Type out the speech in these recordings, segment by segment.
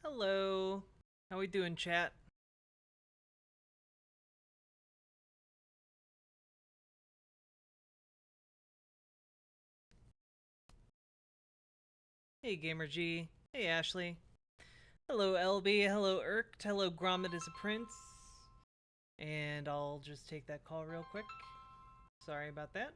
Hello. How we doing, chat? Hey, Gamer G. Hey, Ashley. Hello, LB. Hello, Irked. Hello, Gromit is a Prince. And I'll just take that call real quick. Sorry about that.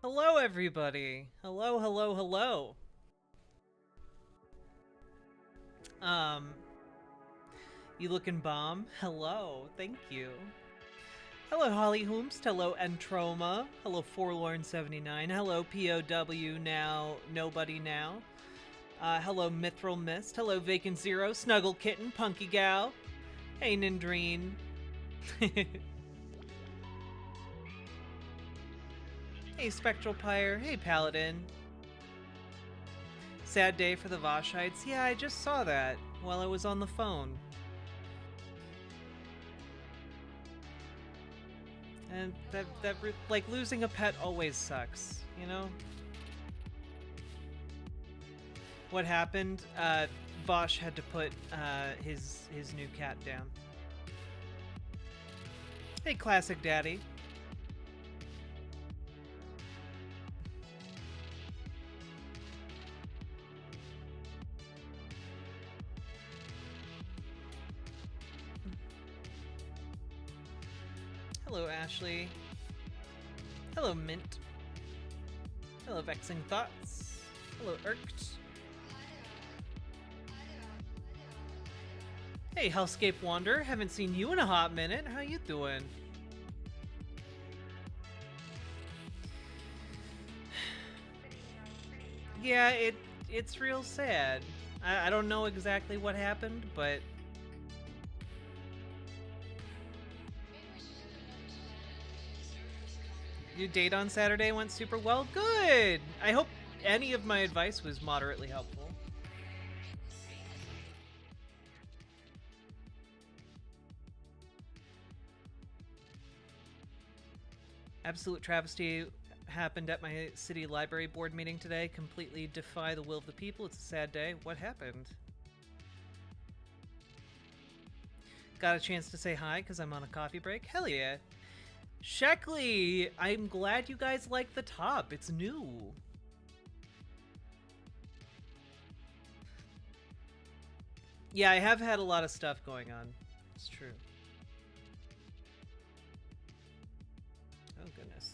Hello, everybody. Hello, hello, hello. Um, you looking bomb? Hello, thank you. Hello, Holly Hoomst. Hello, Entroma. Hello, Forlorn79. Hello, POW now, Nobody now. Hello, Mithril Mist. Hello, Vacant Zero. Snuggle Kitten. Punky Gal. Hey, Nindreen. Hey, Spectral Pyre. Hey, Paladin. Sad day for the Voshites. Yeah, I just saw that while I was on the phone. And like, losing a pet always sucks, you know? What happened? Vosh had to put his new cat down. Hey, Classic Daddy. Hello, Ashley. Hello, Mint. Hello, Vexing Thoughts. Hello, Irked. Hey, Hellscape Wander. Haven't seen you in a hot minute. How you doing? Yeah, it's real sad. I don't know exactly what happened, but your date on Saturday went super well. Good! I hope any of my advice was moderately helpful. Absolute travesty happened at my city library board meeting today. Completely defy the will of the people. It's a sad day. What happened? Got a chance to say hi because I'm on a coffee break? Hell yeah. Sheckley! I'm glad you guys like the top. It's new. Yeah, I have had a lot of stuff going on. It's true. Oh, goodness.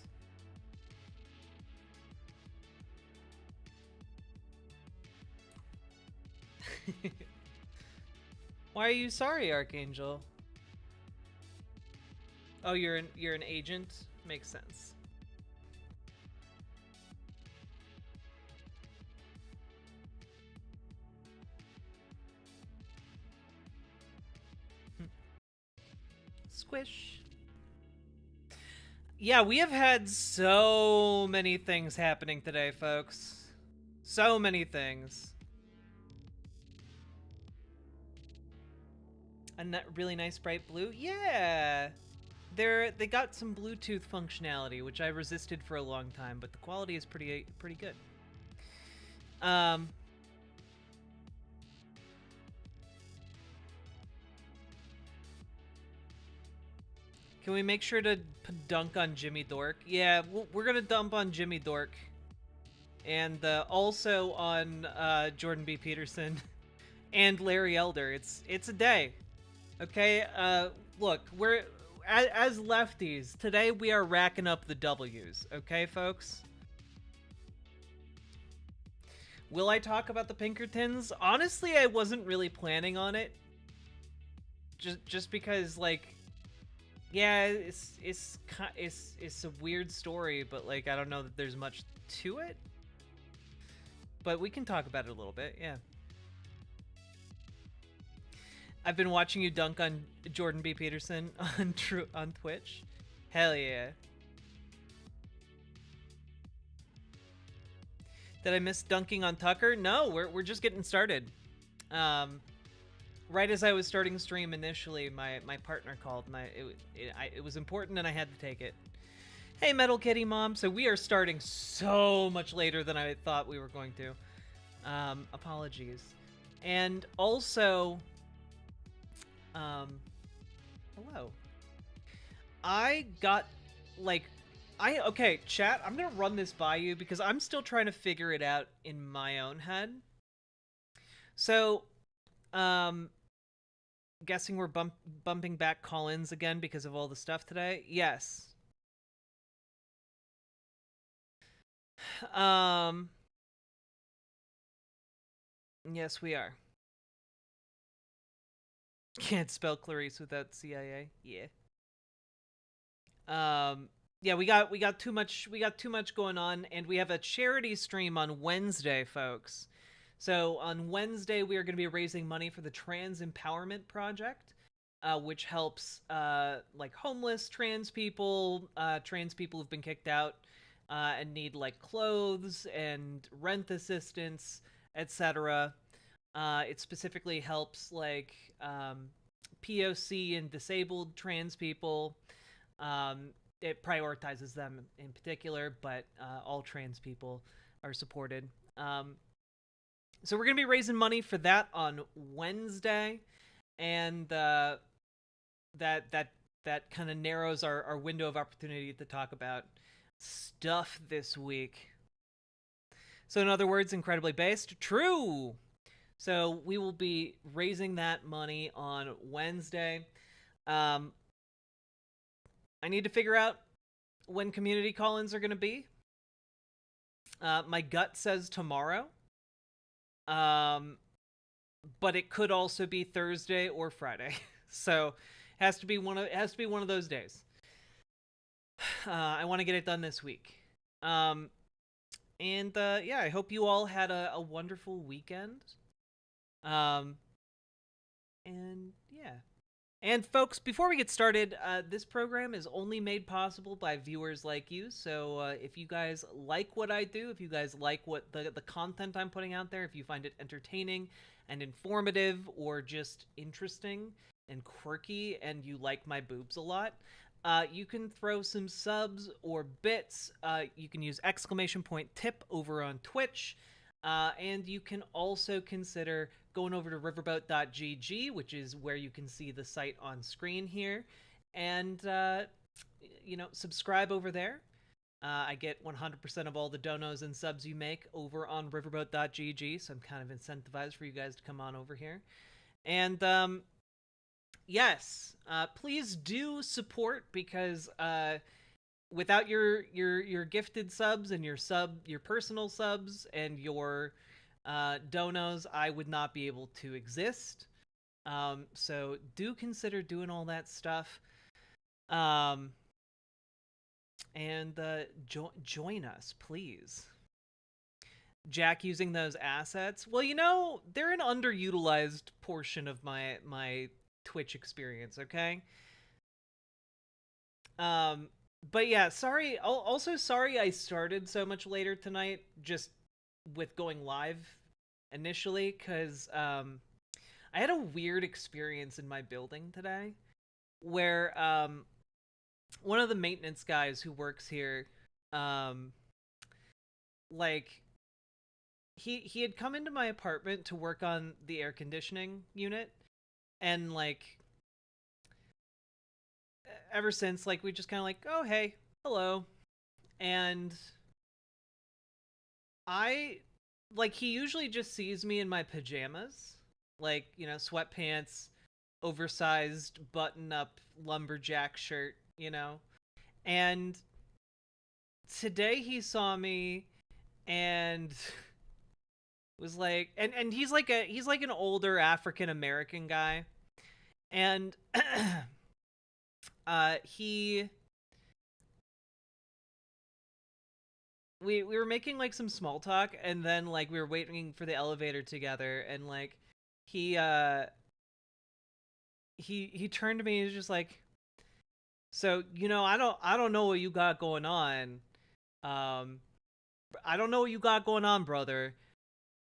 Why are you sorry, Archangel? Oh, you're an agent? Makes sense. Squish. Yeah, we have had so many things happening today, folks. So many things. A really nice bright blue? Yeah! They got some Bluetooth functionality, which I resisted for a long time, but the quality is pretty good. Can we make sure to dunk on Jimmy Dork? Yeah, we're gonna dump on Jimmy Dork. And also on Jordan B. Peterson and Larry Elder. It's a day. Okay, look, we're as lefties today. We are racking up the W's. Okay, folks. Will I talk about the Pinkertons? Honestly, I wasn't really planning on it. Just because, like, yeah, it's a weird story, but like I don't know that there's much to it. But we can talk about it a little bit. Yeah. I've been watching you dunk on Jordan B. Peterson on Twitch. Hell yeah. Did I miss dunking on Tucker? No, we're just getting started. Right as I was starting the stream initially, my partner called. It was important and I had to take it. Hey, Metal Kitty Mom. So we are starting so much later than I thought we were going to. Apologies. And also, hello. I got, like, okay, chat, I'm gonna run this by you because I'm still trying to figure it out in my own head. So, guessing we're bumping back call-ins again because of all the stuff today? Yes. Um, yes, we are. Can't spell Clarice without CIA. Yeah. Um, yeah, we got too much going on, and we have a charity stream on Wednesday, folks. So on Wednesday, we are going to be raising money for the Trans Empowerment Project, which helps like homeless trans people who've been kicked out and need like clothes and rent assistance, etc. It specifically helps like POC and disabled trans people. Um, it prioritizes them in particular, but all trans people are supported. So we're gonna be raising money for that on Wednesday, and that kind of narrows our window of opportunity to talk about stuff this week. So in other words, incredibly based, true. So we will be raising that money on Wednesday. Um, I need to figure out when community call-ins are going to be. My gut says tomorrow. Um, but it could also be Thursday or Friday. So it has to be one of those days. I want to get it done this week. Um, and yeah, I hope you all had a wonderful weekend. Um, and yeah. And folks, before we get started, this program is only made possible by viewers like you. So if you guys like what I do, if you guys like what the content I'm putting out there, if you find it entertaining and informative or just interesting and quirky, and you like my boobs a lot, you can throw some subs or bits. You can use exclamation point tip over on Twitch. And you can also consider going over to riverboat.gg, which is where you can see the site on screen here, and subscribe over there. I get 100% of all the donos and subs you make over on riverboat.gg, so I'm kind of incentivized for you guys to come on over here. And yes, please do support, because without your gifted subs and your personal subs and your donos, I would not be able to exist. So do consider doing all that stuff. And join us, please. Jack, using those assets, well, they're an underutilized portion of my Twitch experience. Okay. But yeah, sorry. Also, sorry I started so much later tonight, just with going live initially, because I had a weird experience in my building today, where one of the maintenance guys who works here, um, like he had come into my apartment to work on the air conditioning unit, and like ever since, like, we just kind of like, oh hey, hello. And I like, he usually just sees me in my pajamas, like, sweatpants, oversized button up lumberjack shirt, and today he saw me and was like, and he's like an older African American guy, and he we were making like some small talk, and then like we were waiting for the elevator together, and like he he turned to me and was just like, so I don't know what you got going on. um I don't know what you got going on, brother.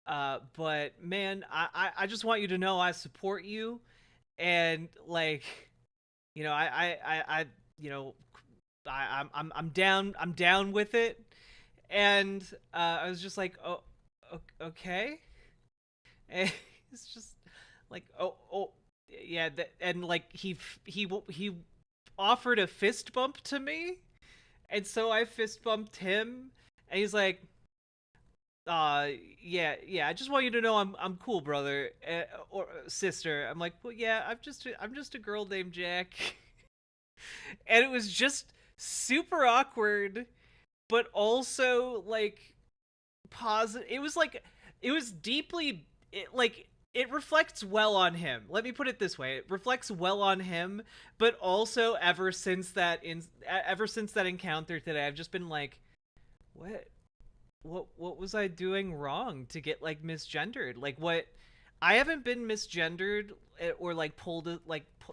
But man, I just want you to know I support you, and like, I I'm down with it. And I was just like, oh, okay. And it's just like, oh, yeah. And like he offered a fist bump to me, and so I fist bumped him, and he's like, yeah. I just want you to know I'm cool, brother, or sister. I'm like, well, yeah. I'm just a girl named Jack, and it was just super awkward. but also like positive. It was like it was deeply like it reflects well on him. Let me put it this way: it reflects well on him, but also ever since that encounter today, I've just been like, what what was I doing wrong to get like misgendered? Like what I haven't been misgendered or like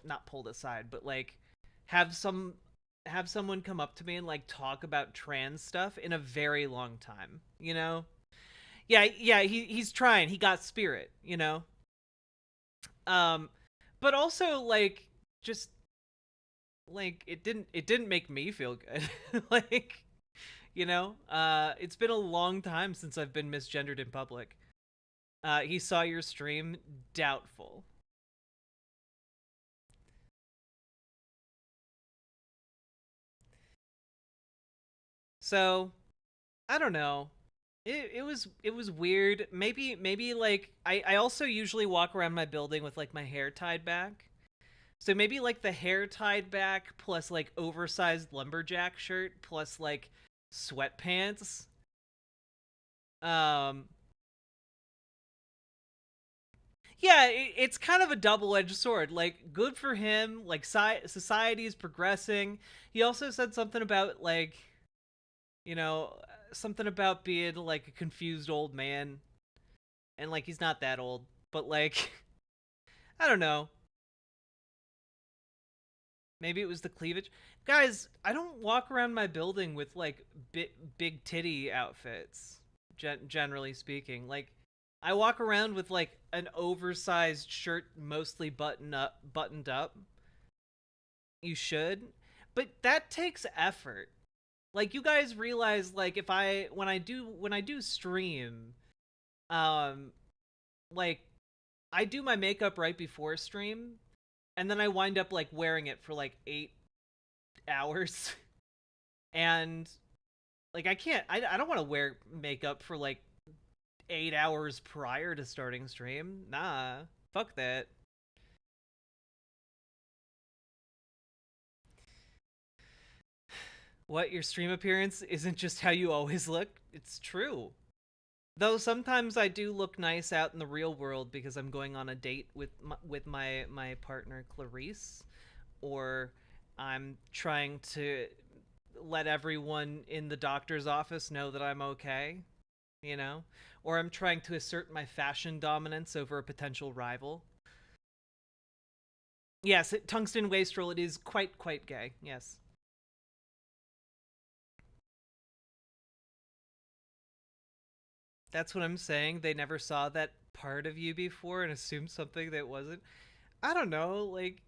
not pulled aside, but like have some have someone come up to me and like talk about trans stuff in a very long time, you know? Yeah, yeah, he's trying. He got spirit, you know? Um but also like just like it didn't make me feel good. Like, you know? It's been a long time since I've been misgendered in public. He saw your stream, doubtful. So, I don't know. It was weird. Maybe like I also usually walk around my building with like my hair tied back. So maybe like the hair tied back plus like oversized lumberjack shirt plus like sweatpants. Um yeah, it's kind of a double-edged sword. Like good for him, like society is progressing. He also said something about like, you know, something about being like a confused old man and like he's not that old, but like I don't know. Maybe it was the cleavage. Guys, I don't walk around my building with like big titty outfits, generally speaking. Like I walk around with like an oversized shirt mostly buttoned up. You should. But that takes effort. Like you guys realize like if I when I do stream, um like I do my makeup right before stream and then I wind up like wearing it for like 8 hours. And like I don't want to wear makeup for like 8 hours prior to starting stream. Nah, fuck that. What, your stream appearance isn't just how you always look? It's true. Though sometimes I do look nice out in the real world because I'm going on a date with my partner Clarice, or I'm trying to let everyone in the doctor's office know that I'm okay, you know? Or I'm trying to assert my fashion dominance over a potential rival. Yes, Tungsten Wastrel, it is quite gay. Yes. That's what I'm saying. They never saw that part of you before and assumed something that wasn't. I don't know, like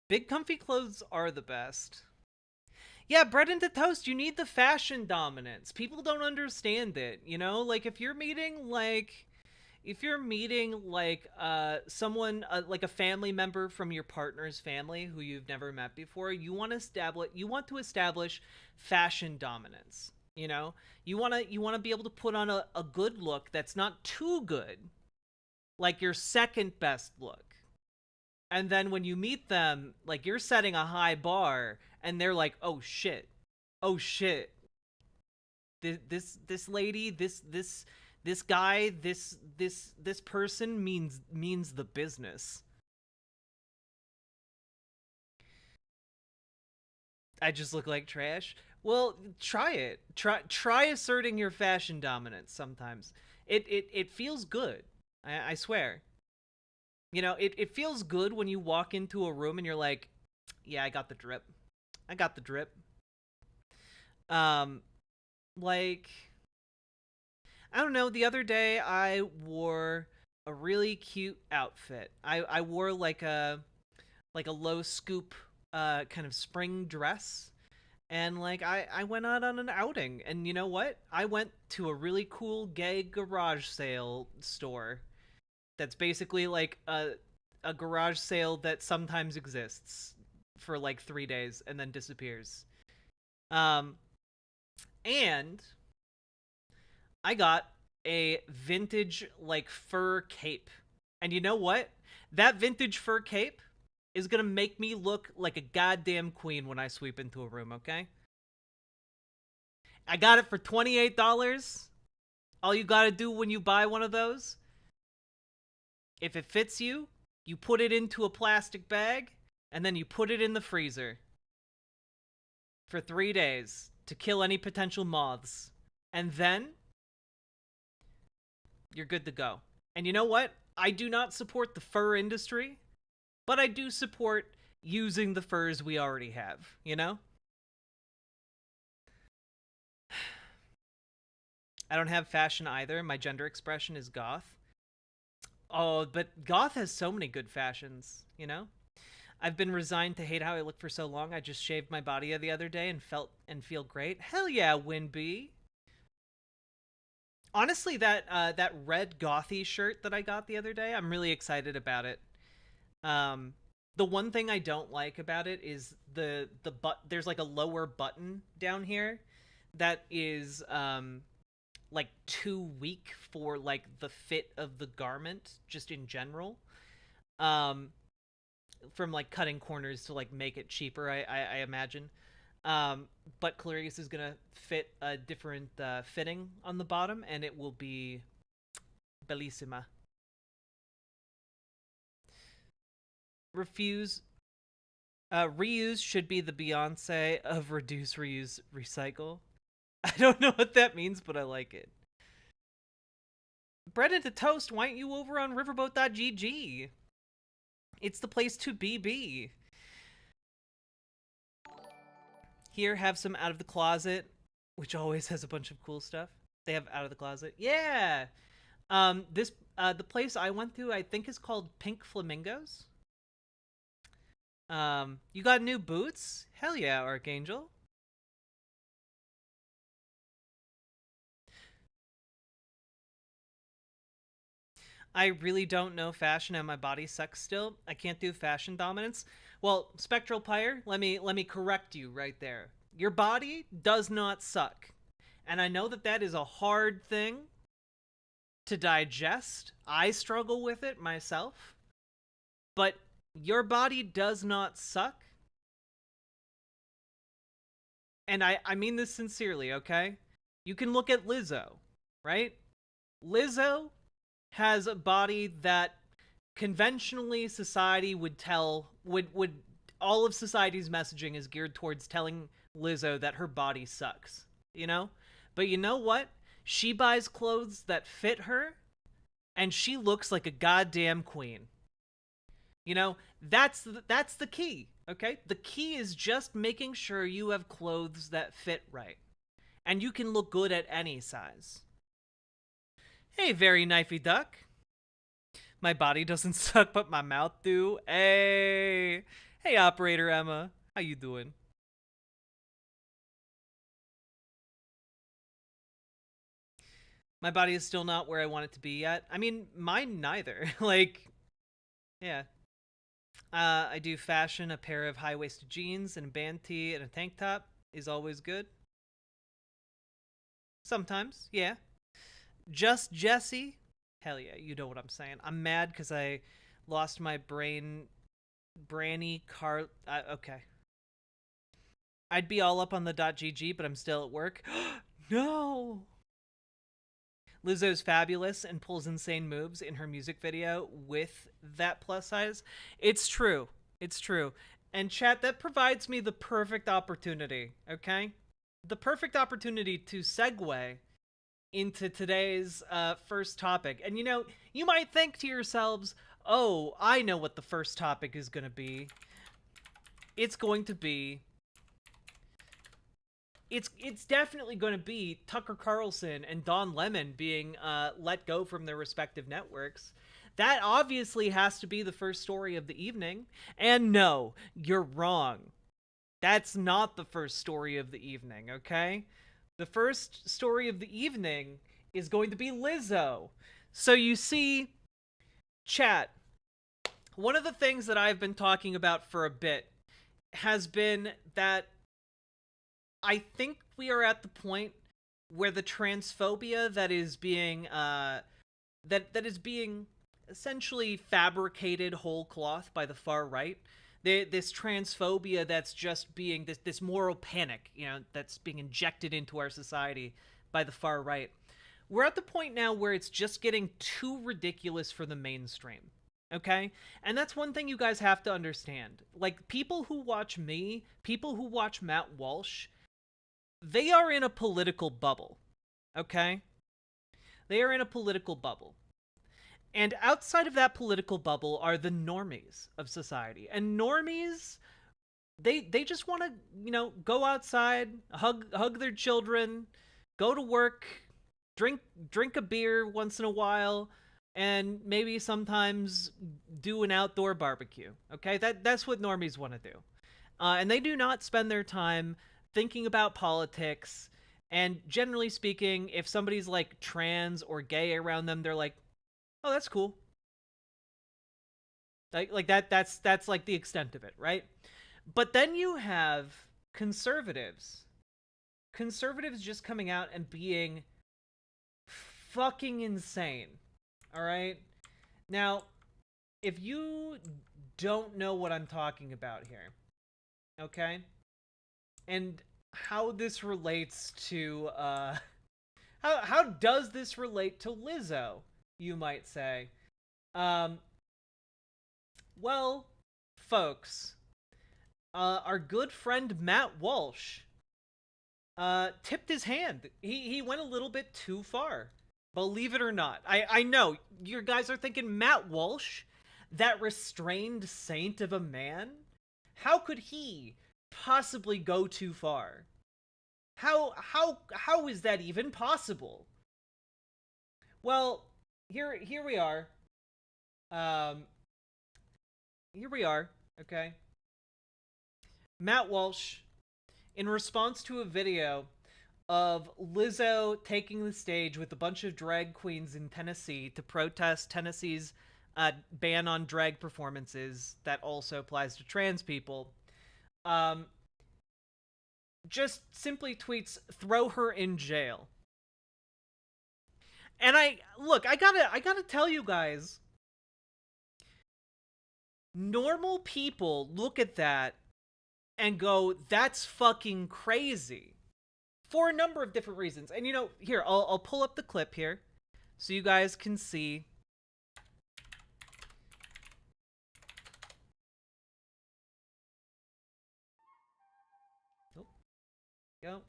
big comfy clothes are the best. Yeah, bread into toast, you need the fashion dominance. People don't understand it, you know? Like if you're meeting like someone like a family member from your partner's family who you've never met before, you want to establish fashion dominance, you know? You want to be able to put on a good look that's not too good, like your second best look. And then when you meet them, like you're setting a high bar and they're like, "Oh shit. Oh shit. This lady, this guy, this person means the business." I just look like trash. Well, try it. Try asserting your fashion dominance sometimes. It feels good. I swear. You know, it feels good when you walk into a room and you're like, "Yeah, I got the drip. I got the drip." Um like I don't know, the other day I wore a really cute outfit. I wore like a low scoop kind of spring dress, and like I went out on an outing, and you know what? I went to a really cool gay garage sale store that's basically like a garage sale that sometimes exists for like 3 days and then disappears. Um and I got a vintage like fur cape. And you know what? That vintage fur cape, is gonna make me look like a goddamn queen when I sweep into a room, okay? I got it for $28. All you gotta do when you buy one of those, if it fits you, you put it into a plastic bag, and then you put it in the freezer for 3 days to kill any potential moths. And then you're good to go. And you know what? I do not support the fur industry, but I do support using the furs we already have, you know? I don't have fashion either. My gender expression is goth. Oh, but goth has so many good fashions, you know? I've been resigned to hate how I look for so long. I just shaved my body the other day and feel great. Hell yeah, Winby. Honestly, that red gothy shirt that I got the other day, I'm really excited about it. The one thing I don't like about it is there's like a lower button down here that is like too weak for like the fit of the garment just in general. From like cutting corners to like make it cheaper, I imagine. But Clarice is gonna fit a different fitting on the bottom, and it will be bellissima. Reuse should be the Beyonce of reduce, reuse, recycle. I don't know what that means, but I like it. Bread into toast, why aren't you over on riverboat.gg? It's the place to be. Here, have some out of the closet, which always has a bunch of cool stuff. They have out of the closet. Yeah. The place I went to, I think, is called Pink Flamingos. You got new boots? Hell yeah, Archangel. I really don't know fashion and my body sucks still. I can't do fashion dominance. Well, Spectral Pyre, let me correct you right there. Your body does not suck. And I know that that is a hard thing to digest. I struggle with it myself. But your body does not suck. And I mean this sincerely, okay? You can look at Lizzo, right? Lizzo has a body that conventionally society would all of society's messaging is geared towards telling Lizzo that her body sucks, you know? But you know what? She buys clothes that fit her and she looks like a goddamn queen. You know, that's the key, okay? The key is just making sure you have clothes that fit right. And you can look good at any size. Hey, very knifey duck. My body doesn't suck, but my mouth do. Hey, hey, operator Emma, how you doing? My body is still not where I want it to be yet. I mean, mine neither. Like, yeah. I do fashion. A pair of high-waisted jeans and a band tee and a tank top is always good. Sometimes, yeah. Just Jesse. Hell yeah, you know what I'm saying. I'm mad because I lost my Branny car. Okay. I'd be all up on the .gg, but I'm still at work. No! Lizzo's fabulous and pulls insane moves in her music video with that plus size. It's true. It's true. And chat, that provides me the perfect opportunity, okay? The perfect opportunity to segue into today's first topic. And you know, you might think to yourselves, oh, I know what the first topic is going to be. It's going to be... It's definitely going to be Tucker Carlson and Don Lemon being let go from their respective networks. That obviously has to be the first story of the evening. And no, you're wrong. That's not the first story of the evening, okay? The first story of the evening is going to be Lizzo. So you see, chat, one of the things that I've been talking about for a bit has been that I think we are at the point where the transphobia that is being essentially fabricated whole cloth by the far right. This transphobia that's just being this moral panic, that's being injected into our society by the far right. We're at the point now where it's just getting too ridiculous for the mainstream. Okay? And that's one thing you guys have to understand. Like, people who watch me, people who watch Matt Walsh, they are in a political bubble. Okay? They are in a political bubble. And outside of that political bubble are the normies of society. And normies, they just want to, go outside, hug their children, go to work, drink a beer once in a while, and maybe sometimes do an outdoor barbecue. Okay? That's what normies want to do. And they do not spend their time thinking about politics. And generally speaking, if somebody's like trans or gay around them, they're like, oh, that's cool. Like that's like the extent of it, right? But then you have conservatives. Conservatives just coming out and being fucking insane. All right? Now, if you don't know what I'm talking about here, okay? And how this relates to how does this relate to Lizzo, you might say? Well, folks, our good friend Matt Walsh tipped his hand. He went a little bit too far. Believe it or not. I know, you guys are thinking, Matt Walsh, that restrained saint of a man? How could he possibly go too far? How is that even possible? Well, here we are. Here we are, okay? Matt Walsh, in response to a video of Lizzo taking the stage with a bunch of drag queens in Tennessee to protest Tennessee's ban on drag performances that also applies to trans people, just simply tweets, "Throw her in jail." And I gotta tell you guys, normal people look at that and go, that's fucking crazy. For a number of different reasons. And here, I'll pull up the clip here so you guys can see. Oh, go.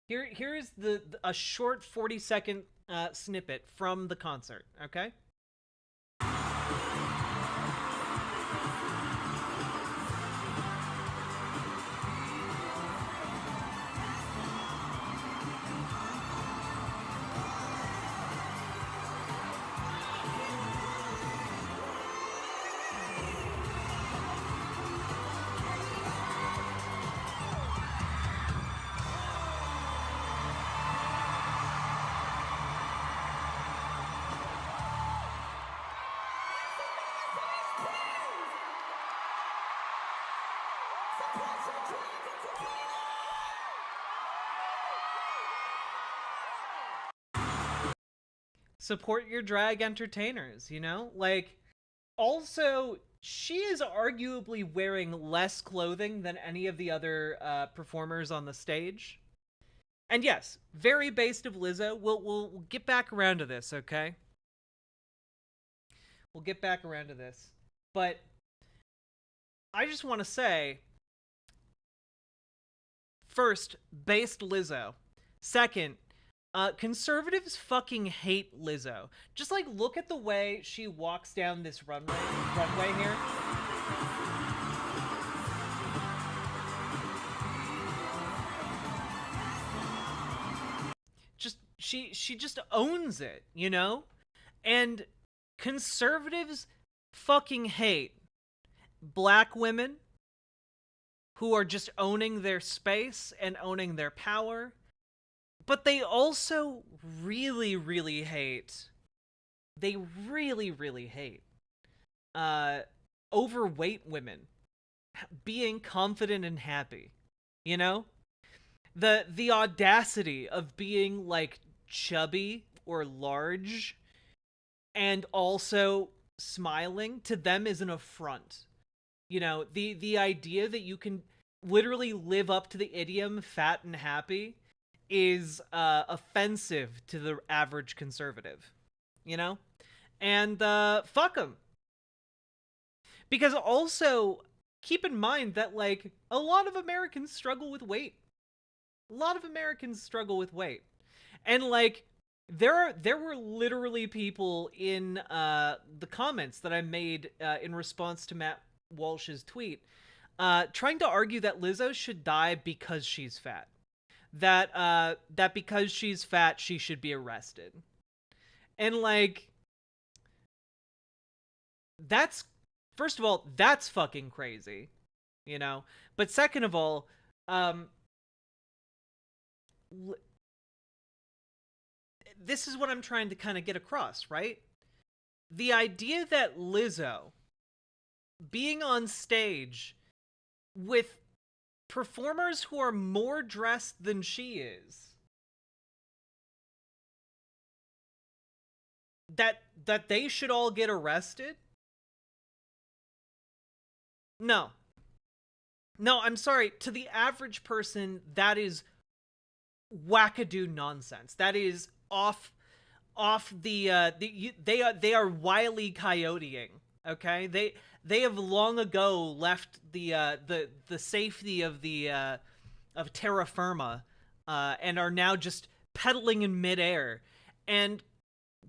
Here is a short 40-second snippet from the concert, okay? Support your drag entertainers, Like, also, she is arguably wearing less clothing than any of the other performers on the stage. And yes, very based of Lizzo. We'll get back around to this, okay? We'll get back around to this. But I just want to say, first, based Lizzo. Second, conservatives fucking hate Lizzo. Just like, look at the way she walks down this runway here. Just she just owns it, And conservatives fucking hate black women who are just owning their space and owning their power. But they also really, really hate, overweight women being confident and happy, The audacity of being, like, chubby or large and also smiling to them is an affront. You know, the idea that you can literally live up to the idiom fat and happy is offensive to the average conservative, you know? And fuck them. Because also keep in mind that like a lot of Americans struggle with weight. A lot of Americans struggle with weight. And like there were literally people in the comments that I made in response to Matt Walsh's tweet trying to argue that Lizzo should die because she's fat. That because she's fat she should be arrested. And like that's first of all, that's fucking crazy, you know? But second of all, um this is what I'm trying to kind of get across, right? The idea that Lizzo being on stage with performers who are more dressed than she is, that they should all get arrested? No. No, I'm sorry. To the average person, that is wackadoo nonsense. That is off they are wily coyoteing. Okay, they have long ago left the safety of the of terra firma, and are now just pedaling in midair. And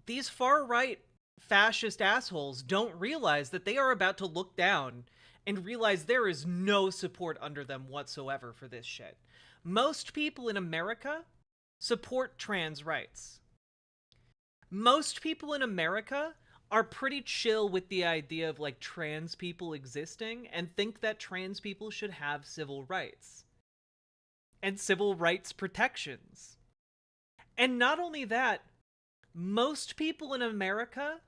these far right fascist assholes don't realize that they are about to look down and realize there is no support under them whatsoever for this shit. Most people in America support trans rights. Most people in America are pretty chill with the idea of like trans people existing and think that trans people should have civil rights and civil rights protections. And not only that, most people in America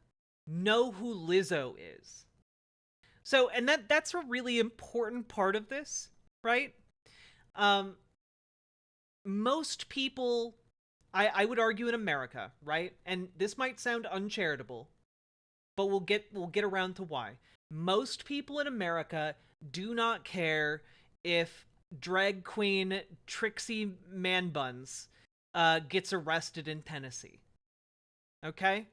know who Lizzo is. So, and that's a really important part of this, right? Um, most people, I would argue in America, right? And this might sound uncharitable, but we'll get around to why. Most people in America do not care if drag queen Trixie Manbuns gets arrested in Tennessee. Okay?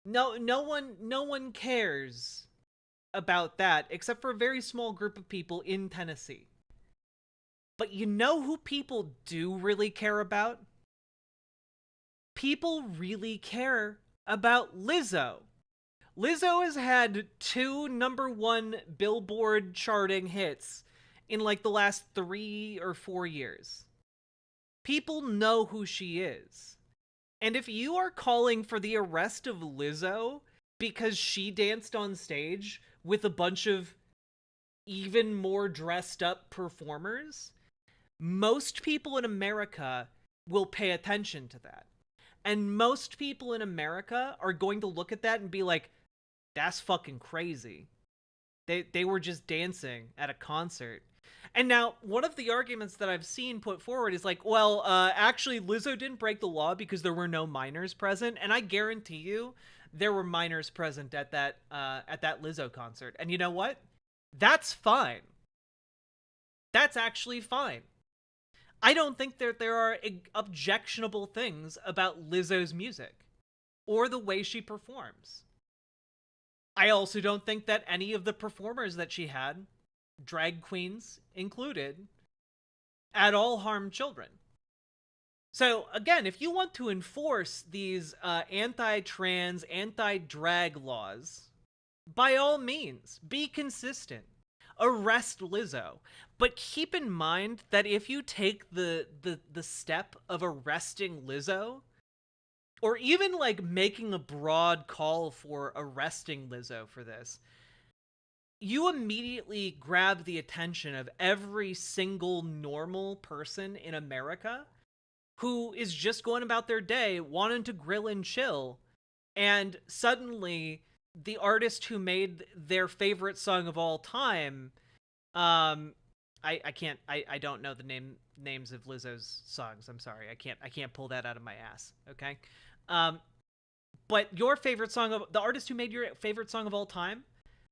No one cares about that except for a very small group of people in Tennessee. But you know who people do really care about? People really care about Lizzo. Lizzo has had 2 number 1 Billboard charting hits in like the last 3 or 4 years. People know who she is. And if you are calling for the arrest of Lizzo because she danced on stage with a bunch of even more dressed up performers, most people in America will pay attention to that. And most people in America are going to look at that and be like, that's fucking crazy. They were just dancing at a concert. And now, one of the arguments that I've seen put forward is like, well, actually, Lizzo didn't break the law because there were no minors present. And I guarantee you, there were minors present at that Lizzo concert. And you know what? That's fine. That's actually fine. I don't think that there are objectionable things about Lizzo's music or the way she performs. I also don't think that any of the performers that she had, drag queens included, at all harmed children. So again, if you want to enforce these anti-trans, anti-drag laws, by all means, be consistent. Arrest Lizzo. But keep in mind that if you take the step of arresting Lizzo, or even like making a broad call for arresting Lizzo for this, you immediately grab the attention of every single normal person in America who is just going about their day wanting to grill and chill, and suddenly the artist who made their favorite song of all time, I don't know the names of Lizzo's songs. I'm sorry. I can't pull that out of my ass. Okay. but your favorite song of the artist who made your favorite song of all time,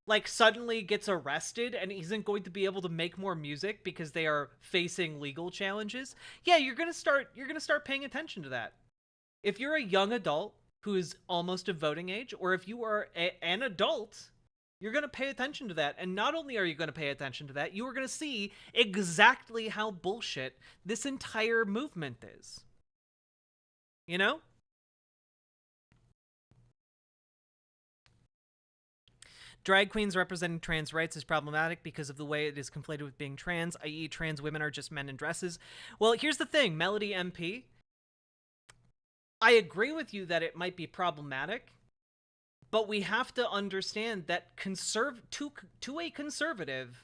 like, suddenly gets arrested and isn't going to be able to make more music because they are facing legal challenges. Yeah, you're gonna start paying attention to that. If you're a young adult who is almost of voting age, or if you are an adult, you're going to pay attention to that. And not only are you going to pay attention to that, you are going to see exactly how bullshit this entire movement is. You know? Drag queens representing trans rights is problematic because of the way it is conflated with being trans, i.e., trans women are just men in dresses. Well, here's the thing, Melody MP. I agree with you that it might be problematic, but we have to understand that to a conservative,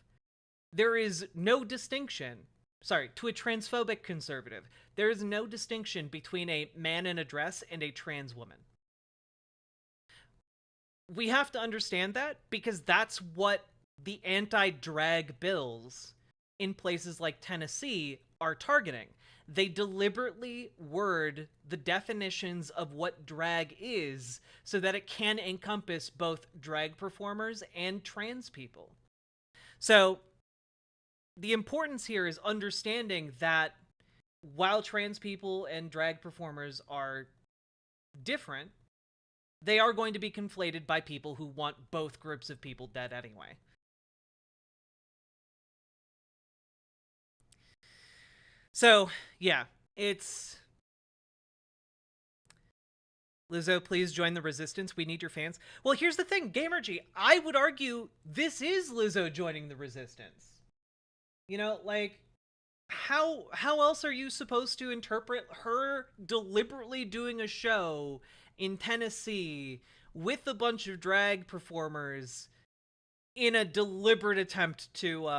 there is no distinction. Sorry, to a transphobic conservative, there is no distinction between a man in a dress and a trans woman. We have to understand that because that's what the anti-drag bills in places like Tennessee are targeting. They deliberately word the definitions of what drag is so that it can encompass both drag performers and trans people. So the importance here is understanding that while trans people and drag performers are different, they are going to be conflated by people who want both groups of people dead anyway. So, yeah, it's... Lizzo, please join the resistance. We need your fans. Well, here's the thing, Gamergy. I would argue this is Lizzo joining the resistance. You know, like, how else are you supposed to interpret her deliberately doing a show in Tennessee with a bunch of drag performers in a deliberate attempt to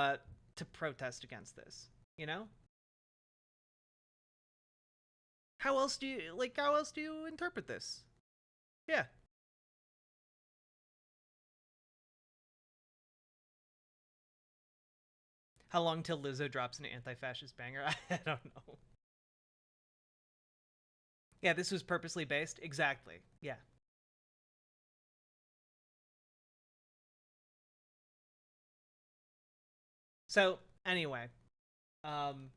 protest against this, you know? How else do you interpret this? Yeah. How long till Lizzo drops an anti-fascist banger? I don't know. Yeah, this was purposely based. Exactly. Yeah. So, anyway, um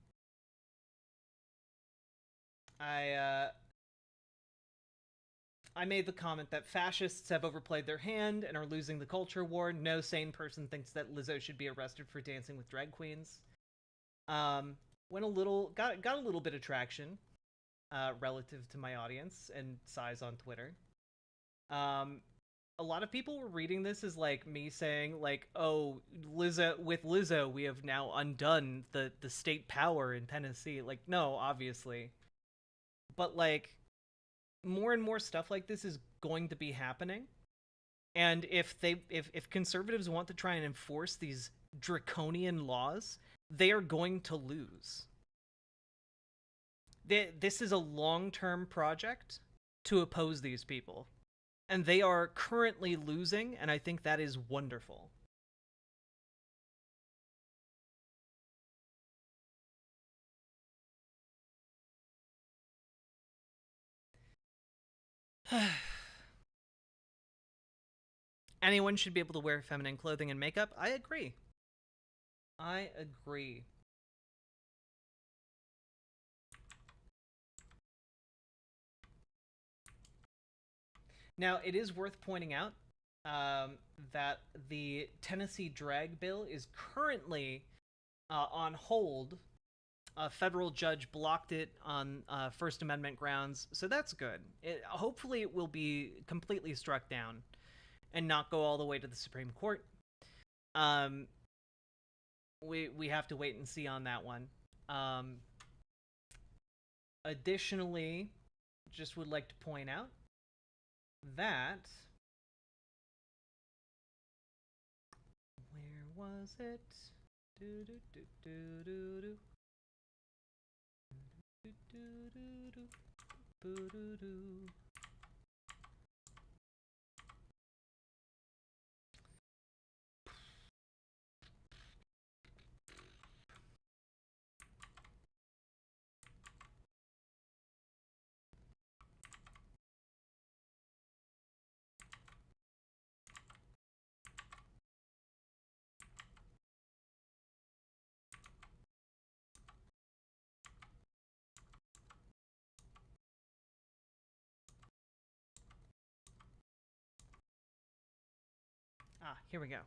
I I made the comment that fascists have overplayed their hand and are losing the culture war. No sane person thinks that Lizzo should be arrested for dancing with drag queens. Went a little got a little bit of traction relative to my audience and size on Twitter. Um, a lot of people were reading this as like me saying like, "Oh, Lizzo, we have now undone the state power in Tennessee." Like, no, obviously, but like more and more stuff like this is going to be happening. And if conservatives want to try and enforce these draconian laws, they are going to lose. This is a long-term project to oppose these people. And they are currently losing, and I think that is wonderful. Anyone should be able to wear feminine clothing and makeup. I agree. I agree. Now, it is worth pointing out that the Tennessee drag bill is currently on hold. A federal judge blocked it on First Amendment grounds, so that's good. Hopefully, it will be completely struck down and not go all the way to the Supreme Court. Um, we have to wait and see on that one. Additionally, just would like to point out that where was it? Do do do do do do. Do do do do. Boo do do. here we go.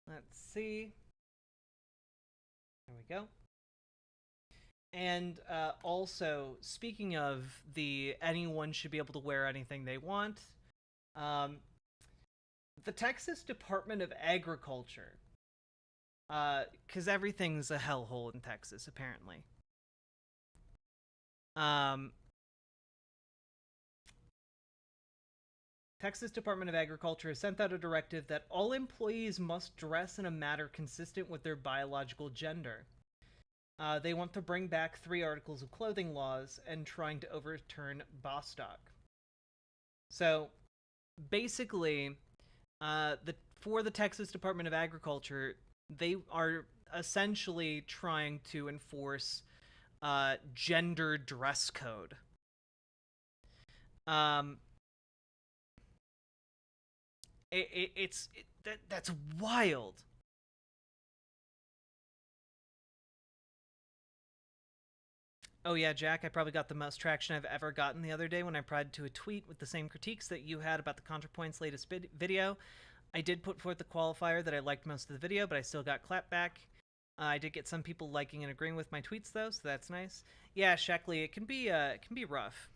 Let's see. There we go. And also, speaking of the anyone should be able to wear anything they want, um, the Texas Department of Agriculture, because everything's a hellhole in Texas, apparently. Um, Texas Department of Agriculture has sent out a directive that all employees must dress in a manner consistent with their biological gender. They want to bring back 3 articles of clothing laws and trying to overturn Bostock. So basically, for the Texas Department of Agriculture, they are essentially trying to enforce gender dress code. Um, that's wild. Oh yeah, Jack, I probably got the most traction I've ever gotten the other day when I replied to a tweet with the same critiques that you had about the ContraPoint's latest video. I did put forth the qualifier that I liked most of the video, but I still got clapback. I did get some people liking and agreeing with my tweets though, so that's nice. Yeah, Sheckley, it can be rough.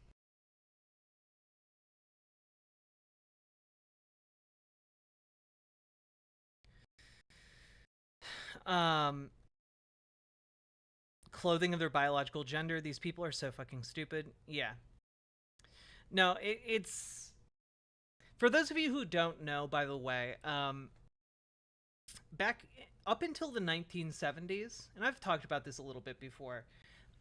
Um, Clothing of their biological gender. These people are so fucking stupid. Yeah. No, it's for those of you who don't know. By the way, back up until the 1970s, and I've talked about this a little bit before,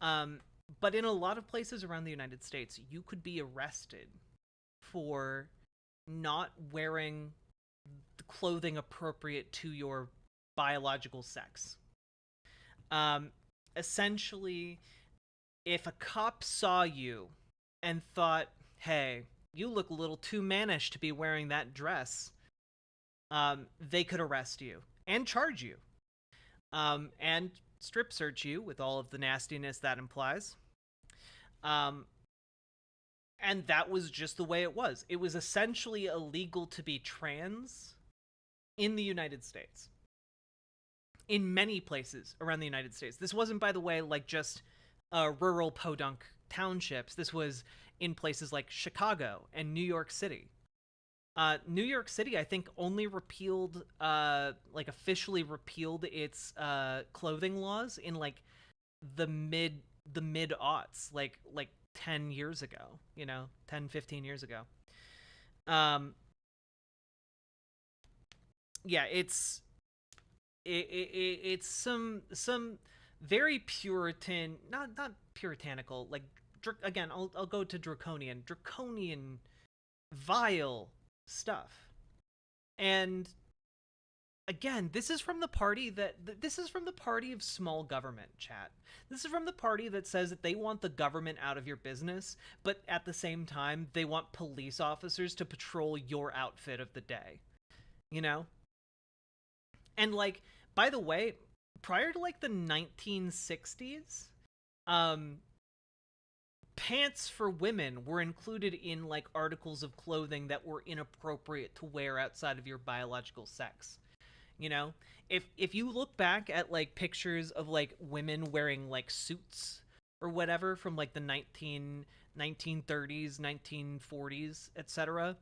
um, but in a lot of places around the United States, you could be arrested for not wearing clothing appropriate to your biological sex. Um, Essentially, if a cop saw you and thought, hey, you look a little too mannish to be wearing that dress, they could arrest you and charge you, and strip search you with all of the nastiness that implies. Um, and that was just the way it was. It was essentially illegal to be trans in the United States. In many places around the United States. This wasn't, by the way, like just rural podunk townships. This was in places like Chicago and New York City. New York City, I think, only repealed, like officially repealed its clothing laws in like the mid aughts, like 10 years ago. 10-15 years ago. Yeah, it's some very Puritan, not puritanical, like again, I'll go to draconian, vile stuff. And again, this is from the party of small government, chat. This is from the party that says that they want the government out of your business, but at the same time, they want police officers to patrol your outfit of the day. You know? And like, by the way, prior to like the 1960s, um pants for women were included in like articles of clothing that were inappropriate to wear outside of your biological sex. You know, if you look back at like pictures of like women wearing like suits or whatever from like the 1930s, 1940s, etc.,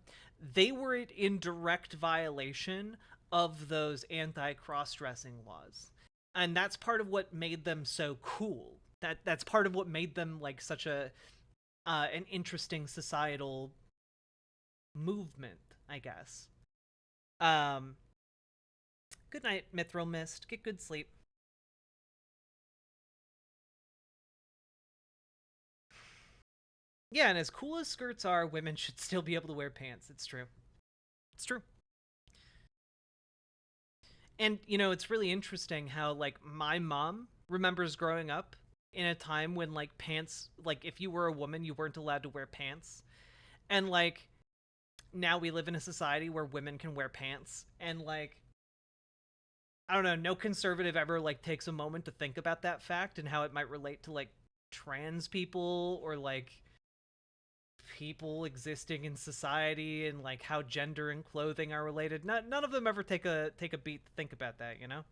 they were in direct violation of those anti-cross-dressing laws. And that's part of what made them so cool. That's part of what made them like such a an interesting societal movement, I guess. Um Good night, Mithril Mist. Get good sleep. Yeah, and as cool as skirts are, women should still be able to wear pants. It's true. It's true. And it's really interesting how like my mom remembers growing up in a time when like pants, like if you were a woman, you weren't allowed to wear pants. And like now we live in a society where women can wear pants, and like I don't know, no conservative ever like takes a moment to think about that fact and how it might relate to like trans people or like people existing in society and like how gender and clothing are related. None of them ever take a beat to think about that, you know?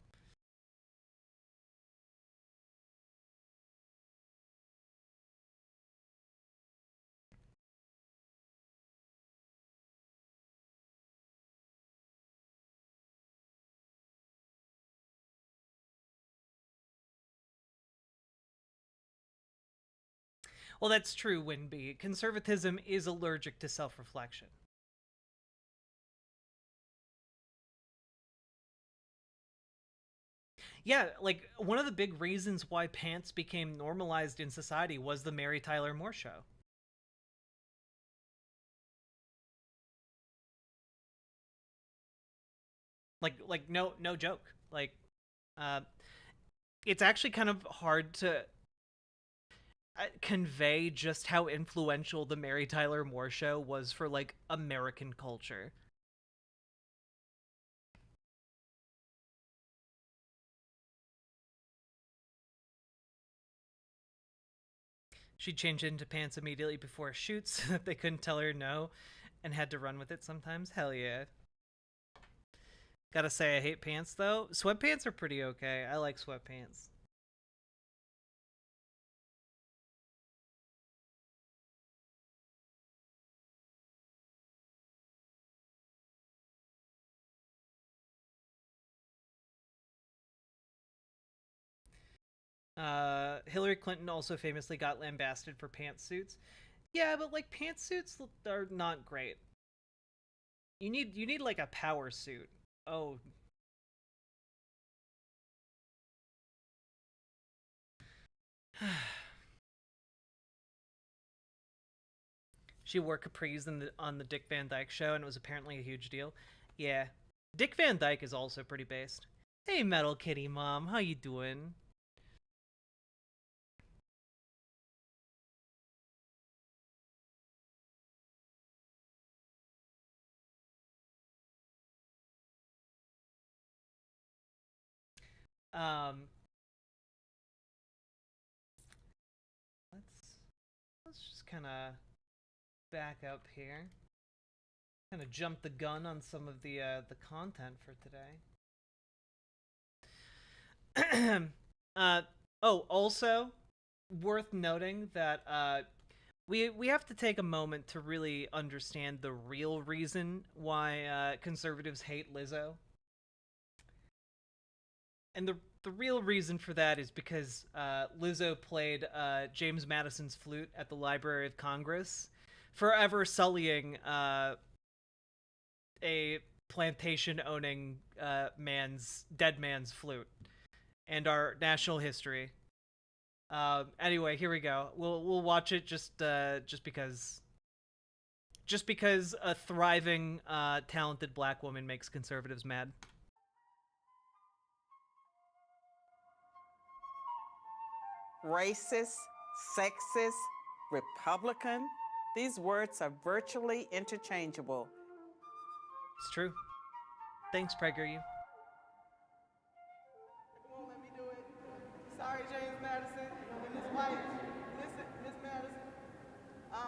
Well, that's true, Winby. Conservatism is allergic to self-reflection. Yeah, like one of the big reasons why pants became normalized in society was the Mary Tyler Moore show. Like no joke. Like uh it's actually kind of hard to convey just how influential the Mary Tyler Moore show was for like American culture. She changed into pants immediately before shoots so that they couldn't tell her no and had to run with it sometimes. Hell yeah. Gotta say, I hate pants though. Sweatpants are pretty okay. I like sweatpants. Hillary Clinton also famously got lambasted for pantsuits. Yeah, but like pantsuits are not great. You need like a power suit. Oh, she wore capris on the Dick Van Dyke show, and it was apparently a huge deal. Yeah, Dick Van Dyke is also pretty based. Hey, Metal Kitty Mom, how you doing? Um, let's let's just kind of back up here. Kind of jump the gun on some of the content for today. uh, oh, also worth noting that we have to take a moment to really understand the real reason why conservatives hate Lizzo, and the real reason for that is because Lizzo played James Madison's flute at the Library of Congress, forever sullying a plantation owning man's dead man's flute and our national history. Anyway, here we go. We'll watch it just because a thriving, talented black woman makes conservatives mad. Racist, sexist, Republican. These words are virtually interchangeable. It's true. Thanks, PragerU. Won't let me do it. Sorry, James Madison and his wife, Miss Madison. Um,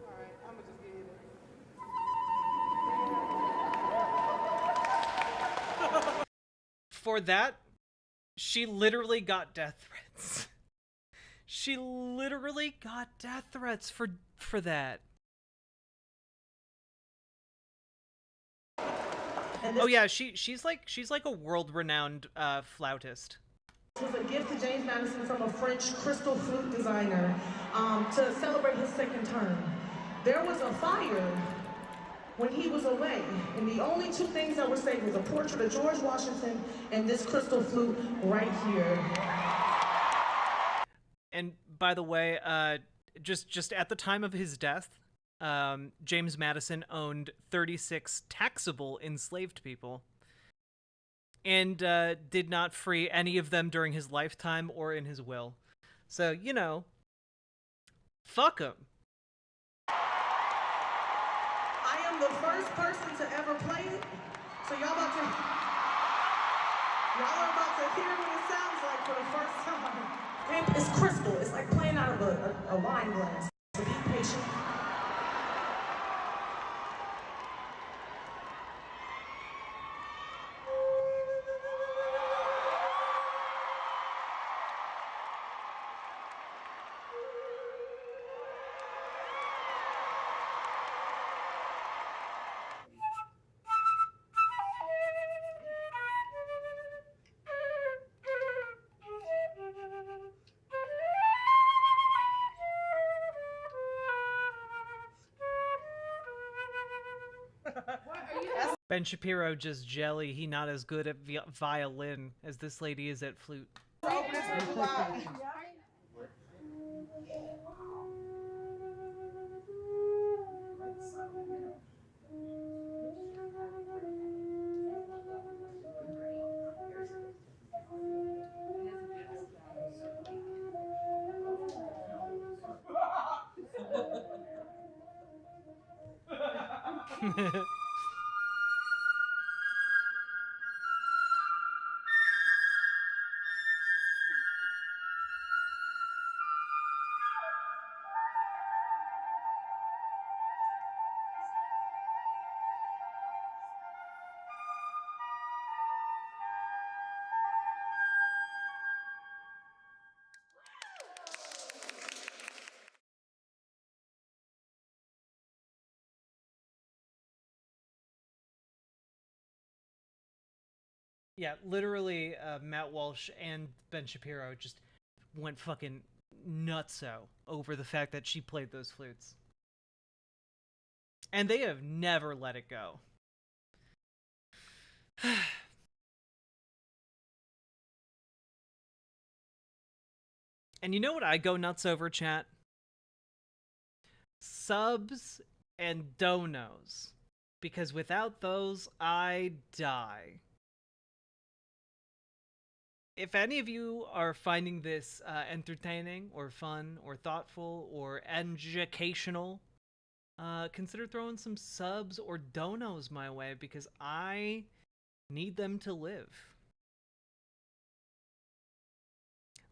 all right, I'm gonna just give you this. For that, she literally got death threats. She literally got death threats for that. Oh yeah, she's like a world renowned flautist. Was a gift to James Madison from a French crystal flute designer to celebrate his second term. There was a fire when he was away, and the only two things that were saved was a portrait of George Washington and this crystal flute right here. And by the way, just at the time of his death, James Madison owned 36 taxable enslaved people, and did not free any of them during his lifetime or in his will. So fuck him. I'm the first person to ever play it. So y'all are about to hear what it sounds like for the first time. And it's crystal. It's like playing out of a wine glass. So be patient. Ben Shapiro just jelly. He not as good at violin as this lady is at flute. Yeah, literally, Matt Walsh and Ben Shapiro just went fucking nutso over the fact that she played those flutes. And they have never let it go. And you know what I go nuts over, chat? Subs and donos. Because without those, I die. If any of you are finding this entertaining or fun or thoughtful or educational, consider throwing some subs or donos my way because I need them to live.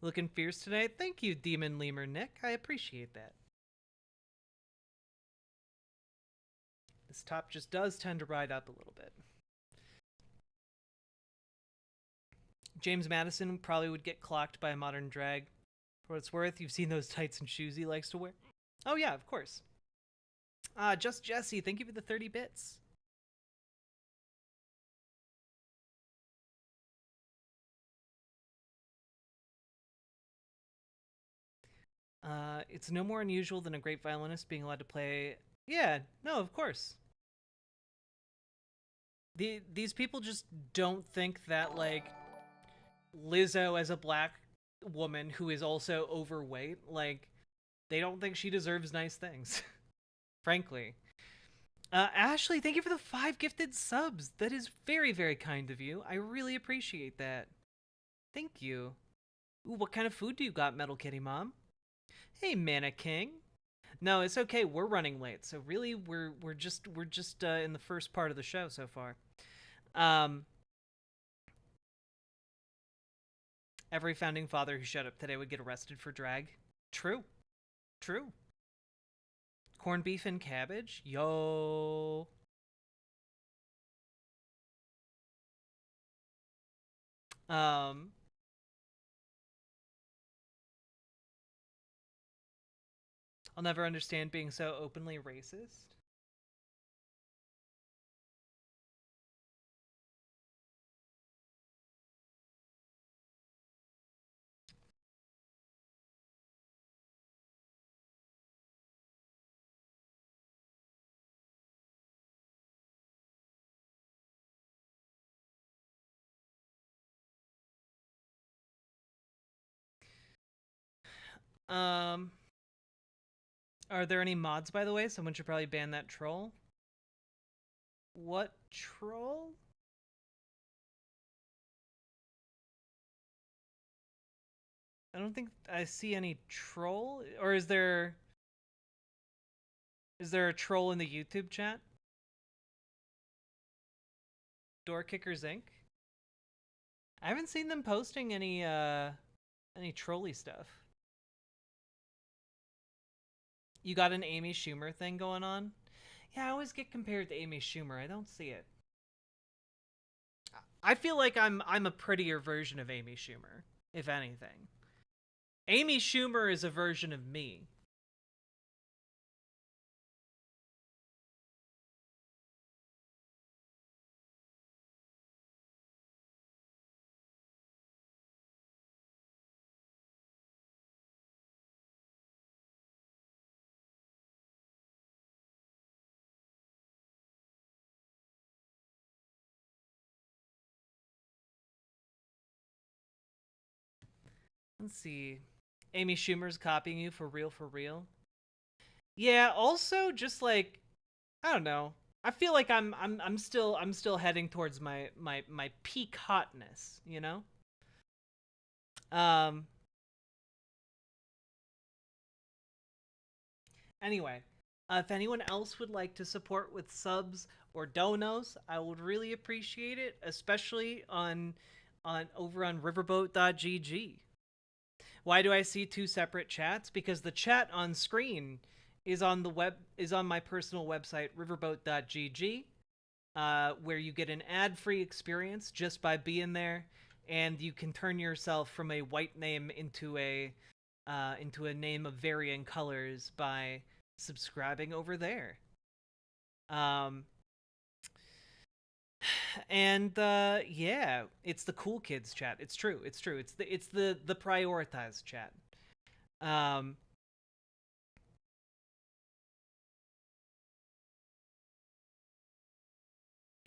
Looking fierce today? Thank you, Demon Lemur Nick. I appreciate that. This top just does tend to ride up a little bit. James Madison probably would get clocked by a modern drag. For what it's worth, you've seen those tights and shoes he likes to wear? Oh yeah, of course. Just Jesse, thank you for the 30 bits. It's no more unusual than a great violinist being allowed to play... Yeah, no, of course. These people just don't think that, like, Lizzo as a black woman who is also overweight, like, they don't think she deserves nice things. Frankly. Ashley, thank you for the 5 gifted subs. That is very, very kind of you. I really appreciate that. Thank you. Ooh, what kind of food do you got, Metal Kitty Mom? Hey, Mana King. No, it's okay. We're running late, so really, we're just in the first part of the show so far. Every founding father who showed up today would get arrested for drag. True. True. Corned beef and cabbage? Yo. I'll never understand being so openly racist. Are there any mods, by the way? Someone should probably ban that troll. What troll? I don't think I see any troll. Or is there a troll in the YouTube chat? Door Kickers Inc. I haven't seen them posting any trolley stuff. You got an Amy Schumer thing going on? Yeah, I always get compared to Amy Schumer. I don't see it. I feel like I'm a prettier version of Amy Schumer, if anything. Amy Schumer is a version of me. Let's see. Amy Schumer's copying you for real, for real. Yeah, also just like I don't know. I feel like I'm still heading towards my peak hotness, you know? Um anyway, if anyone else would like to support with subs or donos, I would really appreciate it, especially on over on riverboat.gg. Why do I see two separate chats? Because the chat on screen is on my personal website riverboat.gg, where you get an ad-free experience just by being there, and you can turn yourself from a white name into a name of varying colors by subscribing over there. And yeah, it's the cool kids chat. It's true. It's true. It's the prioritized chat. Um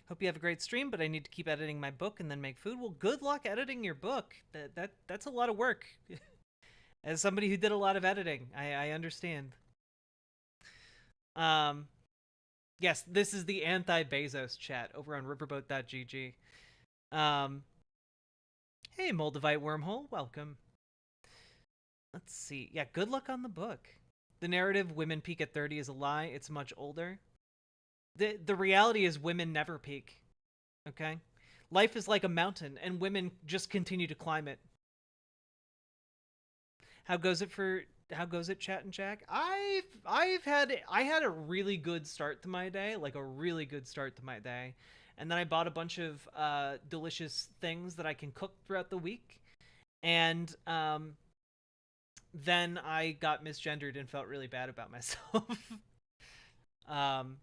Hope you have a great stream, but I need to keep editing my book and then make food. Well, good luck editing your book. That's a lot of work. As somebody who did a lot of editing, I understand. Yes, this is the anti-Bezos chat over on riverboat.gg. Hey, Moldavite Wormhole, welcome. Let's see. Yeah, good luck on the book. The narrative, women peak at 30, is a lie. It's much older. The reality is women never peak. Okay? Life is like a mountain, and women just continue to climb it. How goes it, Chat and Jack? I had a really good start to my day, like a really good start to my day. And then I bought a bunch of delicious things that I can cook throughout the week. And then I got misgendered and felt really bad about myself.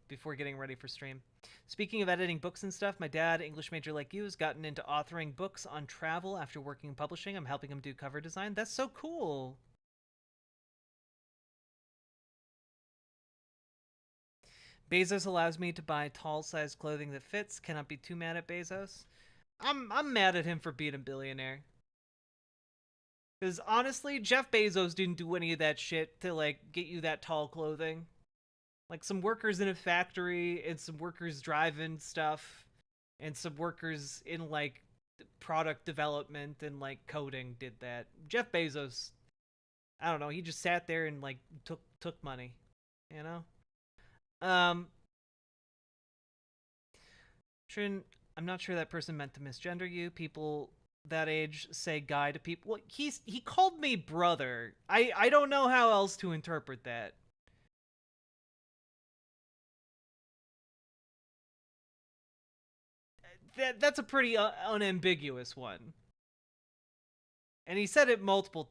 Before getting ready for stream. Speaking of editing books and stuff, my dad, English major like you, has gotten into authoring books on travel after working in publishing. I'm helping him do cover design. That's so cool. Bezos allows me to buy tall-sized clothing that fits. Cannot be too mad at Bezos. I'm mad at him for being a billionaire. Because honestly, Jeff Bezos didn't do any of that shit to like get you that tall clothing. Like some workers in a factory and some workers driving stuff and some workers in like product development and like coding did that. Jeff Bezos, I don't know, he just sat there and like took money, you know? I'm not sure that person meant to misgender you. People that age say guy to people. Well, he called me brother. I don't know how else to interpret that. That's a pretty unambiguous one. And he said it multiple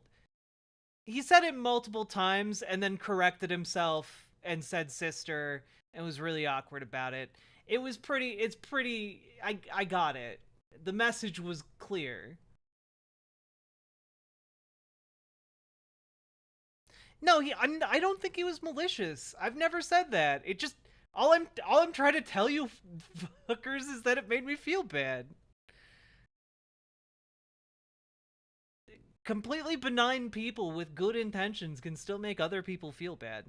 times and then corrected himself and said sister and was really awkward about it. It's pretty I got it. The message was clear. No, I don't think he was malicious. I've never said that. It just all I'm trying to tell you fuckers is that it made me feel bad. Completely benign people with good intentions can still make other people feel bad.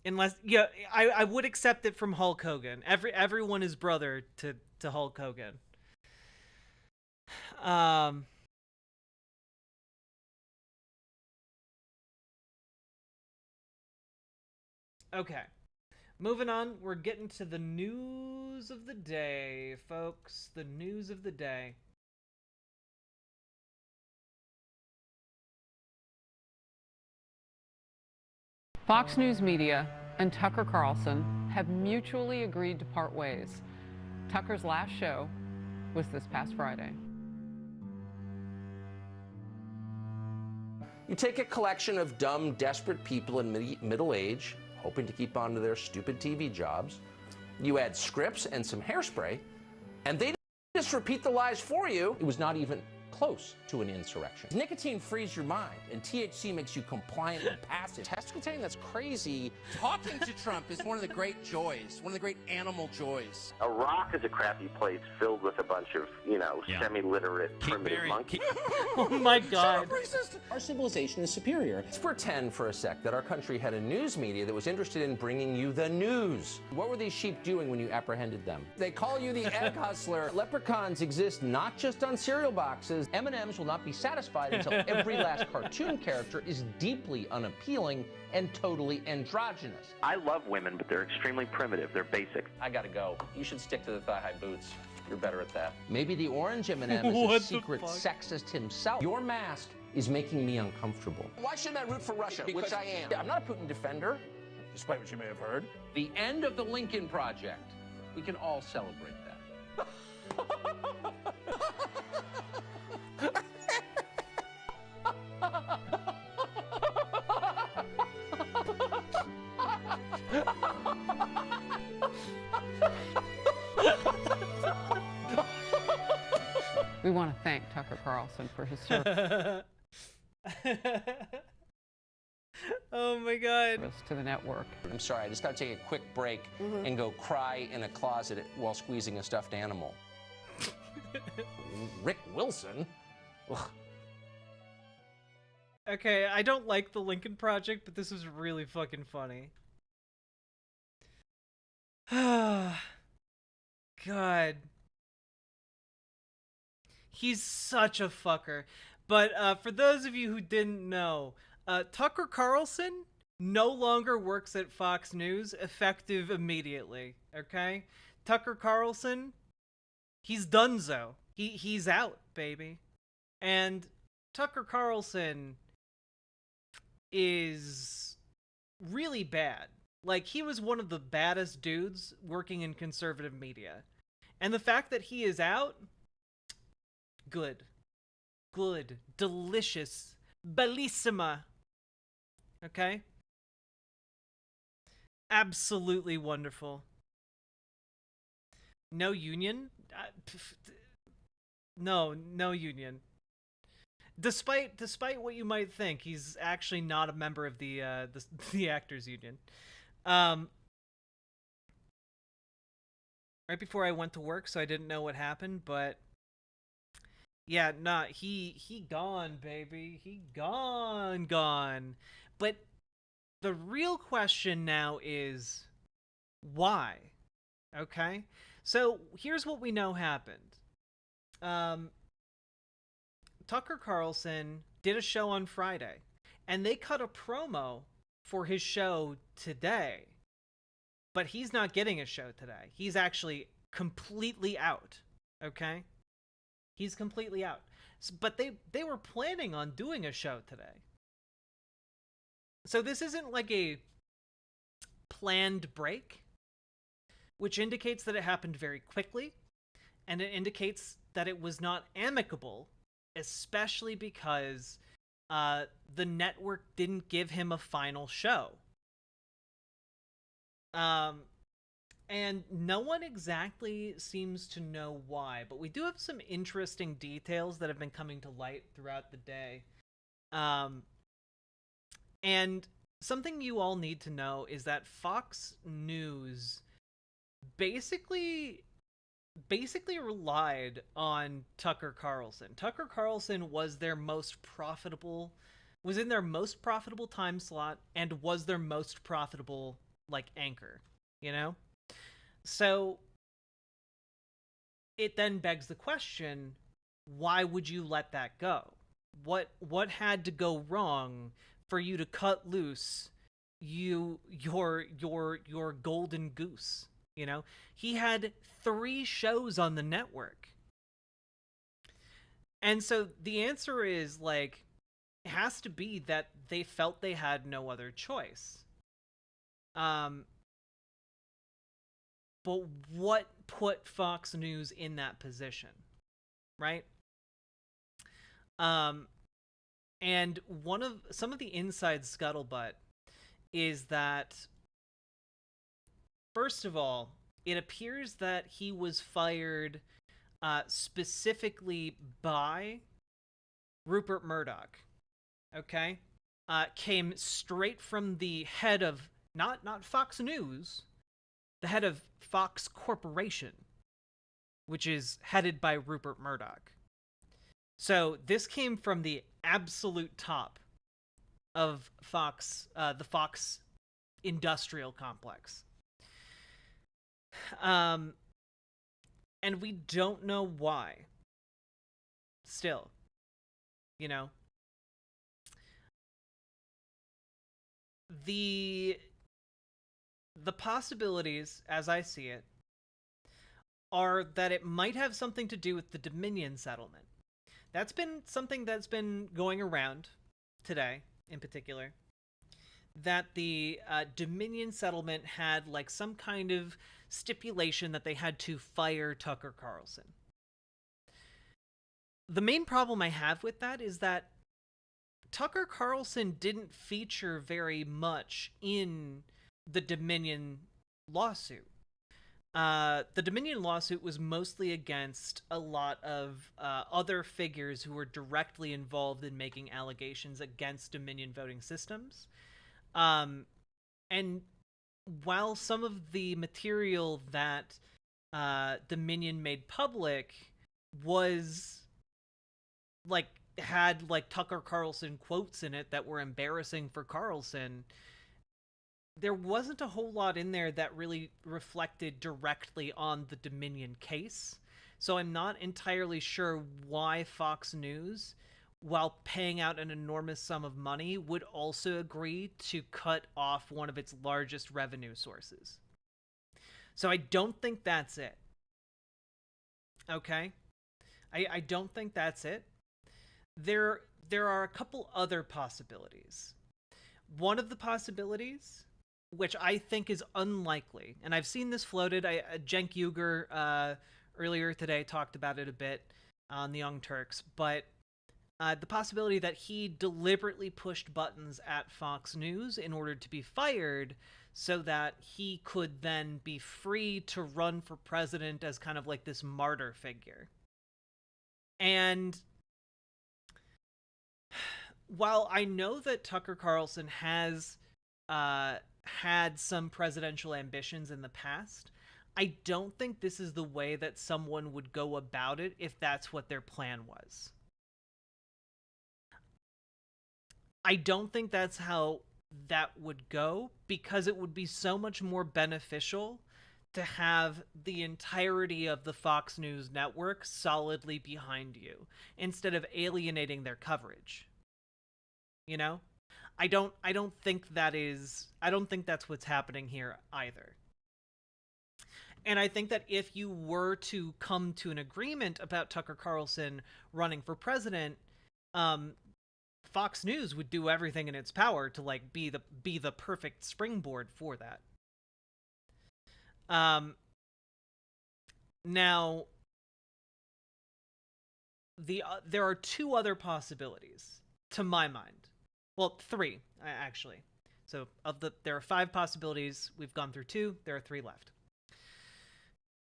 Unless, yeah, I would accept it from Hulk Hogan. Everyone is brother to Hulk Hogan. Um. Okay. Moving on, we're getting to the news of the day, folks. The news of the day. Fox News Media and Tucker Carlson have mutually agreed to part ways. Tucker's last show was this past Friday. You take a collection of dumb, desperate people in middle age, hoping to keep on to their stupid TV jobs. You add scripts and some hairspray, and they just repeat the lies for you. It was not even close to an insurrection. Nicotine frees your mind, and THC makes you compliant and passive. Testicle that's crazy. Talking to Trump is one of the great joys, one of the great animal joys. Iraq is a crappy place filled with a bunch of, semi-literate primitive monkeys. Oh my God. Our civilization is superior. Let's pretend for a sec that our country had a news media that was interested in bringing you the news. What were these sheep doing when you apprehended them? They call you the egg hustler. Leprechauns exist not just on cereal boxes. M&Ms will not be satisfied until every last cartoon character is deeply unappealing and totally androgynous. I love women, but they're extremely primitive. They're basic. I gotta go. You should stick to the thigh-high boots. You're better at that. Maybe the orange M&M is What a the secret fuck? sexist himself. Your mask is making me uncomfortable. Why shouldn't I root for Russia? Which I am. I'm not a Putin defender. Despite what you may have heard. The end of the Lincoln Project. We can all celebrate that. We want to thank Tucker Carlson for his service Oh my God. to the network. I'm sorry, I just gotta take a quick break and go cry in a closet while squeezing a stuffed animal. Rick Wilson? Ugh. Okay, I don't like the Lincoln Project, but this is really fucking funny. God. He's such a fucker. But for those of you who didn't know, Tucker Carlson no longer works at Fox News, effective immediately. Okay? Tucker Carlson, he's donezo. He's out, baby. And Tucker Carlson is really bad. Like, he was one of the baddest dudes working in conservative media. And the fact that he is out, good. Good. Delicious. Bellissima. Okay? Absolutely wonderful. No union? No union. Despite what you might think, he's actually not a member of the actors union. Right before I went to work, so I didn't know what happened, but yeah, nah, he gone, baby. He gone. But the real question now is why? Okay? So here's what we know happened. Tucker Carlson did a show on Friday, and they cut a promo for his show today. But he's not getting a show today. He's actually completely out. Okay? He's completely out. But they were planning on doing a show today. So this isn't like a planned break, which indicates that it happened very quickly, and it indicates that it was not amicable, especially because the network didn't give him a final show. And no one exactly seems to know why, but we do have some interesting details that have been coming to light throughout the day. And something you all need to know is that Fox News basically relied on Tucker Carlson. Tucker Carlson was in their most profitable time slot and was their most profitable anchor, you know? So it then begs the question, why would you let that go? What had to go wrong for you to cut loose your golden goose? You know, he had 3 shows on the network. And so the answer is, like, it has to be that they felt they had no other choice. But what put Fox News in that position, right? And some of the inside scuttlebutt is that, first of all, it appears that he was fired specifically by Rupert Murdoch. Okay? Came straight from the head of not Fox News, the head of Fox Corporation, which is headed by Rupert Murdoch. So this came from the absolute top of Fox, the Fox industrial complex. And we don't know why. Still, you know, the possibilities, as I see it, are that it might have something to do with the Dominion settlement. That's been something that's been going around today, in particular, that the Dominion settlement had, like, some kind of stipulation that they had to fire Tucker Carlson. The main problem I have with that is that Tucker Carlson didn't feature very much in the Dominion lawsuit. The Dominion lawsuit was mostly against a lot of other figures who were directly involved in making allegations against Dominion voting systems. And while some of the material that Dominion made public was, like, had, like, Tucker Carlson quotes in it that were embarrassing for Carlson, there wasn't a whole lot in there that really reflected directly on the Dominion case. So I'm not entirely sure why Fox News, while paying out an enormous sum of money, would also agree to cut off one of its largest revenue sources. So I don't think that's it. Okay? I don't think that's it. There are a couple other possibilities. One of the possibilities, which I think is unlikely, and I've seen this floated. Cenk Uygur earlier today talked about it a bit on the Young Turks, but the possibility that he deliberately pushed buttons at Fox News in order to be fired so that he could then be free to run for president as kind of like this martyr figure. And while I know that Tucker Carlson has had some presidential ambitions in the past, I don't think this is the way that someone would go about it if that's what their plan was. I don't think that's how that would go, because it would be so much more beneficial to have the entirety of the Fox News network solidly behind you instead of alienating their coverage. You know? I don't think that's what's happening here either. And I think that if you were to come to an agreement about Tucker Carlson running for president, Fox News would do everything in its power to, like, be the perfect springboard for that. Now, there are 2 other possibilities to my mind. Well, 3 actually. So there are 5 possibilities. We've gone through 2. There are 3 left.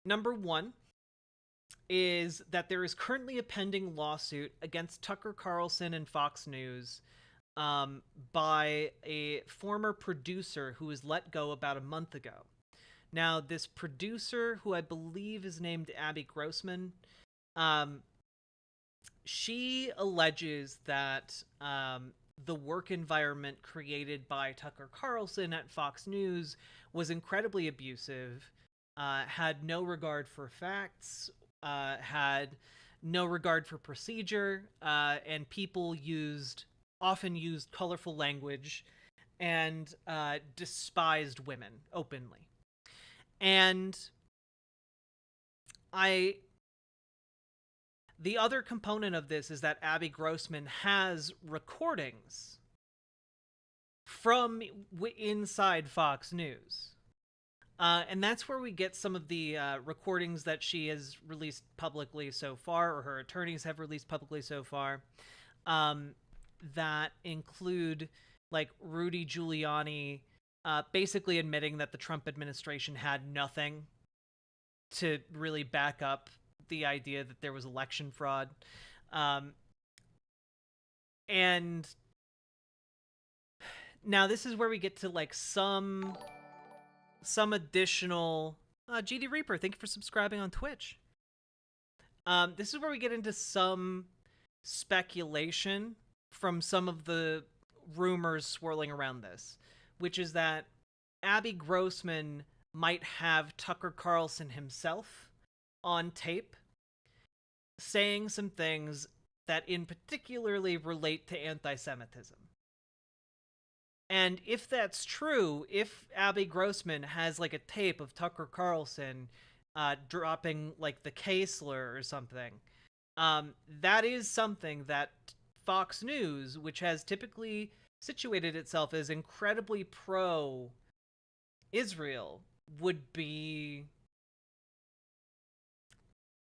Number 1 is that there is currently a pending lawsuit against Tucker Carlson and Fox News by a former producer who was let go about a month ago. Now, this producer, who I believe is named Abby Grossman, she alleges that the work environment created by Tucker Carlson at Fox News was incredibly abusive, had no regard for facts, had no regard for procedure, and people often used colorful language and despised women openly. And the other component of this is that Abby Grossman has recordings from inside Fox News. And that's where we get some of the recordings that she has released publicly so far, or her attorneys have released publicly so far, that include like Rudy Giuliani basically admitting that the Trump administration had nothing to really back up the idea that there was election fraud. And now this is where we get to like some additional GD Reaper, thank you for subscribing on Twitch. This is where we get into some speculation from some of the rumors swirling around this, which is that Abby Grossman might have Tucker Carlson himself on tape saying some things that in particularly relate to anti-Semitism. And if that's true, if Abby Grossman has like a tape of Tucker Carlson dropping like the K slur or something, that is something that Fox News, which has typically situated itself as incredibly pro-Israel, would be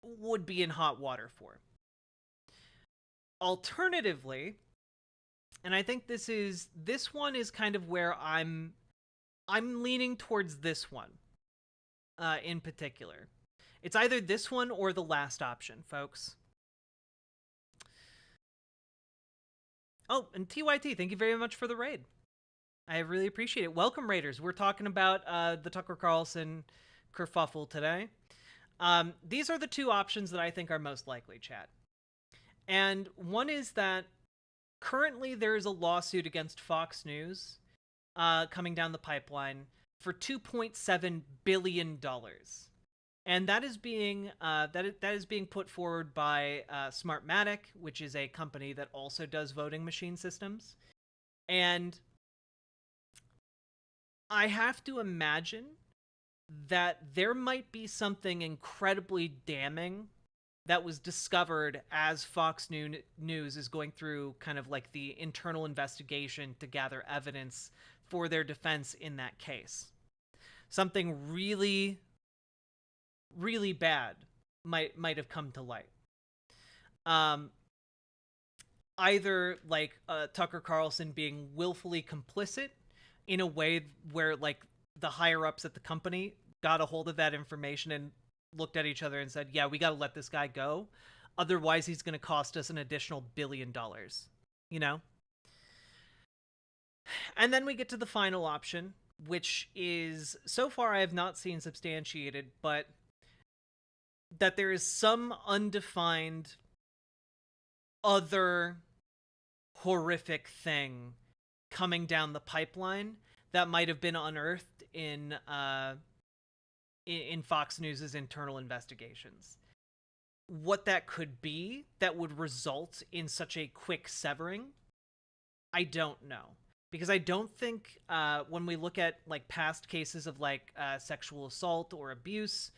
in hot water for. Alternatively, and I think this one is kind of where I'm leaning towards this one in particular. It's either this one or the last option, folks. Oh, and TYT, thank you very much for the raid. I really appreciate it. Welcome, Raiders. We're talking about the Tucker Carlson kerfuffle today. These are the two options that I think are most likely, chat. And one is that currently there is a lawsuit against Fox News coming down the pipeline for $2.7 billion. And that is being put forward by Smartmatic, which is a company that also does voting machine systems. And I have to imagine that there might be something incredibly damning that was discovered as Fox News is going through kind of like the internal investigation to gather evidence for their defense in that case. Something really, really bad might have come to light. Either like Tucker Carlson being willfully complicit in a way where like the higher ups at the company got a hold of that information and looked at each other and said, yeah, we got to let this guy go. Otherwise, he's going to cost us an additional $1 billion, you know? And then we get to the final option, which is, so far I have not seen substantiated, but that there is some undefined other horrific thing coming down the pipeline that might have been unearthed in Fox News's internal investigations. What that could be that would result in such a quick severing, I don't know. Because I don't think when we look at like past cases of like sexual assault or abuse,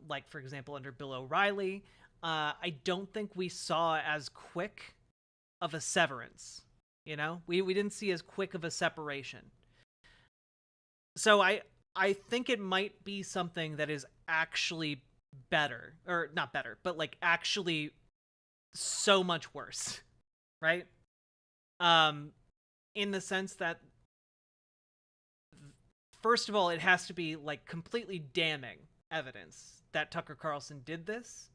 like for example under Bill O'Reilly, I don't think we saw as quick of a severance. You know, we didn't see as quick of a separation. So I think it might be something that is actually better, or not better, but like actually so much worse, right? In the sense that, first of all, it has to be like completely damning evidence that Tucker Carlson did this,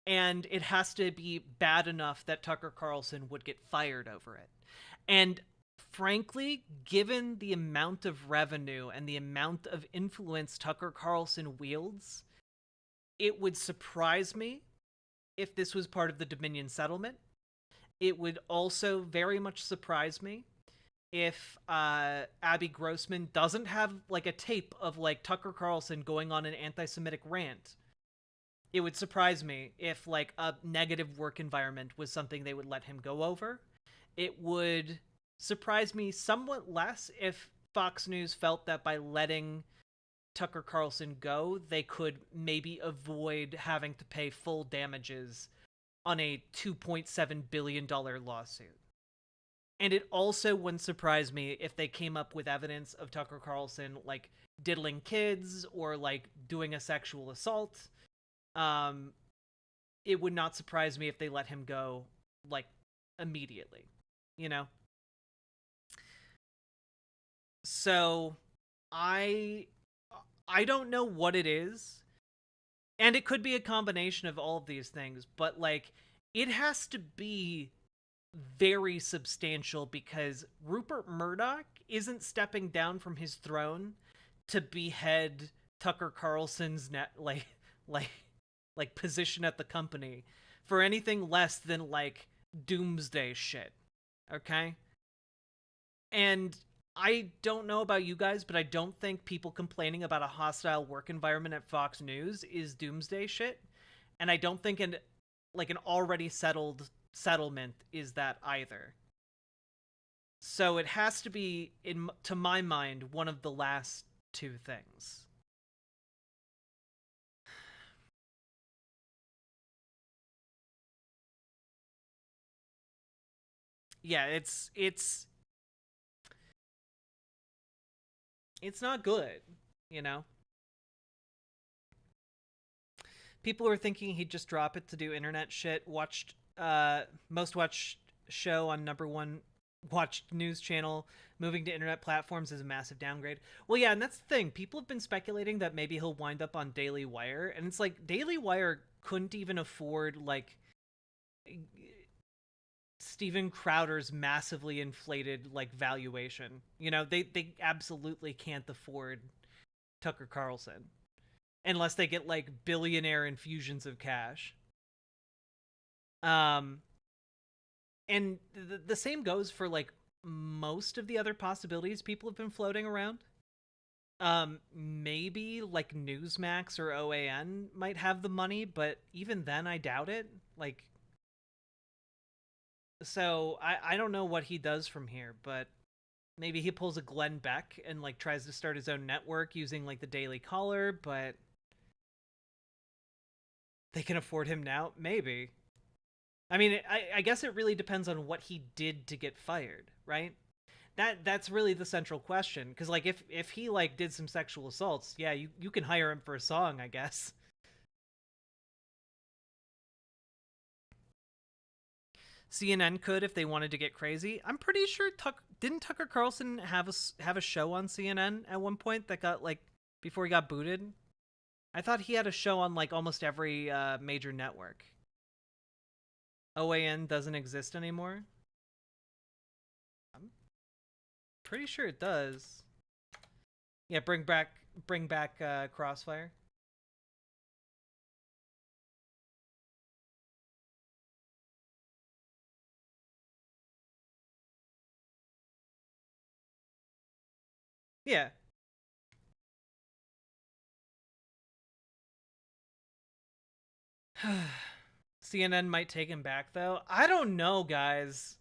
and it has to be bad enough that Tucker Carlson would get fired over it. And frankly, given the amount of revenue and the amount of influence Tucker Carlson wields, it would surprise me if this was part of the Dominion settlement. It would also very much surprise me if Abby Grossman doesn't have like a tape of like Tucker Carlson going on an anti-Semitic rant it would surprise me if like a negative work environment was something they would let him go over. It would surprise me somewhat less if Fox News felt that by letting Tucker Carlson go, they could maybe avoid having to pay full damages on a $2.7 billion lawsuit. And it also wouldn't surprise me if they came up with evidence of Tucker Carlson, like, diddling kids or, like, doing a sexual assault. It would not surprise me if they let him go, like, immediately, you know? So, I don't know what it is. And it could be a combination of all of these things, but, like, it has to be very substantial because Rupert Murdoch isn't stepping down from his throne to behead Tucker Carlson's position at the company for anything less than like doomsday shit. Okay? And I don't know about you guys, but I don't think people complaining about a hostile work environment at Fox News is doomsday shit. And I don't think an already settled settlement is that either. So it has to be, to my mind, one of the last two things. Yeah, it's not good, you know? People are thinking he'd just drop it to do internet shit. Most watched show on #1 watched news channel, moving to internet platforms is a massive downgrade. Well, yeah, and that's the thing. People have been speculating that maybe he'll wind up on Daily Wire, and it's like Daily Wire couldn't even afford like Steven Crowder's massively inflated like valuation. You know, they absolutely can't afford Tucker Carlson unless they get like billionaire infusions of cash. And the same goes for like most of the other possibilities people have been floating around. Maybe like Newsmax or OAN might have the money, but even then I doubt it. Like, so I don't know what he does from here, but maybe he pulls a Glenn Beck and like tries to start his own network using like the Daily Caller, but they can afford him now? Maybe. I mean, I guess it really depends on what he did to get fired, right? That's really the central question. Because, like, if he, like, did some sexual assaults, yeah, you can hire him for a song, I guess. CNN could if they wanted to get crazy. I'm pretty sure didn't Tucker Carlson have a show on CNN at one point that got, like, before he got booted? I thought he had a show on, like, almost every major network. OAN doesn't exist anymore? I'm pretty sure it does. Yeah, bring back Crossfire. Yeah. CNN might take him back, though. I don't know, guys.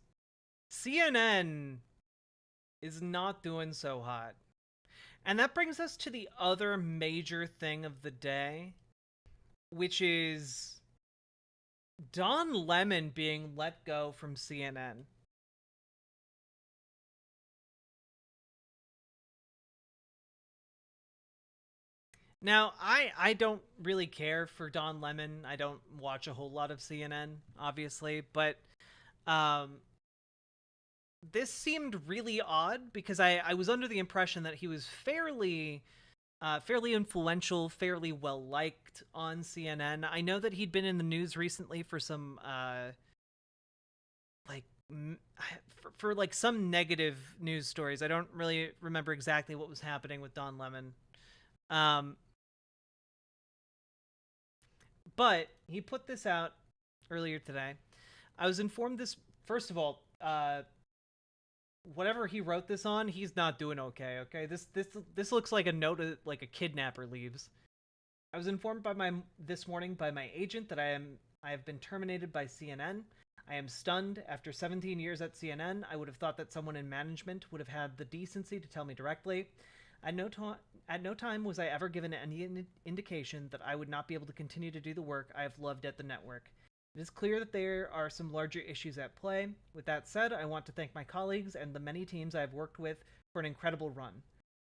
CNN is not doing so hot. And that brings us to the other major thing of the day, which is Don Lemon being let go from CNN. Now, I don't really care for Don Lemon. I don't watch a whole lot of CNN, obviously, but this seemed really odd because I was under the impression that he was fairly influential, fairly well liked on CNN. I know that he'd been in the news recently for some for like some negative news stories. I don't really remember exactly what was happening with Don Lemon. But he put this out earlier today. I was informed this, first of all, whatever he wrote this on, he's not doing okay. Okay, this looks like a note like a kidnapper leaves. I was informed this morning by my agent that I have been terminated by CNN. I am stunned. After 17 years at CNN, I would have thought that someone in management would have had the decency to tell me directly. At no time was I ever given any indication that I would not be able to continue to do the work I have loved at the network. It is clear that there are some larger issues at play. With that said, I want to thank my colleagues and the many teams I have worked with for an incredible run.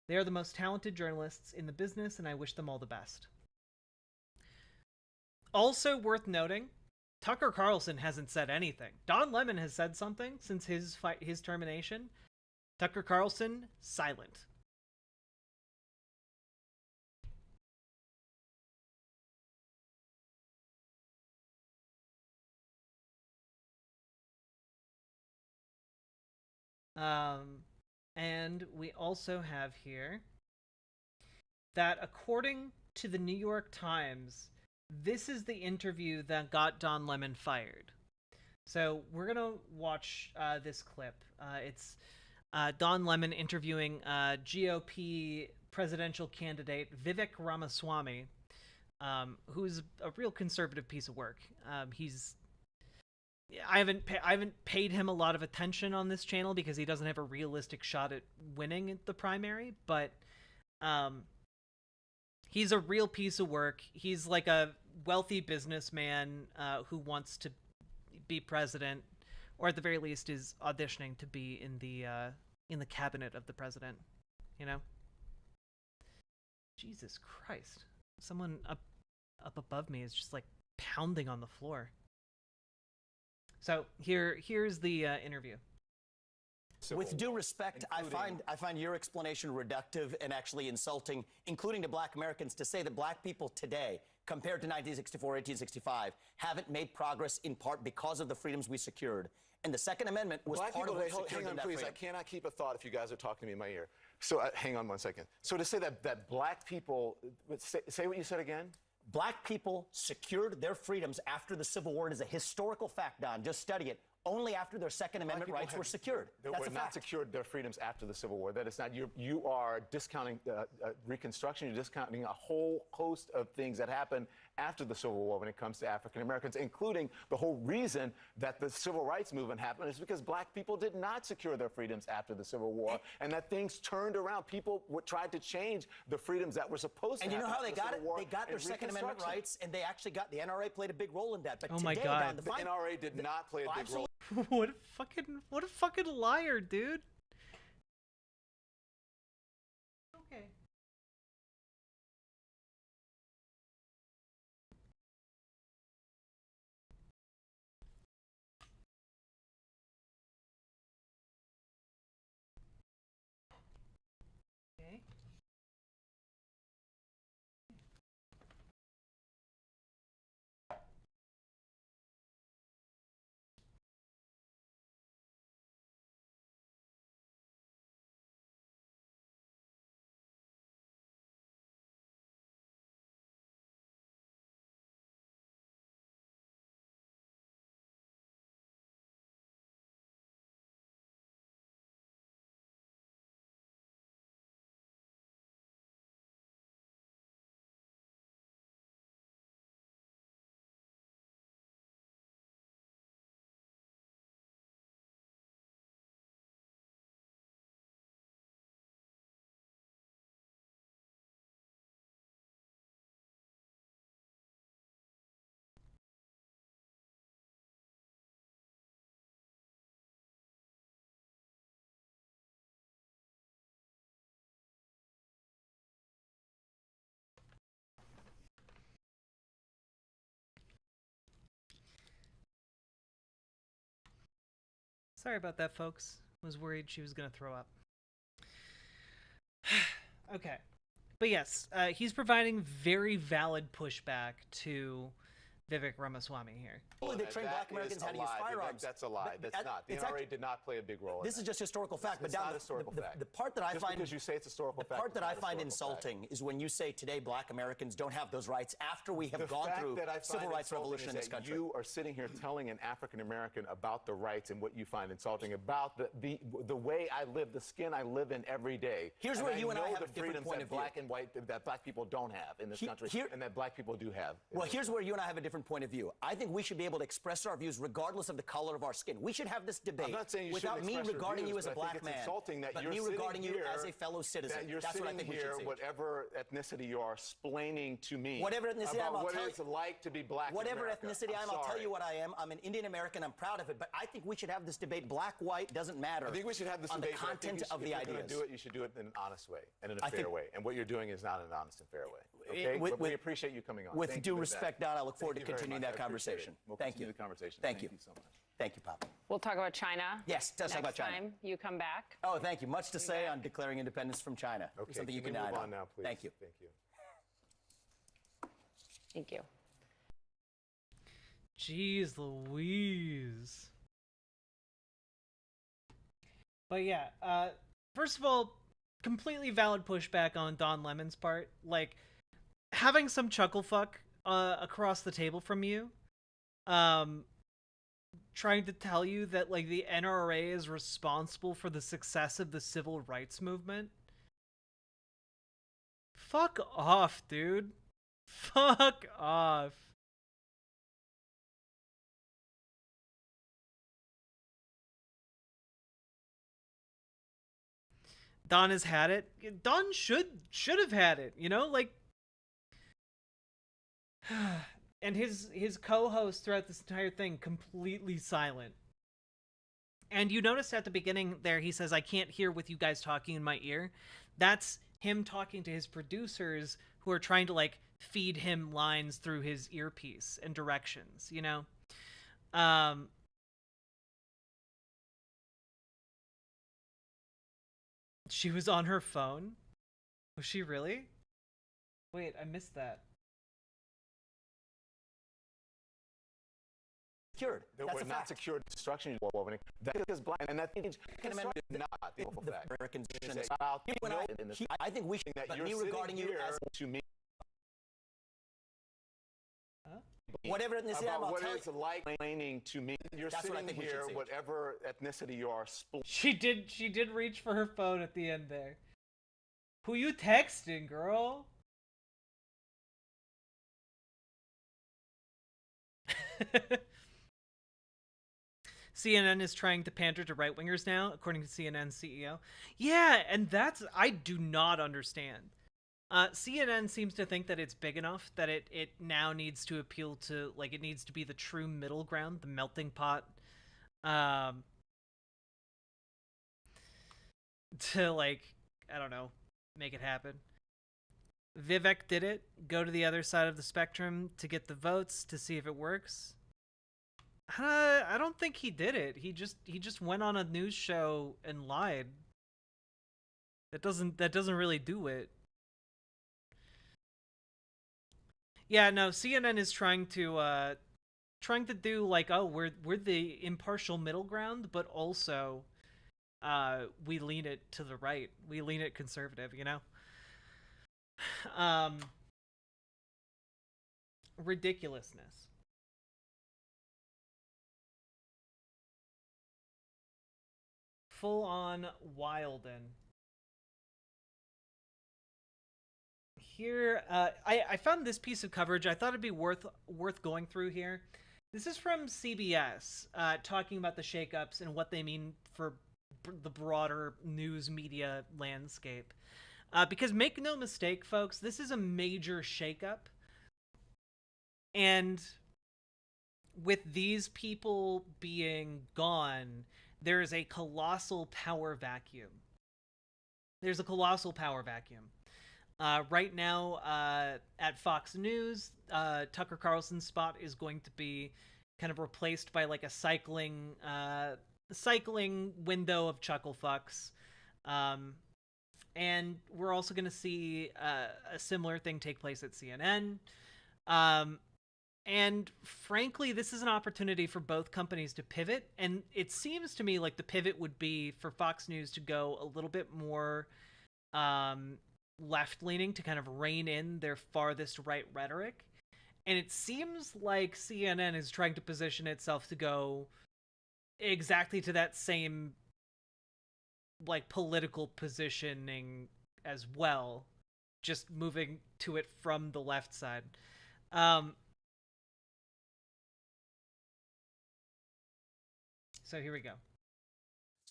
They are the most talented journalists in the business, and I wish them all the best. Also worth noting, Tucker Carlson hasn't said anything. Don Lemon has said something since his termination. Tucker Carlson, silent. And we also have here that according to the New York Times, this is the interview that got Don Lemon fired. So we're going to watch this clip. It's Don Lemon interviewing GOP presidential candidate Vivek Ramaswamy, who's a real conservative piece of work. I haven't paid him a lot of attention on this channel because he doesn't have a realistic shot at winning the primary, but he's a real piece of work. He's like a wealthy businessman who wants to be president, or at the very least is auditioning to be in the cabinet of the president. You know? Jesus Christ. Someone up above me is just like pounding on the floor. So here's the interview. With due respect, I find your explanation reductive and actually insulting, including to black Americans, to say that black people today, compared to 1964, 1865, haven't made progress in part because of the freedoms we secured. And the Second Amendment was black part of what secured hang on, that please. freedom. I cannot keep a thought if you guys are talking to me in my ear. So hang on one second. So to say that black people, say what you said again? Black people secured their freedoms after the Civil War. It is a historical fact, Don. Just study it. Only after their Second Amendment rights were secured. They were not secured their freedoms after the Civil War. That is not, you are discounting Reconstruction. You're discounting a whole host of things that happened after the Civil War when it comes to African Americans, including the whole reason that the Civil Rights Movement happened is because black people did not secure their freedoms after the Civil War, and that things turned around. People tried to change the freedoms that were supposed to happen. And you know how they got it? War They got their Second Amendment rights, and they actually got the NRA played a big role in that. But oh today, my God. Don, the NRA did not play a big role. What a fucking liar, dude. Okay. Okay. Sorry about that, folks. Was worried she was going to throw up. Okay. But yes, he's providing very valid pushback to Vivek Ramaswamy here. They train black Americans how to use firearms. That's a lie. That's not. The NRA did not play a big role in This is just historical fact. It's not historical fact. The part that I just find because you say it's historical the fact. part that I find insulting is when you say today black Americans don't have those rights after we have gone through civil rights revolution in this country. You are sitting here telling an African American about the rights and what you find insulting about the way I live, the skin I live in every day. Here's where you and I have the a different freedoms point that of view. black and white that black people don't have in this country, and that black people do have. Well, here's where you and I have a different point of view. I think we should be able to express our views regardless of the color of our skin. We should have this debate I'm not saying you without me regarding you as a black man, but me regarding you as a fellow citizen. That you're That's what I think we should say. Whatever ethnicity you are, explaining to me whatever ethnicity about I'm, I'll what tell it's like to be black. Whatever in America. ethnicity I'm, I'll tell you what I am. I'm an Indian American. I'm proud of it. But I think we should have this debate. Black, white doesn't matter. I think we should have this on debate. The content of the ideas. If you're going to do it, you should do it in an honest way and in a fair way. And what you're doing is not an honest and fair way. Okay? But we appreciate you coming on. With due respect, Don, I look forward to continuing that conversation. Thank you. The conversation. Thank you so much. Thank you, Papa. We'll talk about China. Yes, let's talk about China. Next time you come back. Oh, thank you. Much to say on declaring independence from China. Okay, something you can can move add on now, please. Thank you. Thank you. Thank you. Jeez Louise. But yeah, first of all, completely valid pushback on Don Lemon's part. Like, having some chuckle fuck across the table from you, trying to tell you that, like, the NRA is responsible for the success of the civil rights movement. Fuck off, dude. Fuck off. Don has had it. Don should have had it, you know? Like, and his co-host throughout this entire thing completely silent. And you notice at the beginning there he says, I can't hear with you guys talking in my ear. That's him talking to his producers who are trying to, like, feed him lines through his earpiece and directions, you know? She was on her phone? Was she really? Wait, I missed that. Cured. That's not secured destruction. That is blind, and that is not the fact. Americans in this I think we should. That you're me regarding you as to me. Whatever ethnicity I'm, I'll what tell it's like explaining to me. You're sitting here, whatever ethnicity you are. She did reach for her phone at the end there. Who you texting, girl? CNN is trying to pander to right-wingers now, according to CNN's CEO. Yeah, and that's... I do not understand. CNN seems to think that it's big enough that it now needs to appeal to, like, it needs to be the true middle ground, the melting pot, to, like, I don't know, make it happen. Vivek did it, go to the other side of the spectrum to get the votes to see if it works. I don't think he did it. He just went on a news show and lied. That doesn't really do it. Yeah, no, CNN is trying to do, like, oh, we're the impartial middle ground, but also we lean it to the right. We lean it conservative, you know? Ridiculousness. Full on Wilden. Here, I found this piece of coverage. I thought it'd be worth going through here. This is from CBS, talking about the shakeups and what they mean for the broader news media landscape. Because make no mistake, folks, this is a major shakeup. And with these people being gone, there is a colossal power vacuum. There's a colossal power vacuum. Right now, at Fox News, Tucker Carlson's spot is going to be kind of replaced by, like, a cycling window of chuckle fucks. And we're also going to see a similar thing take place at CNN. And frankly, this is an opportunity for both companies to pivot. And it seems to me like the pivot would be for Fox News to go a little bit more left-leaning, to kind of rein in their farthest right rhetoric. And it seems like CNN is trying to position itself to go exactly to that same like political positioning as well, just moving to it from the left side. So here we go.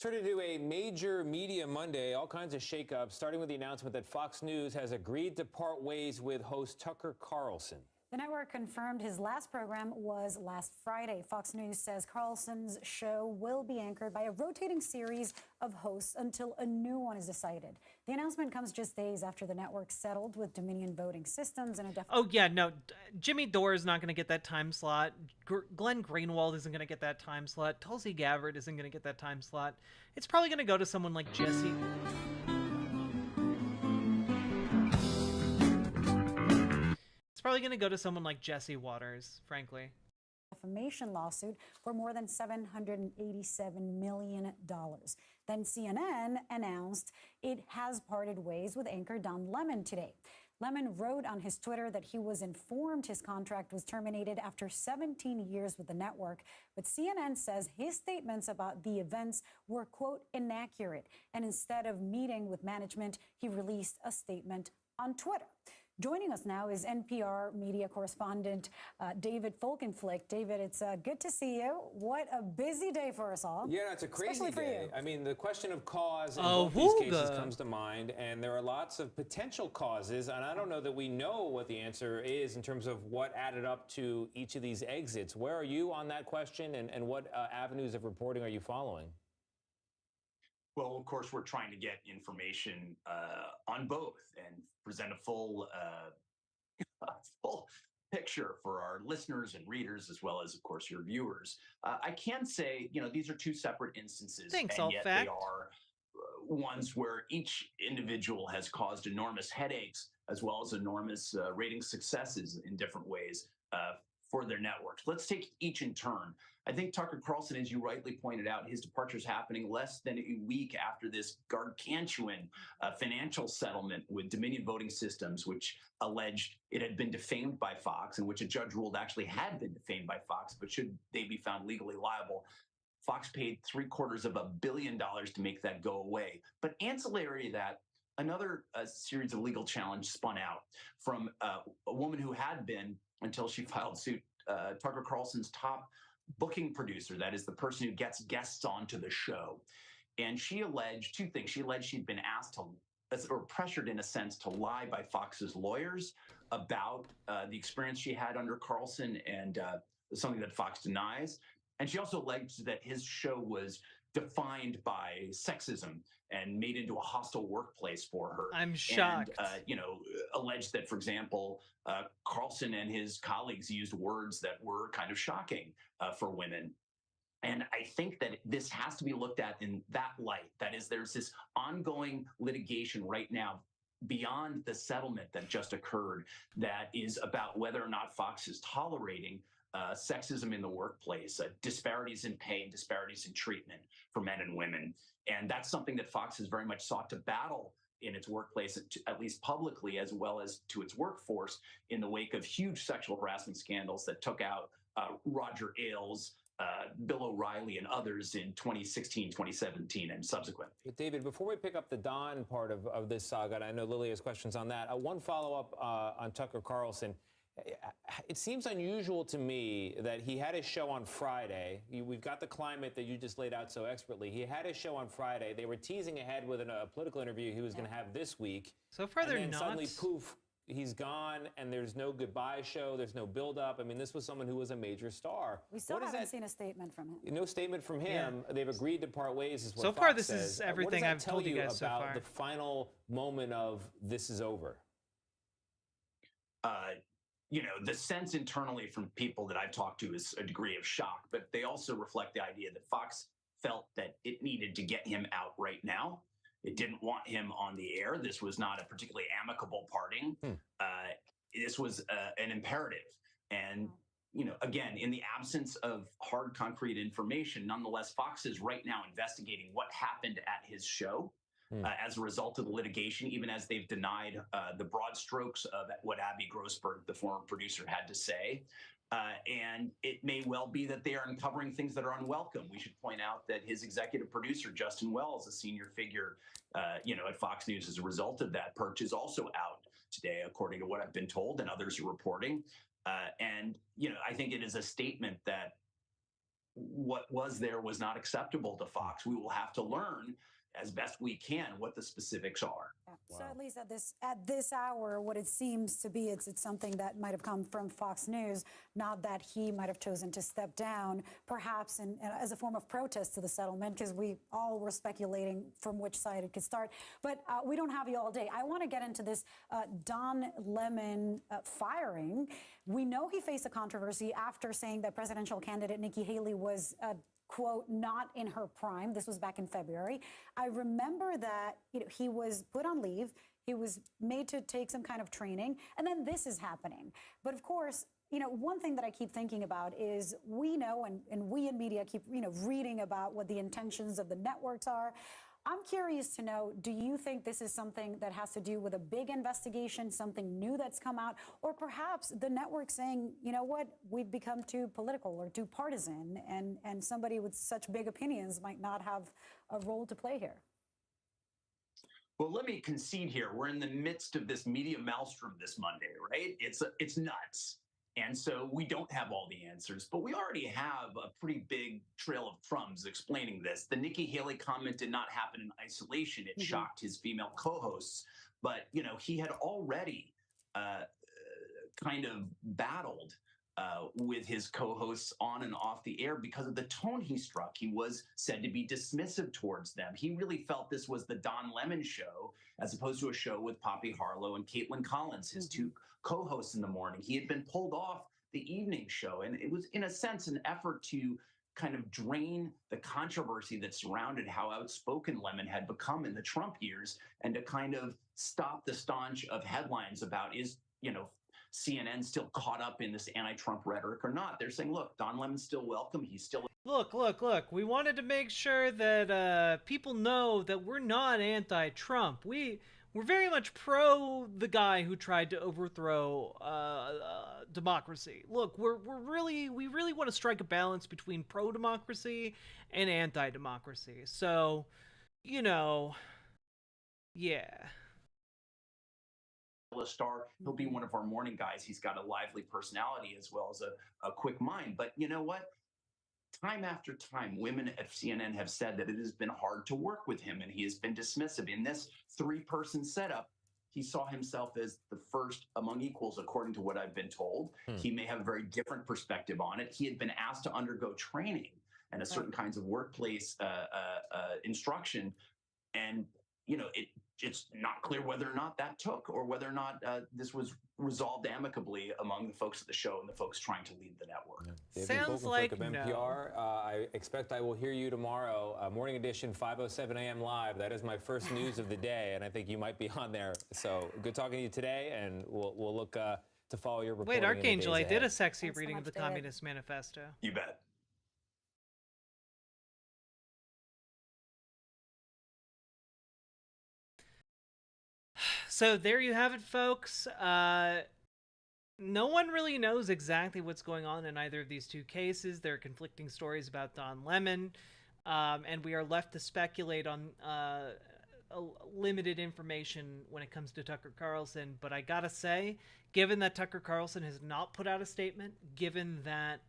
Turning to a major media Monday, all kinds of shakeups, starting with the announcement that Fox News has agreed to part ways with host Tucker Carlson. The network confirmed his last program was last Friday. Fox News says Carlson's show will be anchored by a rotating series of hosts until a new one is decided. The announcement comes just days after the network settled with Dominion Voting Systems and a Oh yeah, no, Jimmy Dore is not going to get that time slot. Glenn Greenwald isn't going to get that time slot. Tulsi Gabbard isn't going to get that time slot. It's probably going to go to someone like Jesse. It's probably going to go to someone like Jesse Waters, frankly. Defamation lawsuit for more than $787 million. Then CNN announced it has parted ways with anchor Don Lemon today. Lemon wrote on his Twitter that he was informed his contract was terminated after 17 years with the network, but CNN says his statements about the events were, quote, inaccurate, and instead of meeting with management, he released a statement on Twitter. Joining us now is NPR media correspondent David Folkenflik. David, it's good to see you. What a busy day for us all. Yeah, it's a crazy day. I mean, the question of cause in Oh, both these cases comes to mind, and there are lots of potential causes, and I don't know that we know what the answer is in terms of what added up to each of these exits. Where are you on that question, and what avenues of reporting are you following? Well, of course, we're trying to get information on both and present a full picture for our listeners and readers, as well as, of course, your viewers. I can say, these are two separate instances, Thanks, and yet Fact. they are ones where each individual has caused enormous headaches, as well as enormous rating successes in different ways for their networks. Let's take each in turn. I think Tucker Carlson, as you rightly pointed out, his departure is happening less than a week after this gargantuan financial settlement with Dominion Voting Systems, which alleged it had been defamed by Fox, and which a judge ruled actually had been defamed by Fox, but should they be found legally liable, Fox paid $750 million to make that go away. But ancillary to that, another series of legal challenges spun out from a woman who had been, until she filed suit, Tucker Carlson's top booking producer, that is the person who gets guests onto the show. And she alleged two things. She alleged she'd been asked to, or pressured in a sense, to lie by Fox's lawyers about the experience she had under Carlson, and something that Fox denies. And she also alleged that his show was defined by sexism and made into a hostile workplace for her. I'm shocked. And, alleged that, for example, Carlson and his colleagues used words that were kind of shocking for women. And I think that this has to be looked at in that light. That is, there's this ongoing litigation right now beyond the settlement that just occurred that is about whether or not Fox is tolerating sexism in the workplace, disparities in pay and disparities in treatment for men and women. And that's something that Fox has very much sought to battle in its workplace, at least publicly, as well as to its workforce, in the wake of huge sexual harassment scandals that took out Roger Ailes, Bill O'Reilly, and others in 2016, 2017, and subsequent. David, before we pick up the Don part of this saga, and I know Lily has questions on that, one follow-up on Tucker Carlson. It seems unusual to me that he had his show on Friday. We've got the climate that you just laid out so expertly. He had his show on Friday. They were teasing ahead with a political interview he was going to have this week. So far, they're and then not. Suddenly, poof, he's gone, and there's no goodbye show. There's no build-up. I mean, this was someone who was a major star. We still haven't seen a statement from him. No statement from him. Yeah. They've agreed to part ways, is what so Fox far, this says. is everything I've told you guys so far. About the final moment of this is over? The sense internally from people that I've talked to is a degree of shock, but they also reflect the idea that Fox felt that it needed to get him out right now. It didn't want him on the air. This was not a particularly amicable parting. This was an imperative. And again, in the absence of hard, concrete information, nonetheless, Fox is right now investigating what happened at his show as a result of the litigation, even as they've denied the broad strokes of what Abby Grossberg, the former producer, had to say. And it may well be that they are uncovering things that are unwelcome. We should point out that his executive producer, Justin Wells, a senior figure, at Fox News as a result of that perch, is also out today, according to what I've been told and others are reporting. And I think it is a statement that what was there was not acceptable to Fox. We will have to learn as best we can what the specifics are. Yeah. Wow. So at least at this hour, what it seems to be, it's something that might have come from Fox News, not that he might have chosen to step down, perhaps as a form of protest to the settlement, because we all were speculating from which side it could start. But we don't have you all day. I want to get into this Don Lemon firing. We know he faced a controversy after saying that presidential candidate Nikki Haley was quote, not in her prime. This was back in February. I remember that he was put on leave. He was made to take some kind of training. And then this is happening. But of course, one thing that I keep thinking about is we know, and we in media keep, reading about what the intentions of the networks are. I'm curious to know, do you think this is something that has to do with a big investigation, something new that's come out, or perhaps the network saying, you know what, we've become too political or too partisan, and somebody with such big opinions might not have a role to play here? Well, let me concede here. We're in the midst of this media maelstrom this Monday, right? It's nuts. And so we don't have all the answers, but we already have a pretty big trail of crumbs explaining this. The Nikki Haley comment did not happen in isolation. It shocked his female co-hosts, but he had already kind of battled with his co-hosts on and off the air because of the tone he struck. He was said to be dismissive towards them. He really felt this was the Don Lemon show as opposed to a show with Poppy Harlow and Caitlin Collins, his two co-hosts in the morning. He had been pulled off the evening show, and it was, in a sense, an effort to kind of drain the controversy that surrounded how outspoken Lemon had become in the Trump years, and to kind of stop the staunch of headlines about is, CNN still caught up in this anti-Trump rhetoric or not. They're saying, look, Don Lemon's still welcome. He's still... Look. We wanted to make sure that people know that we're not anti-Trump. We're very much pro the guy who tried to overthrow democracy. Look, we really want to strike a balance between pro-democracy and anti-democracy. So, yeah. A star. He'll be one of our morning guys. He's got a lively personality as well as a quick mind. But you know what? Time after time, women at CNN have said that it has been hard to work with him, and he has been dismissive. In this three-person setup, he saw himself as the first among equals, according to what I've been told. He may have a very different perspective on it. He had been asked to undergo training and a certain kinds of workplace instruction, and it's not clear whether or not that took, or whether or not this was resolved amicably among the folks at the show and the folks trying to lead the network. Sounds like of NPR. I expect I will hear you tomorrow. Morning edition, 5:07 a.m. live. That is my first news of the day, and I think you might be on there. So good talking to you today, and we'll look to follow your reporting. Wait, Archangel, I did a sexy Thanks reading so of the much, David. Communist Manifesto. You bet. So there you have it, folks. No one really knows exactly what's going on in either of these two cases. There are conflicting stories about Don Lemon, and we are left to speculate on limited information when it comes to Tucker Carlson. But I gotta say, given that Tucker Carlson has not put out a statement, given that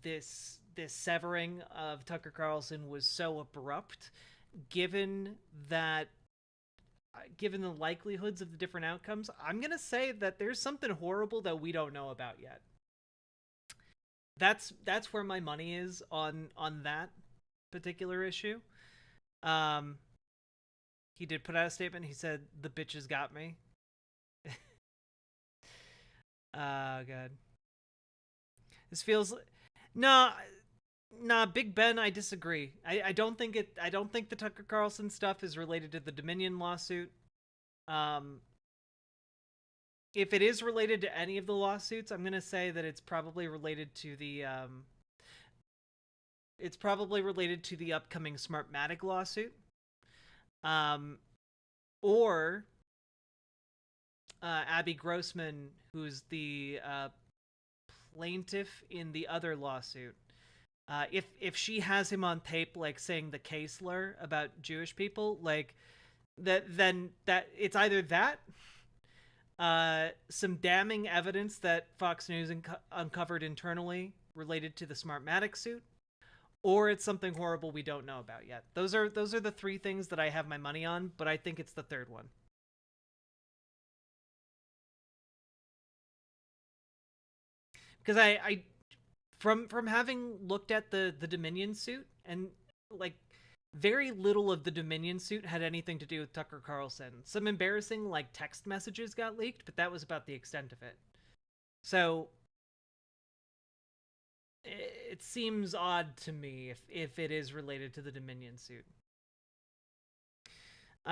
this severing of Tucker Carlson was so abrupt, given the likelihoods of the different outcomes, I'm going to say that there's something horrible that we don't know about yet. That's where my money is on that particular issue. He did put out a statement. He said, "The bitches got me." God. This feels... Nah, Big Ben, I disagree. I don't think the Tucker Carlson stuff is related to the Dominion lawsuit. if it is related to any of the lawsuits, I'm gonna say that it's probably related to the upcoming Smartmatic lawsuit, or Abby Grossman, who's the plaintiff in the other lawsuit. If she has him on tape, like saying the K slur about Jewish people, like then it's either that, some damning evidence that Fox News uncovered internally related to the Smartmatic suit, or it's something horrible we don't know about yet. Those are the three things that I have my money on, but I think it's the third one. Because I from having looked at the Dominion suit, and like very little of the Dominion suit had anything to do with Tucker Carlson. Some embarrassing like text messages got leaked, but that was about the extent of it. So it seems odd to me if it is related to the Dominion suit.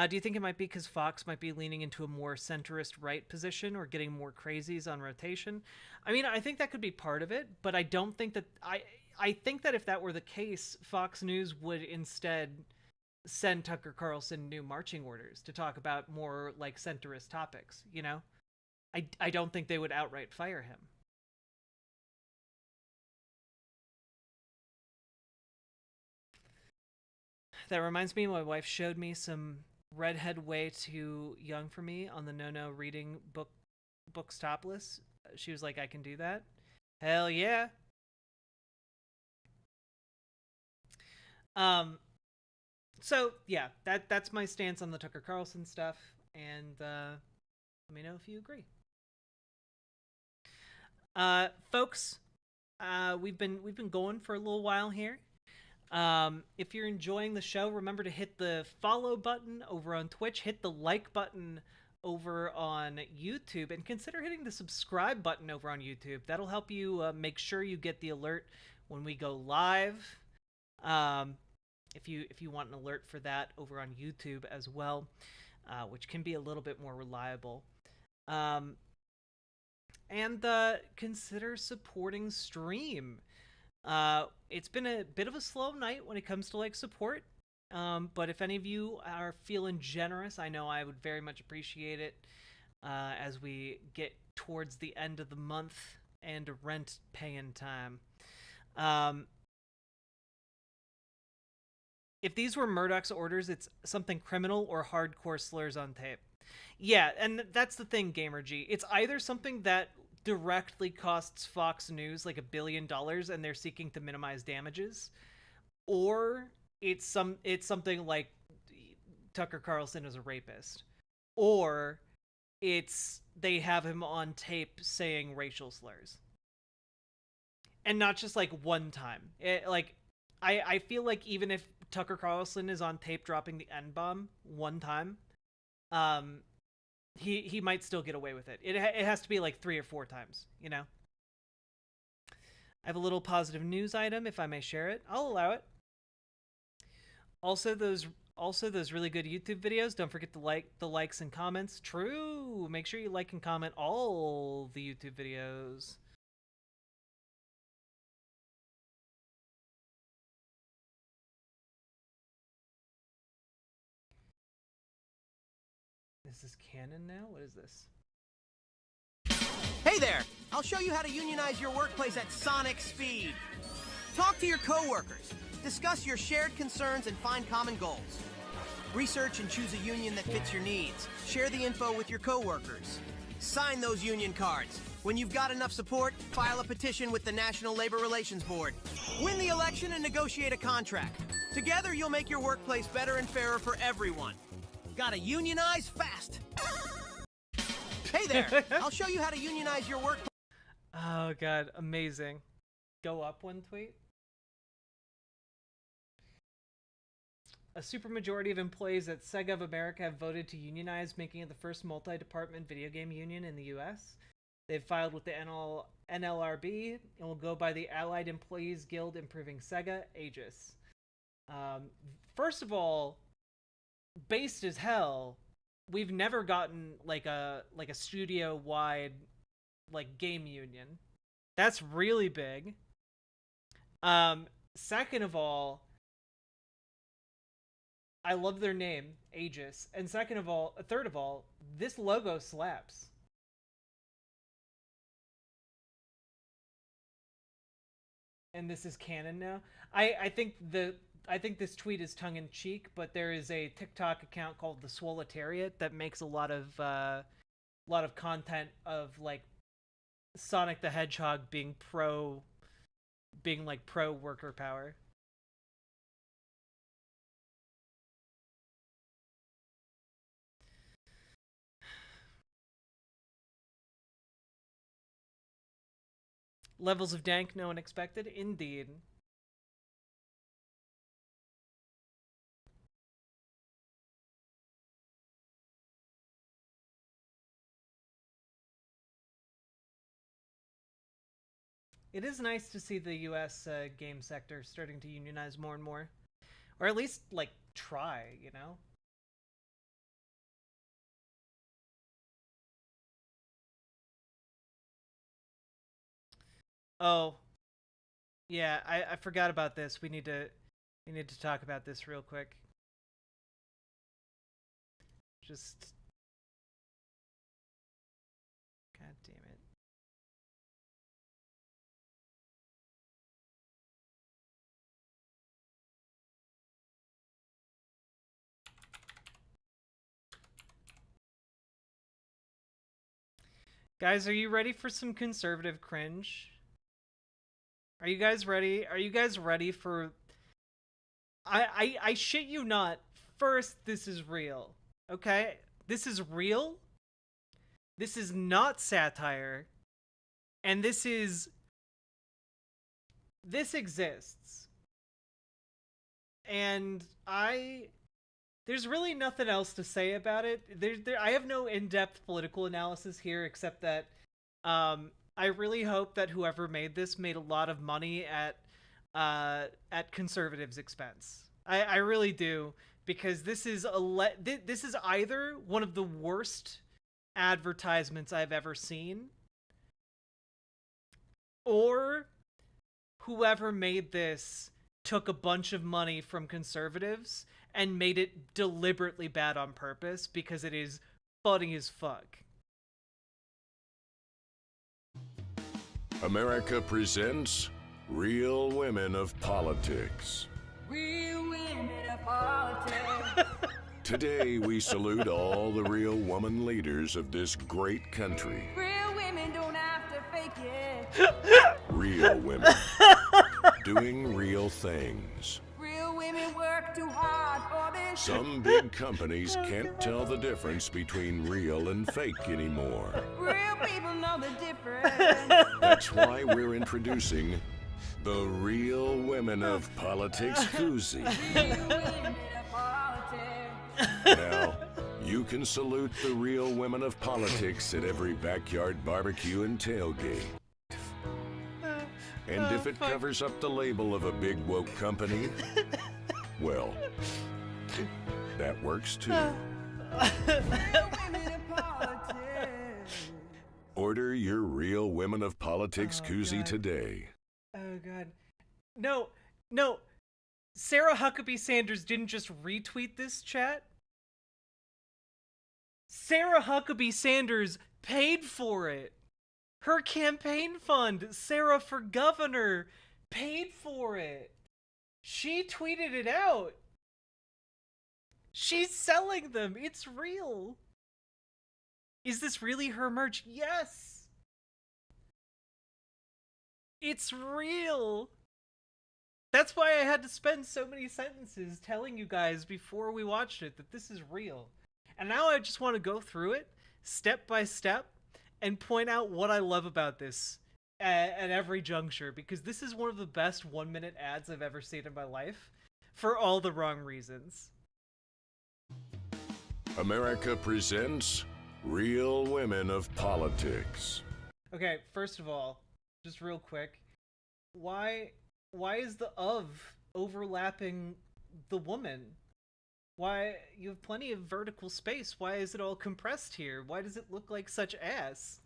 Do you think it might be because Fox might be leaning into a more centrist right position or getting more crazies on rotation? I mean, I think that could be part of it, but I don't think that... I think that if that were the case, Fox News would instead send Tucker Carlson new marching orders to talk about more, like, centrist topics, you know? I don't think they would outright fire him. That reminds me, my wife showed me some redhead way too young for me on the no reading books topless. She was like, I can do that. Hell yeah. So yeah, that's my stance on the Tucker Carlson stuff, and let me know if you agree. Folks, we've been going for a little while here. If you're enjoying the show, remember to hit the follow button over on Twitch, hit the like button over on YouTube, and consider hitting the subscribe button over on YouTube. That'll help you make sure you get the alert when we go live. If you want an alert for that over on YouTube as well, which can be a little bit more reliable. And consider supporting Stream. It's been a bit of a slow night when it comes to like support, but if any of you are feeling generous, I know I would very much appreciate it as we get towards the end of the month and rent paying time. If these were Murdoch's orders, it's something criminal or hardcore slurs on tape. Yeah, and that's the thing, GamerG. It's either something that directly costs Fox News like $1 billion and they're seeking to minimize damages, or it's something like Tucker Carlson is a rapist, or they have him on tape saying racial slurs, and not just like one time. I feel like even if Tucker Carlson is on tape dropping the N-bomb one time, he might still get away with it. It has to be like 3 or 4 times, you know? I have a little positive news item, if I may share it. I'll allow it. Also those really good YouTube videos. Don't forget to like the likes and comments. True. Make sure you like and comment all the YouTube videos. Is this canon now? What is this? Hey there! I'll show you how to unionize your workplace at sonic speed. Talk to your coworkers. Discuss your shared concerns and find common goals. Research and choose a union that fits your needs. Share the info with your coworkers. Sign those union cards. When you've got enough support, file a petition with the National Labor Relations Board. Win the election and negotiate a contract. Together, you'll make your workplace better and fairer for everyone. Gotta unionize fast. Hey there! I'll show you how to unionize your workplace. Oh god, amazing. Go up one tweet. A supermajority of employees at Sega of America have voted to unionize, making it the first multi-department video game union in the U.S. They've filed with the NLRB and will go by the Allied Employees Guild Improving Sega, AGIS. First of all, based as hell, we've never gotten like a studio wide like game union. That's really big. Second of all, I love their name, Aegis. And third of all, this logo slaps. And this is canon now. I think this tweet is tongue in cheek, but there is a TikTok account called the Swoletariat that makes a lot of content of like Sonic the Hedgehog being pro worker power. Levels of dank no one expected, indeed. It is nice to see the U.S. Game sector starting to unionize more and more. Or at least, like, try, you know? Oh. Yeah, I forgot about this. We need to talk about this real quick. Just... God damn it. Guys, are you ready for some conservative cringe? Are you guys ready? Are you guys ready for... I shit you not. First, this is real. Okay? This is real. This is not satire. And this exists. And there's really nothing else to say about it. I have no in-depth political analysis here, except that I really hope that whoever made this made a lot of money at conservatives' expense. I really do, because this is either one of the worst advertisements I've ever seen, or whoever made this took a bunch of money from conservatives and made it deliberately bad on purpose, because it is funny as fuck. America presents Real Women of Politics. Real women of politics. Today we salute all the real woman leaders of this great country. Real women don't have to fake it. Real women doing real things. Real women work too hard for this. Some big companies can't tell the difference between real and fake anymore. Real people know the difference. That's why we're introducing the Real Women of Politics koozie. Real women of politics. Now, you can salute the real women of politics at every backyard barbecue and tailgate. And if it covers up the label of a big woke company, well, that works too. Order your Real Women of Politics koozie today. Oh, God. No. Sarah Huckabee Sanders didn't just retweet this, chat. Sarah Huckabee Sanders paid for it. Her campaign fund, Sarah for Governor, paid for it. She tweeted it out. She's selling them. It's real. Is this really her merch? Yes. It's real. That's why I had to spend so many sentences telling you guys before we watched it that this is real. And now I just want to go through it step by step and point out what I love about this at every juncture, because this is one of the best 1-minute ads I've ever seen in my life for all the wrong reasons. America presents Real Women of Politics. Okay, first of all, just real quick, why is the of overlapping the woman? Why, you have plenty of vertical space. Why is it all compressed here? Why does it look like such ass?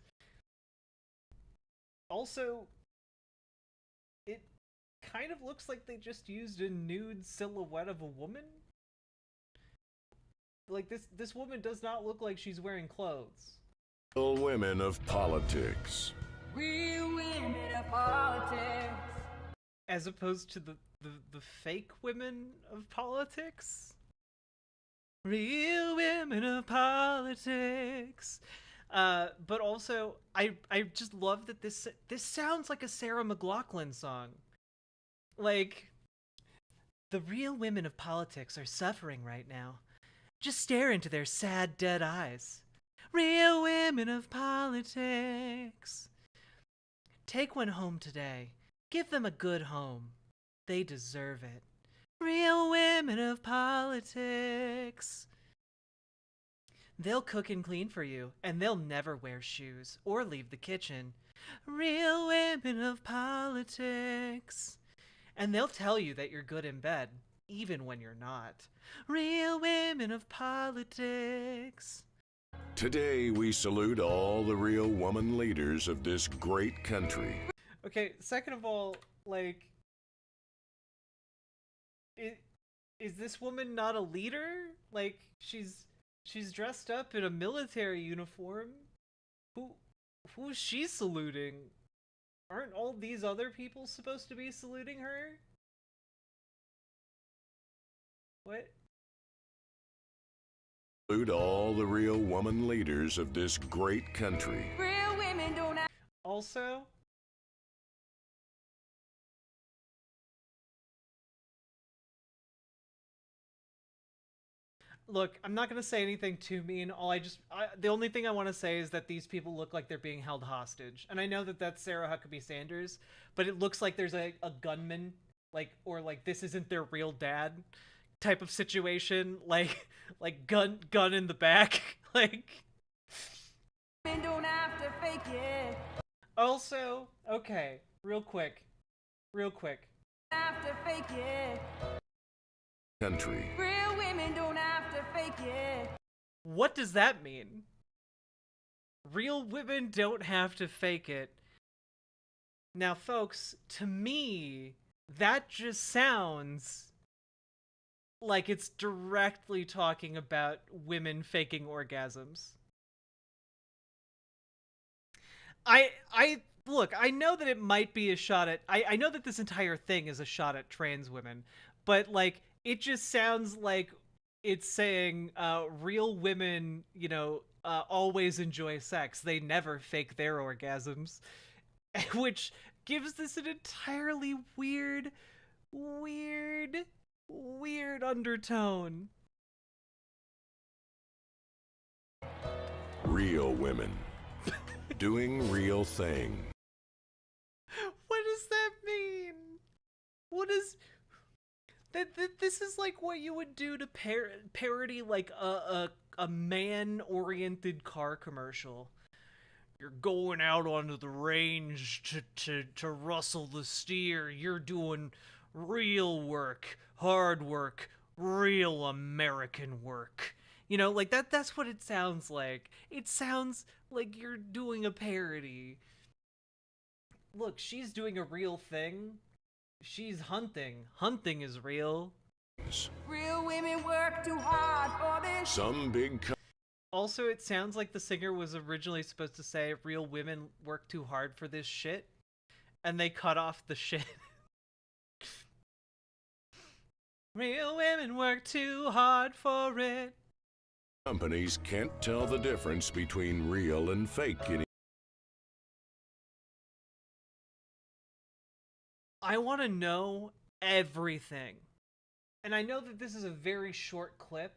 Also, it kind of looks like they just used a nude silhouette of a woman. Like, this woman does not look like she's wearing clothes. Real women of politics. Real women of politics. As opposed to the fake women of politics. Real women of politics. But also, I just love that this sounds like a Sarah McLachlan song. Like, the real women of politics are suffering right now. Just stare into their sad, dead eyes. Real women of politics. Take one home today. Give them a good home. They deserve it. Real women of politics. They'll cook and clean for you, and they'll never wear shoes or leave the kitchen. Real women of politics. And they'll tell you that you're good in bed, even when you're not. Real women of politics. Today we salute all the real woman leaders of this great country. Okay, second of all, like, is this woman not a leader? Like, she's dressed up in a military uniform. Who's she saluting? Aren't all these other people supposed to be saluting her? What? Salute all the real woman leaders of this great country. Real women don't have. Also, look, I'm not going to say anything too mean. The only thing I want to say is that these people look like they're being held hostage. And I know that that's Sarah Huckabee Sanders, but it looks like there's a gunman, like, or like this isn't their real dad type of situation. Like gun in the back. Like, Women don't have to fake it. Also, okay, real quick. Have to fake it. Country. Real women don't have to fake it. What does that mean? Real women don't have to fake it. Now, folks, to me, that just sounds like it's directly talking about women faking orgasms. Look, I know that it might be a shot at... I know that this entire thing is a shot at trans women, but, like, it just sounds like it's saying real women, you know, always enjoy sex. They never fake their orgasms. Which gives this an entirely weird undertone. Real women. Doing real thing. What does that mean? What is... This is like what you would do to parody like a man-oriented car commercial. You're going out onto the range to rustle the steer. You're doing real work, hard work, real American work. You know, like that's what it sounds like. It sounds like you're doing a parody. Look, she's doing a real thing. She's hunting. Hunting is real. Real women work too hard for this. Some big... Also, it sounds like the singer was originally supposed to say, real women work too hard for this shit. And they cut off the shit. Real women work too hard for it. Companies can't tell the difference between real and fake anymore. I want to know everything. And I know that this is a very short clip.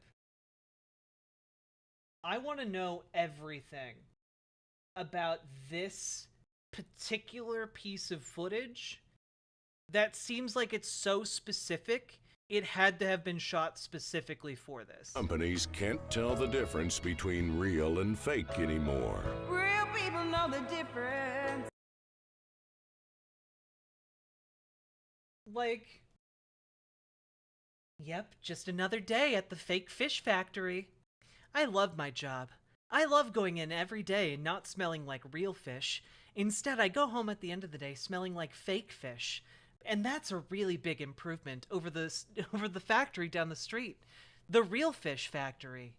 I want to know everything about this particular piece of footage that seems like it's so specific, it had to have been shot specifically for this. Companies can't tell the difference between real and fake anymore. Real people know the difference. Like, Yep, just another day at the fake fish factory. I love my job. I love going in every day and not smelling like real fish. Instead, I go home at the end of the day smelling like fake fish. And that's a really big improvement over the factory down the street. The real fish factory.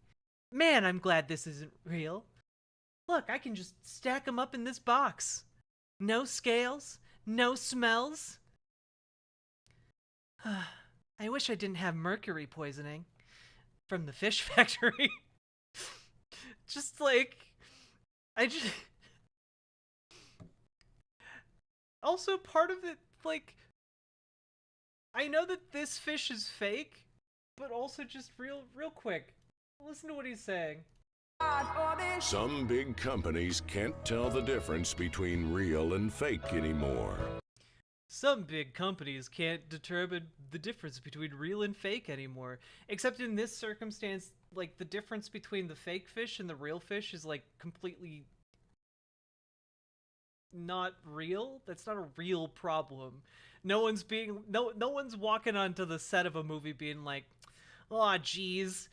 Man, I'm glad this isn't real. Look, I can just stack them up in this box. No scales, no smells. I wish I didn't have mercury poisoning from the fish factory. Just like, also part of it, like, I know that this fish is fake, but also just real quick, listen to what he's saying. Some big companies can't tell the difference between real and fake anymore. Some big companies can't determine the difference between real and fake anymore. Except in this circumstance, like, the difference between the fake fish and the real fish is, like, completely not real. That's not a real problem. No one's walking onto the set of a movie being like, "Aw, geez,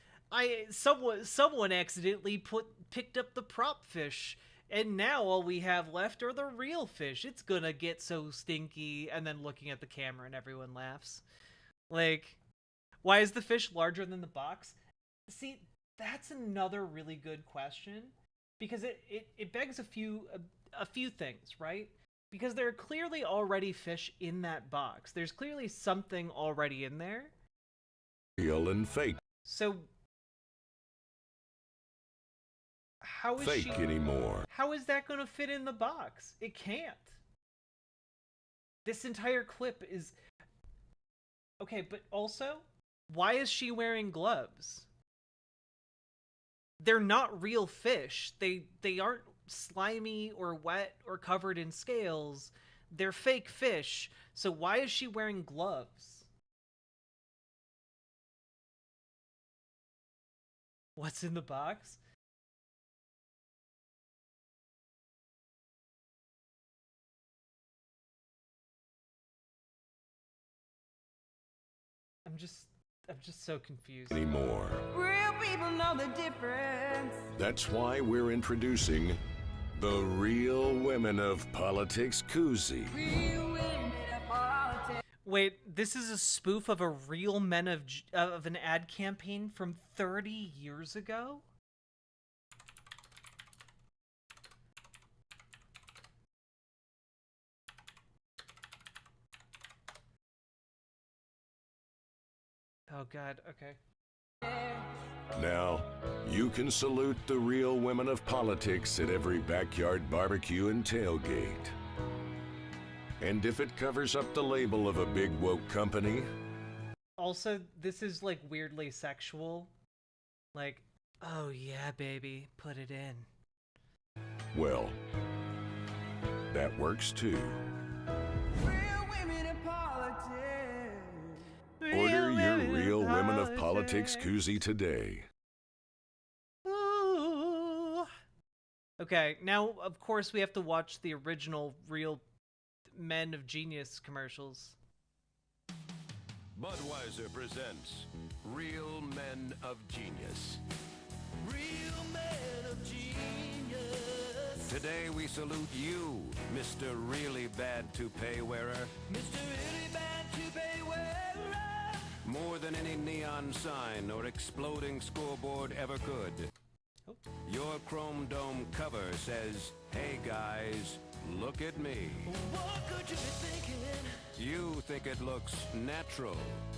someone accidentally picked up the prop fish, and now all we have left are the real fish. It's gonna get so stinky," and then looking at the camera and everyone laughs. Like, why is the fish larger than the box? See, that's another really good question, because it begs a few things, right? Because there are clearly already fish in that box. There's clearly something already in there. Real and fake. So how is fake anymore? How is that going to fit in the box? It can't. This entire clip is okay, but also, why is she wearing gloves? They're not real fish. They aren't slimy or wet or covered in scales. They're fake fish. So why is she wearing gloves? What's in the box? I'm just so confused. Anymore. Real people know the difference. That's why we're introducing the Real Women of Politics koozie. Real women of politics. Wait, this is a spoof of a Real Men of an ad campaign from 30 years ago? Oh god, okay. Now, you can salute the real women of politics at every backyard barbecue and tailgate. And if it covers up the label of a big woke company... Also, this is, like, weirdly sexual. Like, oh yeah, baby, put it in. Well, that works too. Real women of politics. Order your Real Women of Politics koozie today. Ooh. Okay, now, of course, we have to watch the original Real Men of Genius commercials. Budweiser presents Real Men of Genius. Real Men of Genius. Today we salute you, Mr. Really Bad Toupee Wearer. Mr. Really Bad Toupee Wearer. More than any neon sign or exploding scoreboard ever could. Oh. Your chrome dome cover says, "Hey guys, look at me." What could you be thinking? You think it looks natural,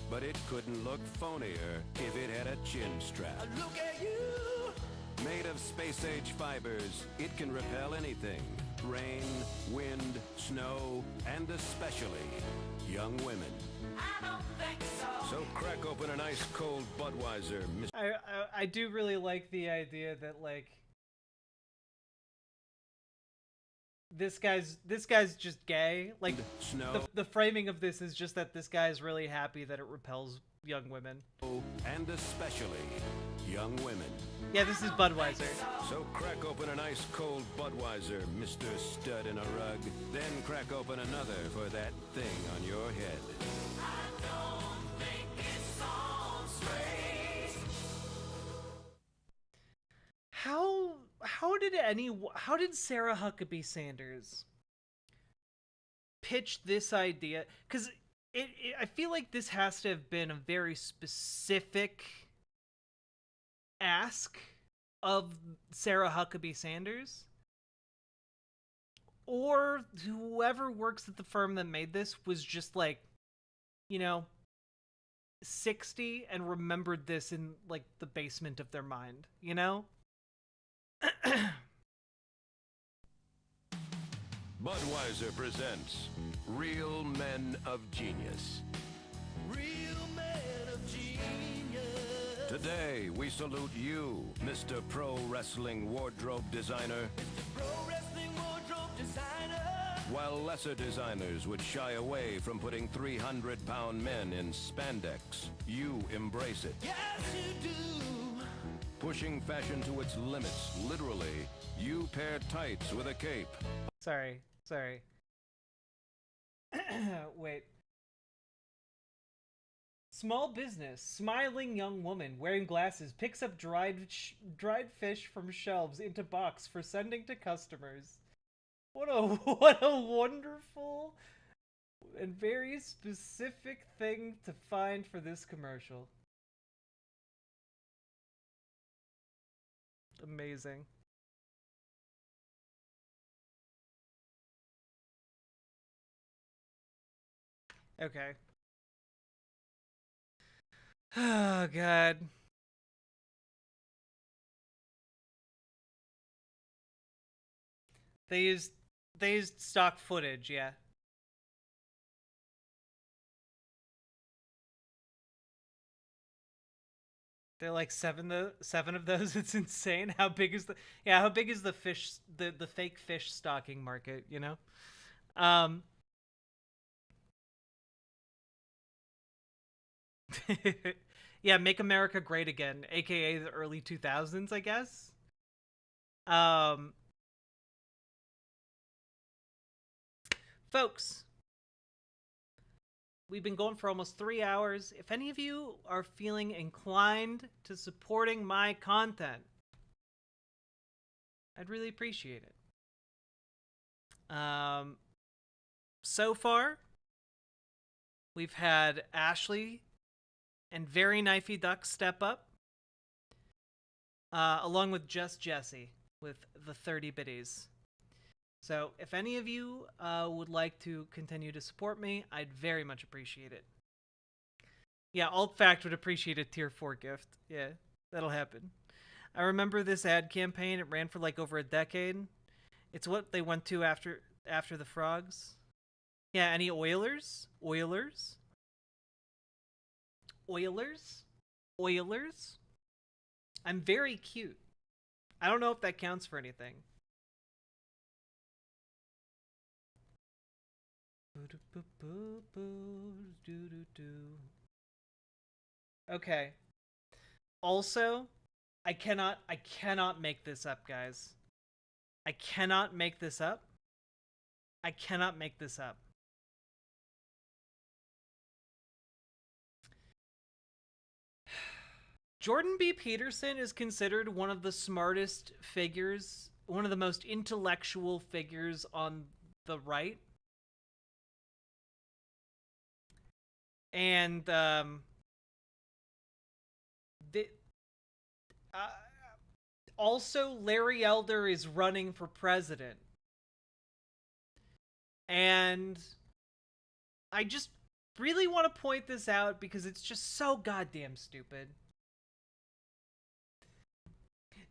but it couldn't look phonier if it had a chin strap. Look at you! Made of space-age fibers, it can repel anything. Rain, wind, snow, and especially young women. I don't think so. So crack open an ice cold Budweiser. I do really like the idea that, like, this guy's just gay. Like, the framing of this is just that this guy's really happy that it repels young women. And especially young women. Yeah, this is Budweiser. So crack open an ice cold Budweiser, Mr. Stud in a Rug. Then crack open another for that thing on your head. I don't think it's all how did Sarah Huckabee Sanders pitch this idea? Because I feel like this has to have been a very specific ask of Sarah Huckabee Sanders, or whoever works at the firm that made this was just like, 60 and remembered this in like the basement of their mind, Budweiser presents Real Men of Genius. Real Men of Genius. Today, we salute you, Mr. Pro Wrestling Wardrobe Designer. Mr. Pro Wrestling Wardrobe Designer. While lesser designers would shy away from putting 300-pound men in spandex, you embrace it. Yes, you do. Pushing fashion to its limits, literally, you pair tights with a cape. Sorry. Wait. Small business. Smiling young woman wearing glasses picks up dried fish from shelves into box for sending to customers. What a wonderful and very specific thing to find for this commercial. Amazing. Okay. Oh, God. They used stock footage, yeah. They're like seven of those. It's insane. How big is the fish, the fake fish stocking market, Yeah, Make America Great Again, aka the early 2000s, I guess. Folks, we've been going for almost 3 hours. If any of you are feeling inclined to supporting my content, I'd really appreciate it. So far, we've had Ashley and Very Knifey Duck step up, along with Just Jesse with the 30 biddies. So if any of you would like to continue to support me, I'd very much appreciate it. Yeah, Alt-Fact would appreciate a tier 4 gift. Yeah, that'll happen. I remember this ad campaign. It ran for like over a decade. It's what they went to after the frogs. Yeah, any Oilers? Oilers? I'm very cute. I don't know if that counts for anything. Okay. Also, I cannot make this up, guys. I cannot make this up. Jordan B. Peterson is considered one of the smartest figures, one of the most intellectual figures on the right. And also Larry Elder is running for president. And I just really want to point this out because it's just so goddamn stupid.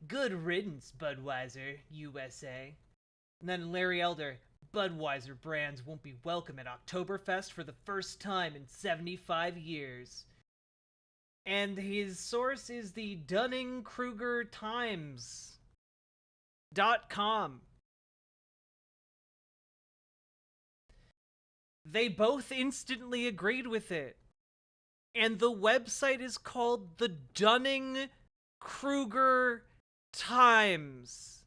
Good riddance, Budweiser, USA. And then Larry Elder, Budweiser brands won't be welcome at Oktoberfest for the first time in 75 years. And his source is the Dunning-Kruger Times.com. They both instantly agreed with it. And the website is called the Dunning-Kruger Times.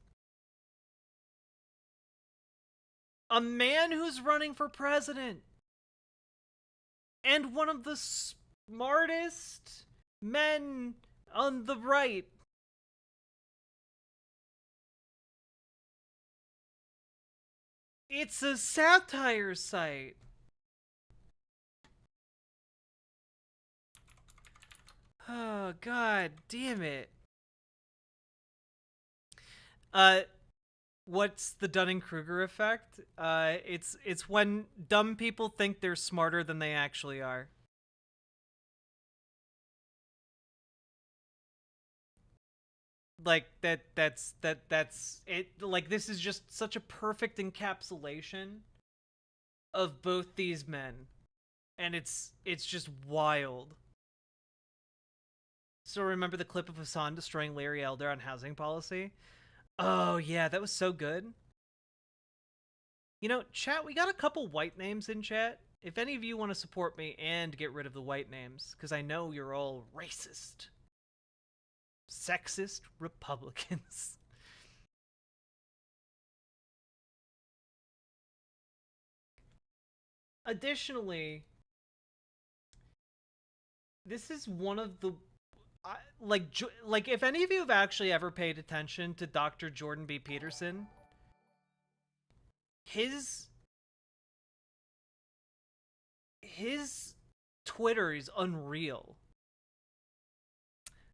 A man who's running for president. And one of the smartest men on the right It's a satire site. Oh, god damn it. What's the Dunning-Kruger effect? It's when dumb people think they're smarter than they actually are. Like that's it. Like, this is just such a perfect encapsulation of both these men, and it's just wild. So remember the clip of Hassan destroying Larry Elder on housing policy? Oh yeah, that was so good. You know, chat, we got a couple white names in chat. If any of you want to support me and get rid of the white names, because I know you're all racist, sexist Republicans. Additionally, this is one of the like if any of you have actually ever paid attention to Dr. Jordan B. Peterson, his Twitter is unreal.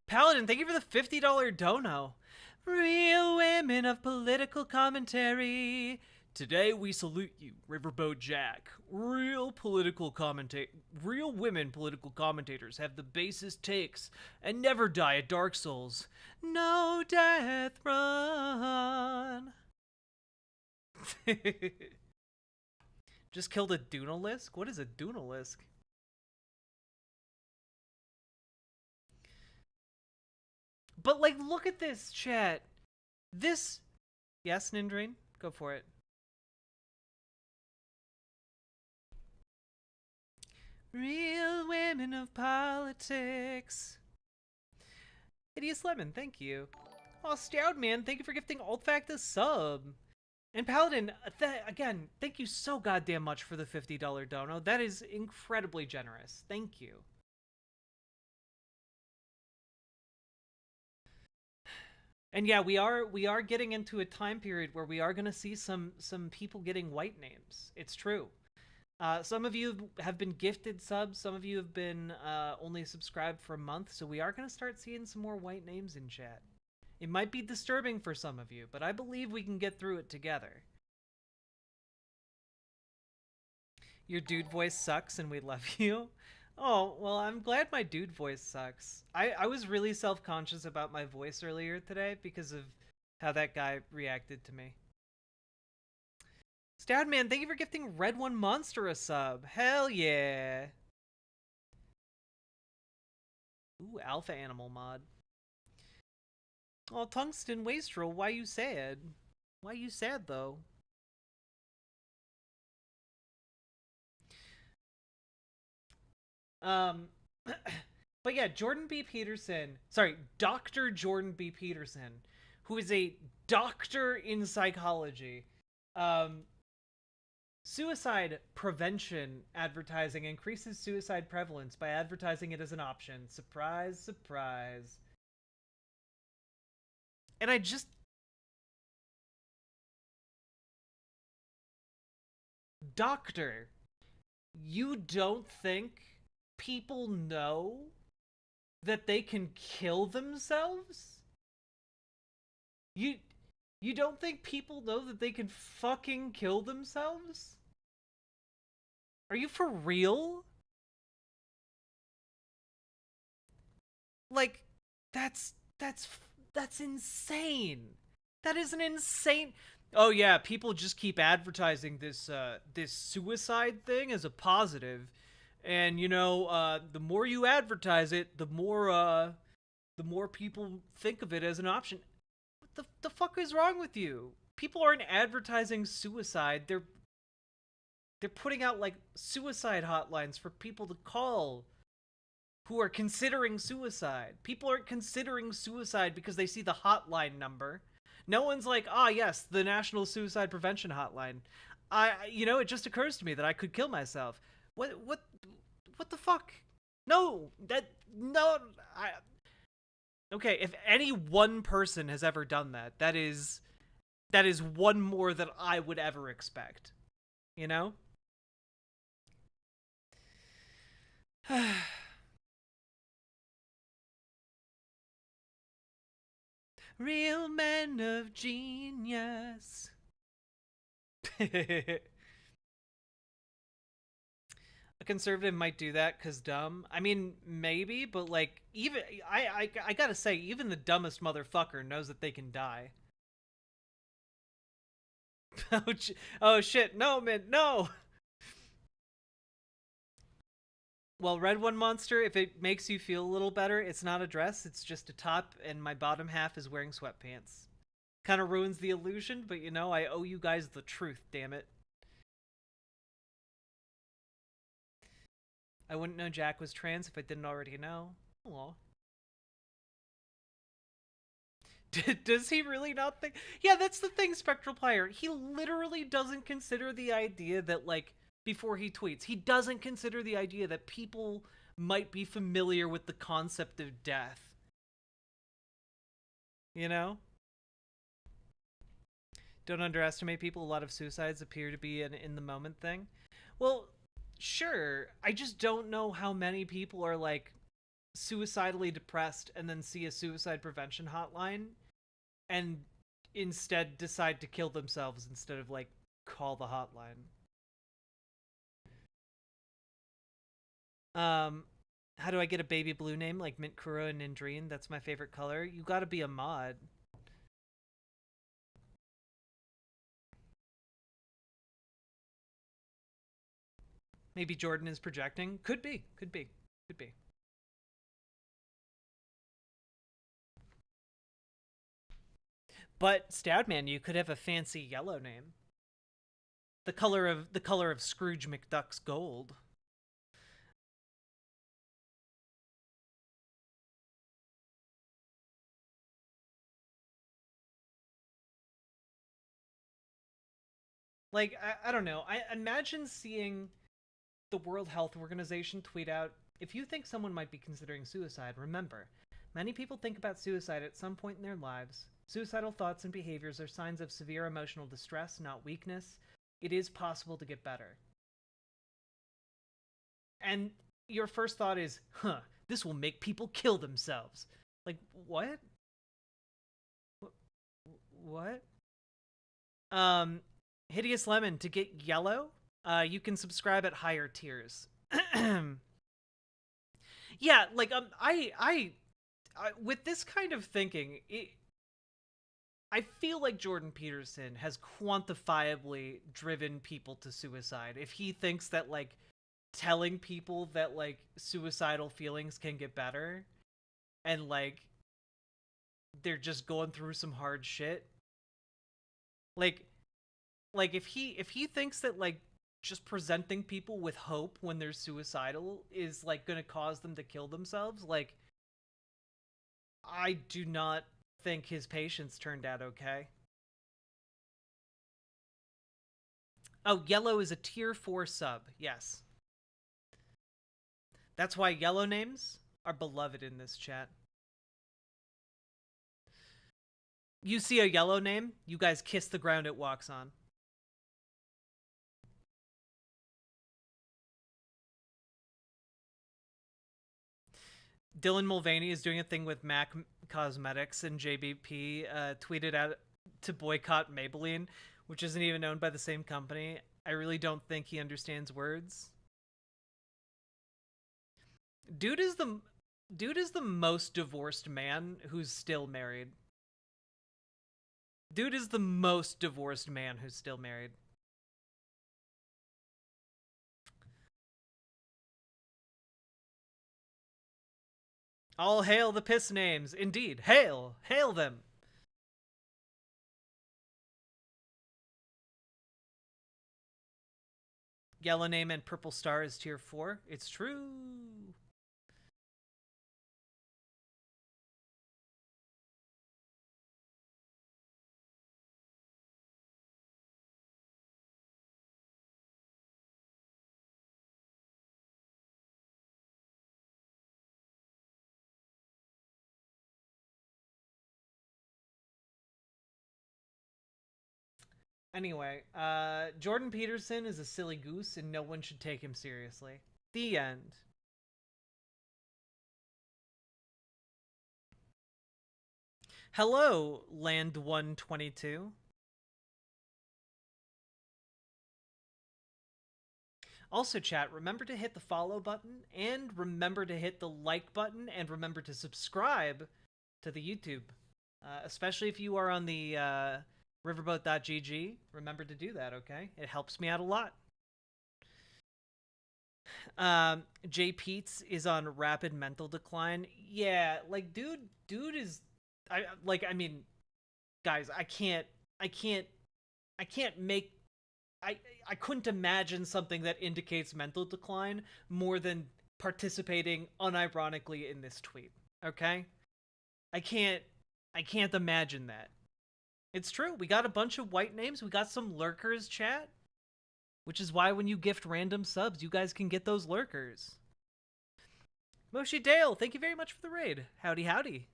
Paladin, thank you for the $50 dono. Real women of political commentary. Today we salute you, Riverboat Jack. Real women political commentators have the basest takes and never die at Dark Souls. No death run. Just killed a Dunalisk? What is a Dunalisk? But, like, look at this, chat. This... Yes, Nindrain? Go for it. Real women of politics. Hideous Lemon, thank you. Oh, Stoudman, thank you for gifting Altfact a sub. And Paladin, again, thank you so goddamn much for the $50 dono. That is incredibly generous. Thank you. And yeah, we are getting into a time period where we are going to see some people getting white names. It's true. Some of you have been gifted subs. Some of you have been only subscribed for a month. So we are going to start seeing some more white names in chat. It might be disturbing for some of you, but I believe we can get through it together. Your dude voice sucks and we love you. Oh, well, I'm glad my dude voice sucks. I was really self-conscious about my voice earlier today because of how that guy reacted to me. Stoudman, thank you for gifting Red One Monster a sub. Hell yeah. Ooh, Alpha Animal mod. Oh, Tungsten Wastrel, why you sad? Why you sad, though? But yeah, Dr. Jordan B. Peterson, who is a doctor in psychology. Suicide prevention advertising increases suicide prevalence by advertising it as an option. Surprise, surprise. And I just... Doctor, you don't think people know that they can kill themselves? You don't think people know that they can fucking kill themselves? Are you for real? Like, that's insane. That is an insane... Oh yeah, people just keep advertising this this suicide thing as a positive. And, you know, the more you advertise it, the more people think of it as an option. What the fuck is wrong with you? People aren't advertising suicide. They're putting out, like, suicide hotlines for people to call who are considering suicide. People aren't considering suicide because they see the hotline number. No one's like, ah, yes, the National Suicide Prevention Hotline. You know, it just occurs to me that I could kill myself. What the fuck? No, okay, if any one person has ever done that, that is That is one more than I would ever expect. You know? Real men of genius. A conservative might do that because dumb. I mean, maybe, but like, even I gotta say, even the dumbest motherfucker knows that they can die. Oh shit! No, man, no. Well, Red One Monster, if it makes you feel a little better, it's not a dress, it's just a top, and my bottom half is wearing sweatpants. Kind of ruins the illusion, but you know, I owe you guys the truth, damn it. I wouldn't know Jack was trans if I didn't already know. Aw. Does he really not think? Yeah, that's the thing, Spectral Player. He literally doesn't consider the idea that, like, before he tweets, he doesn't consider the idea that people might be familiar with the concept of death. You know? Don't underestimate people. A lot of suicides appear to be an in-the-moment thing. Well, sure. I just don't know how many people are, like, suicidally depressed and then see a suicide prevention hotline and instead decide to kill themselves instead of, like, call the hotline. How do I get a baby blue name like Mint Kuro and Nindreen? That's my favorite color. You gotta be a mod. Maybe Jordan is projecting. Could be. Could be. Could be. But Stoudman, you could have a fancy yellow name. The color of Scrooge McDuck's gold. Like, I don't know. I imagine seeing the World Health Organization tweet out, if you think someone might be considering suicide, remember, many people think about suicide at some point in their lives. Suicidal thoughts and behaviors are signs of severe emotional distress, not weakness. It is possible to get better. And your first thought is, huh, this will make people kill themselves. Like, what? What? Hideous Lemon, to get yellow, you can subscribe at higher tiers. Yeah, like, I with this kind of thinking, I feel like Jordan Peterson has quantifiably driven people to suicide. If he thinks that, like, telling people that, like, suicidal feelings can get better, and, like, they're just going through some hard shit. Like if he thinks that, like, just presenting people with hope when they're suicidal is, like, gonna cause them to kill themselves, like, I do not think his patients turned out okay. Oh, yellow is a tier 4 sub, yes. That's why yellow names are beloved in this chat. You see a yellow name, you guys kiss the ground it walks on. Dylan Mulvaney is doing a thing with MAC Cosmetics, and JBP tweeted out to boycott Maybelline, which isn't even owned by the same company. I really don't think he understands words. Dude is the most divorced man who's still married. Dude is the most divorced man who's still married. All hail the piss names. Indeed. Hail. Hail them. Yellow name and purple star is tier 4. It's true. Anyway, Jordan Peterson is a silly goose and no one should take him seriously. The end. Hello, Land 122. Also, chat, remember to hit the follow button, and remember to hit the like button, and remember to subscribe to the YouTube. Especially if you are on the riverboat.gg, remember to do that, okay? It helps me out a lot. Jay Peets is on rapid mental decline. Yeah, like, dude is... I mean, guys, I couldn't imagine something that indicates mental decline more than participating unironically in this tweet. Okay? I can't imagine that. It's true. We got a bunch of white names. We got some lurkers, chat. Which is why when you gift random subs, you guys can get those lurkers. Moshi Dale, thank you very much for the raid. Howdy, howdy.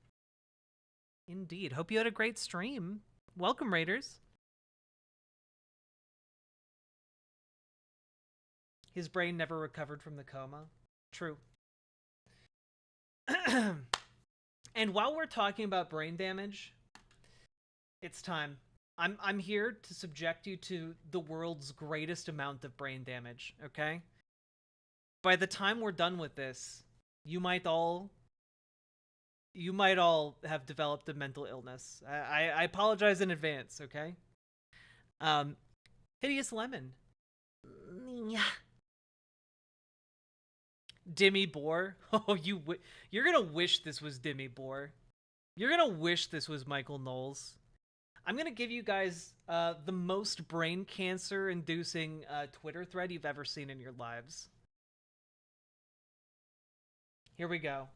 Indeed. Hope you had a great stream. Welcome, raiders. His brain never recovered from the coma. True. And while we're talking about brain damage, it's time. I'm here to subject you to the world's greatest amount of brain damage, okay? By the time we're done with this, you might all have developed a mental illness. I apologize in advance, okay? Hideous Lemon. Dimmy Boar. Oh, you're gonna wish this was Dimmy Boar. You're gonna wish this was Michael Knowles. I'm gonna give you guys the most brain cancer-inducing Twitter thread you've ever seen in your lives. Here we go.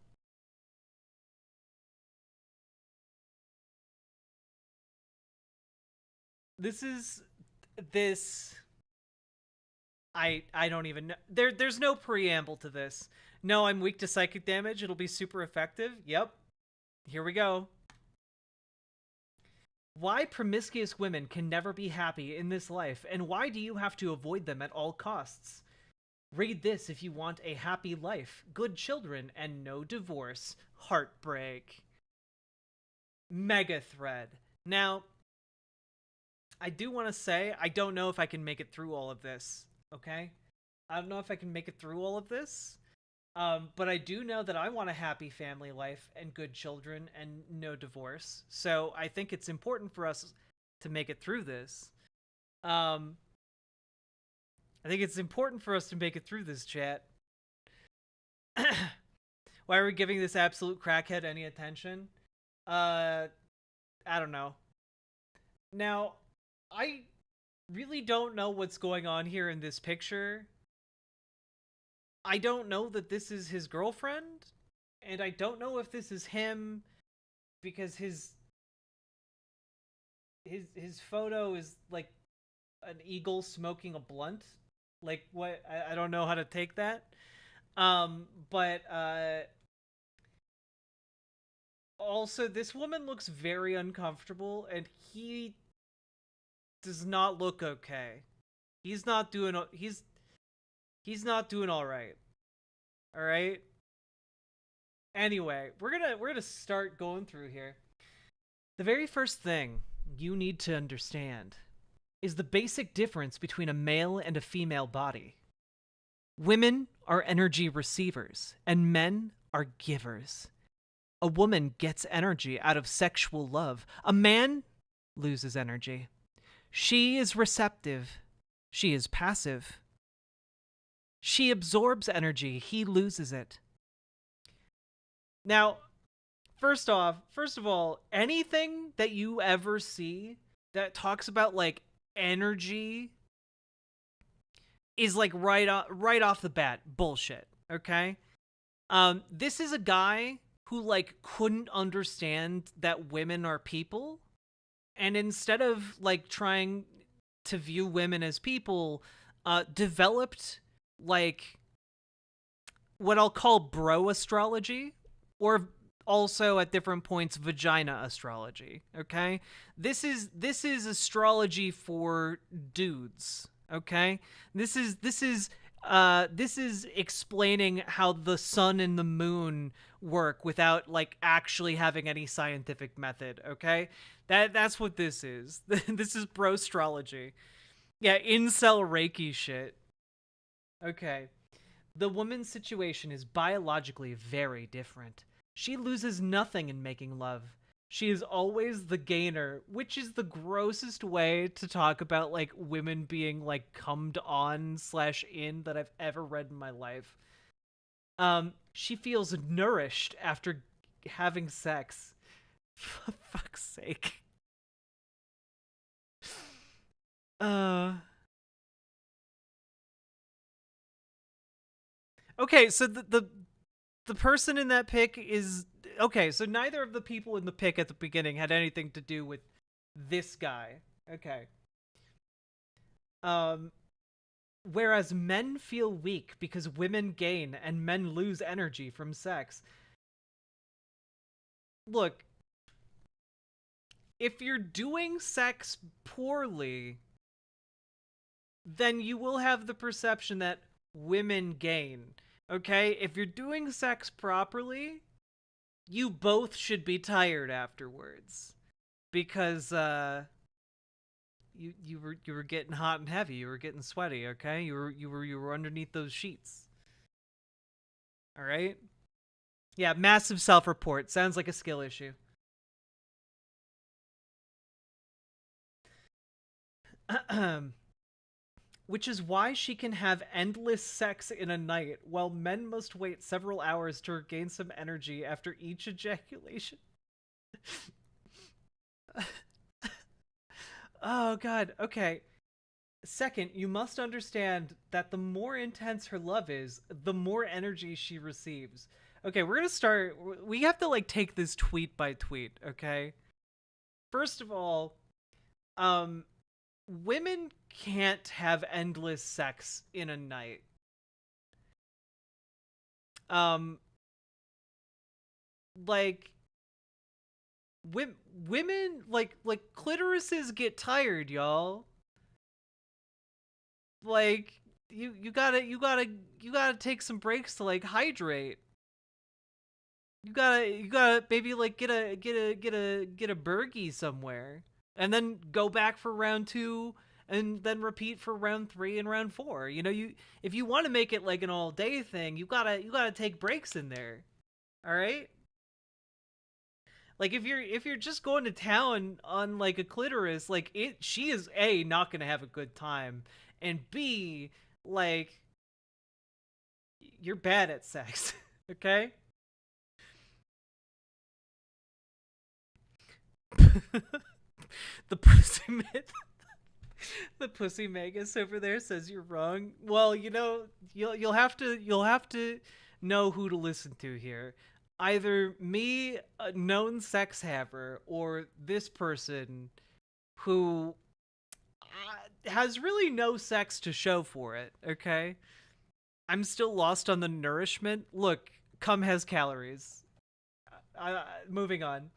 I don't even know. There's no preamble to this. No, I'm weak to psychic damage. It'll be super effective. Yep. Here we go. Why promiscuous women can never be happy in this life, and why do you have to avoid them at all costs? Read this if you want a happy life, good children, and no divorce. Heartbreak. Mega thread. Now, I do want to say, I don't know if I can make it through all of this, okay? I don't know if I can make it through all of this, but I do know that I want a happy family life and good children and no divorce, so I think it's important for us to make it through this. I think it's important for us to make it through this, chat. Why are we giving this absolute crackhead any attention? I don't know. Now, I really don't know what's going on here in this picture. I don't know that this is his girlfriend, and I don't know if this is him, because his photo is like an eagle smoking a blunt. Like, what? I don't know how to take that. But also, this woman looks very uncomfortable, and he does not look okay. He's not doing all right. All right. Anyway, we're gonna start going through here. The very first thing you need to understand is the basic difference between a male and a female body. Women are energy receivers, and men are givers. A woman gets energy out of sexual love. A man loses energy. She is receptive. She is passive. She absorbs energy. He loses it. Now, first of all, anything that you ever see that talks about, like, energy is, like, right off the bat bullshit, okay? This is a guy who, like, couldn't understand that women are people, and instead of, like, trying to view women as people, developed, like, what I'll call bro astrology, or also at different points vagina astrology, okay? This is astrology for dudes, okay? This is explaining how the sun and the moon work without like actually having any scientific method, okay? That's what this is. This is bro-astrology. Yeah, incel Reiki shit. Okay. The woman's situation is biologically very different. She loses nothing in making love. She is always the gainer, which is the grossest way to talk about, like, women being, like, cummed on / in that I've ever read in my life. She feels nourished after having sex. For fuck's sake. Okay, so the person in that pic is okay, so neither of the people in the pic at the beginning had anything to do with this guy. Okay. Whereas men feel weak because women gain and men lose energy from sex. Look, if you're doing sex poorly, then you will have the perception that women gain. Okay? If you're doing sex properly, you both should be tired afterwards. Because you were getting hot and heavy, you were getting sweaty, okay? You were underneath those sheets. All right? Yeah, massive self-report. Sounds like a skill issue. Which is why she can have endless sex in a night, while men must wait several hours to regain some energy after each ejaculation. Oh, God. Okay. Second, you must understand that the more intense her love is, the more energy she receives. Okay, we're gonna start... We have to, like, take this tweet by tweet, okay? First of all, women can't have endless sex in a night. Like, women, like clitorises get tired, y'all. Like, you gotta take some breaks to, like, hydrate. You gotta maybe, like, get a burgie somewhere, and then go back for round 2, and then repeat for round 3 and round 4. You know, if you want to make it like an all day thing, you gotta take breaks in there. All right. Like, if you're just going to town on, like, a clitoris, like, she is A, not gonna have a good time, and B, like, you're bad at sex. Okay. The pussy myth. The pussy magus over there says you're wrong. Well, you know, you'll have to know who to listen to here. Either me, a known sex haver, or this person who has really no sex to show for it, okay? I'm still lost on the nourishment. Look, cum has calories. Moving on.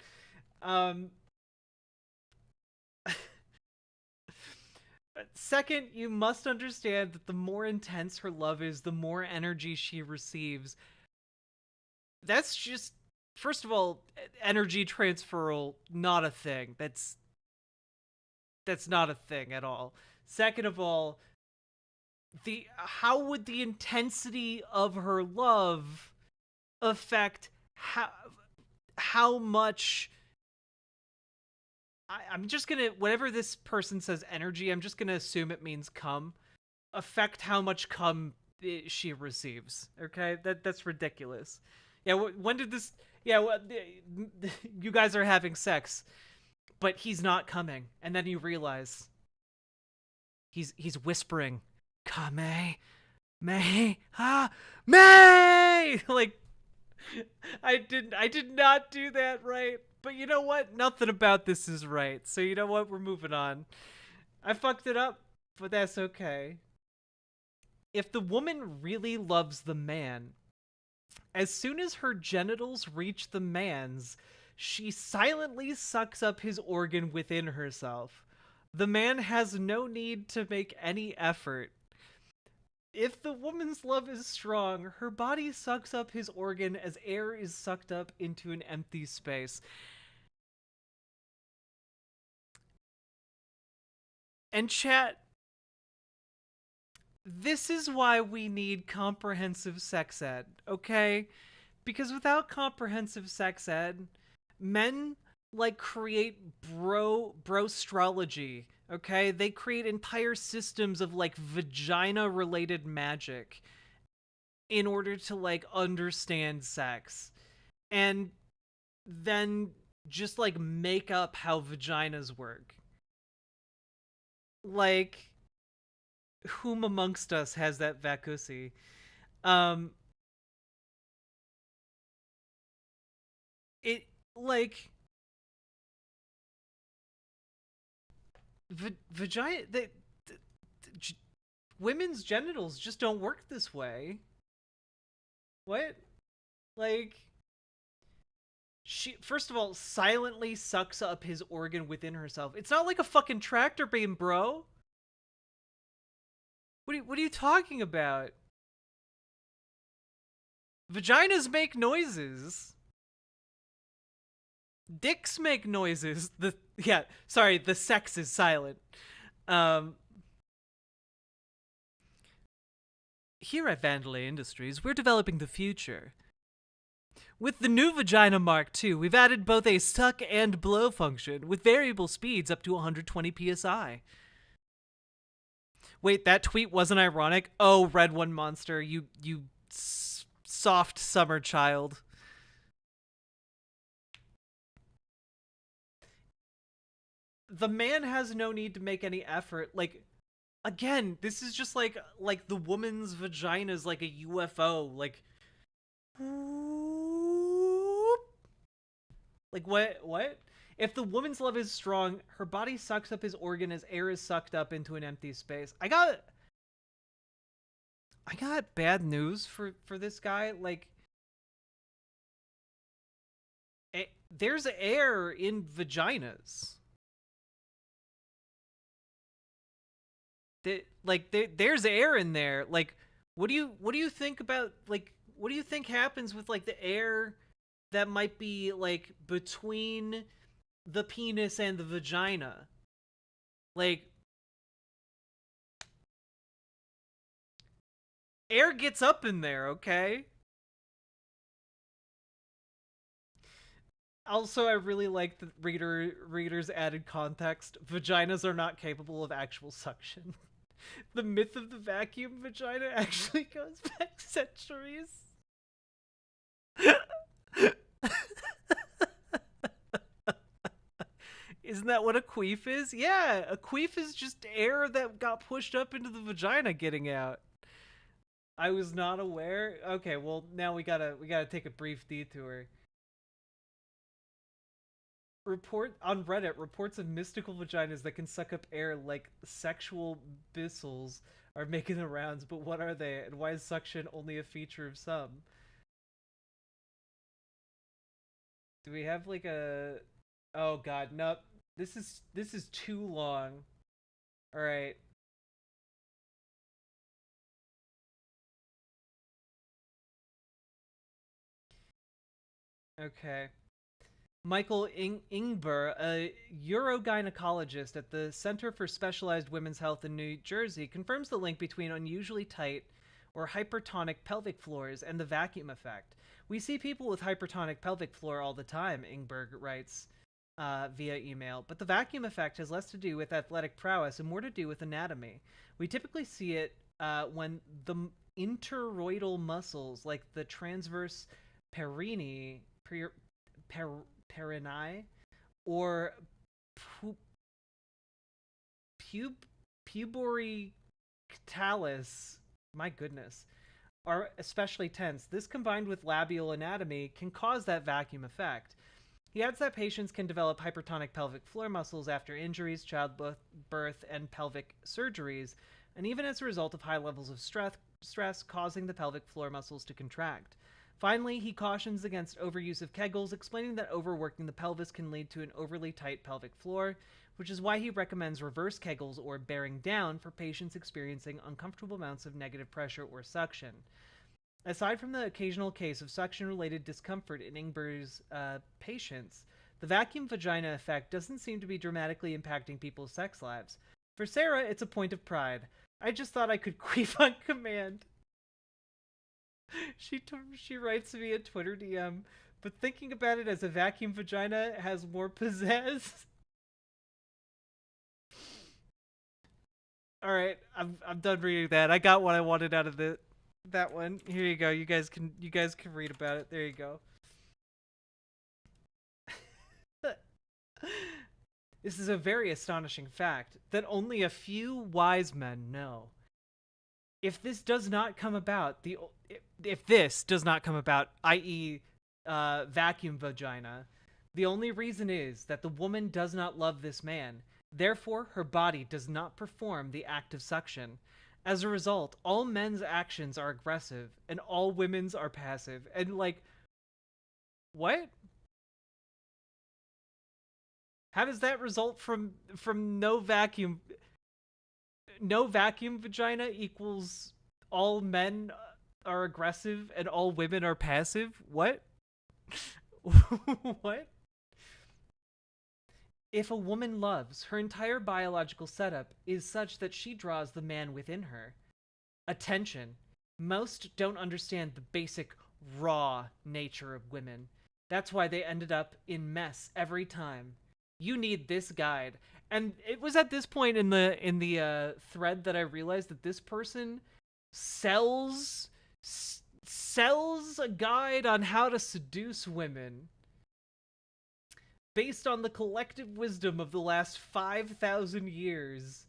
Second, you must understand that the more intense her love is, the more energy she receives. That's just, first of all, energy transferal, not a thing. That's not a thing at all. Second of all, how would the intensity of her love affect how much... I'm just gonna, whatever this person says energy, I'm just gonna assume it means cum. Affect how much cum she receives. Okay, that's ridiculous. Yeah, when did this? Yeah, you guys are having sex, but he's not coming, and then you realize he's whispering, "Kame, May, May." Like, I did not do that right. But you know what? Nothing about this is right. So you know what? We're moving on. I fucked it up, but that's okay. If the woman really loves the man, As soon as her genitals reach the man's, she silently sucks up his organ within herself. The man has no need to make any effort. If the woman's love is strong, her body sucks up his organ as air is sucked up into an empty space. And chat, this is why we need comprehensive sex ed, okay? Because without comprehensive sex ed, men like create brostrology, okay? They create entire systems of like vagina related magic in order to like understand sex. And then just like make up how vaginas work. Like, whom amongst us has that vacusi? It, like, vagina, women's genitals just don't work this way. What? Like, she, first of all, silently sucks up his organ within herself. It's not like a fucking tractor beam, bro. What are you talking about? Vaginas make noises. Dicks make noises. The sex is silent. Here at Vandalay Industries, we're developing the future. With the new Vagina Mark II, we've added both a suck and blow function with variable speeds up to 120 psi. Wait, that tweet wasn't ironic? Oh, Red One Monster, you soft summer child. The man has no need to make any effort. Like, again, this is just like the woman's vagina is like a UFO. Like what? If the woman's love is strong, her body sucks up his organ as air is sucked up into an empty space. I got bad news for this guy. Like, there's air in vaginas. There's air in there. Like, what do you think about, like, what do you think happens with like the air that might be like between the penis and the vagina? Like, air gets up in there, okay? Also, I really like the reader's added context. Vaginas are not capable of actual suction. The myth of the vacuum vagina actually goes back centuries. Isn't that what a queef is? Yeah, a queef is just air that got pushed up into the vagina getting out. I was not aware. Okay, well, now we gotta take a brief detour. Report on Reddit, reports of mystical vaginas that can suck up air like sexual bissels are making the rounds, but what are they, and why is suction only a feature of some? Do we have like a... Oh god, no. This is too long. Alright. Okay. Michael Ingber, a urogynecologist at the Center for Specialized Women's Health in New Jersey, confirms the link between unusually tight or hypertonic pelvic floors and the vacuum effect. We see people with hypertonic pelvic floor all the time, Ingberg writes via email, but the vacuum effect has less to do with athletic prowess and more to do with anatomy. We typically see it when the interroidal muscles, like the transverse perini, perinae, or puborictalis, my goodness, are especially tense. This, combined with labial anatomy, can cause that vacuum effect. He adds that patients can develop hypertonic pelvic floor muscles after injuries, childbirth, and pelvic surgeries, and even as a result of high levels of stress causing the pelvic floor muscles to contract. Finally, he cautions against overuse of Kegels, explaining that overworking the pelvis can lead to an overly tight pelvic floor, which is why he recommends reverse Kegels or bearing down for patients experiencing uncomfortable amounts of negative pressure or suction. Aside from the occasional case of suction-related discomfort in Ingber's patients, the vacuum vagina effect doesn't seem to be dramatically impacting people's sex lives. For Sarah, it's a point of pride. I just thought I could queef on command. She writes me a Twitter DM, but thinking about it as a vacuum vagina has more pizzazz. All right, I'm done reading that. I got what I wanted out of that one. Here you go. You guys can read about it. There you go. This is a very astonishing fact that only a few wise men know. If this does not come about, i.e., vacuum vagina, the only reason is that the woman does not love this man. Therefore, her body does not perform the act of suction. As a result, all men's actions are aggressive and all women's are passive. And like, what? How does that result from no vacuum vagina equals all men are aggressive and all women are passive? What? What? If a woman loves, her entire biological setup is such that she draws the man within her. Attention. Most don't understand the basic, raw nature of women. That's why they ended up in mess every time. You need this guide. And it was at this point in the thread that I realized that this person sells a guide on how to seduce women based on the collective wisdom of the last 5,000 years,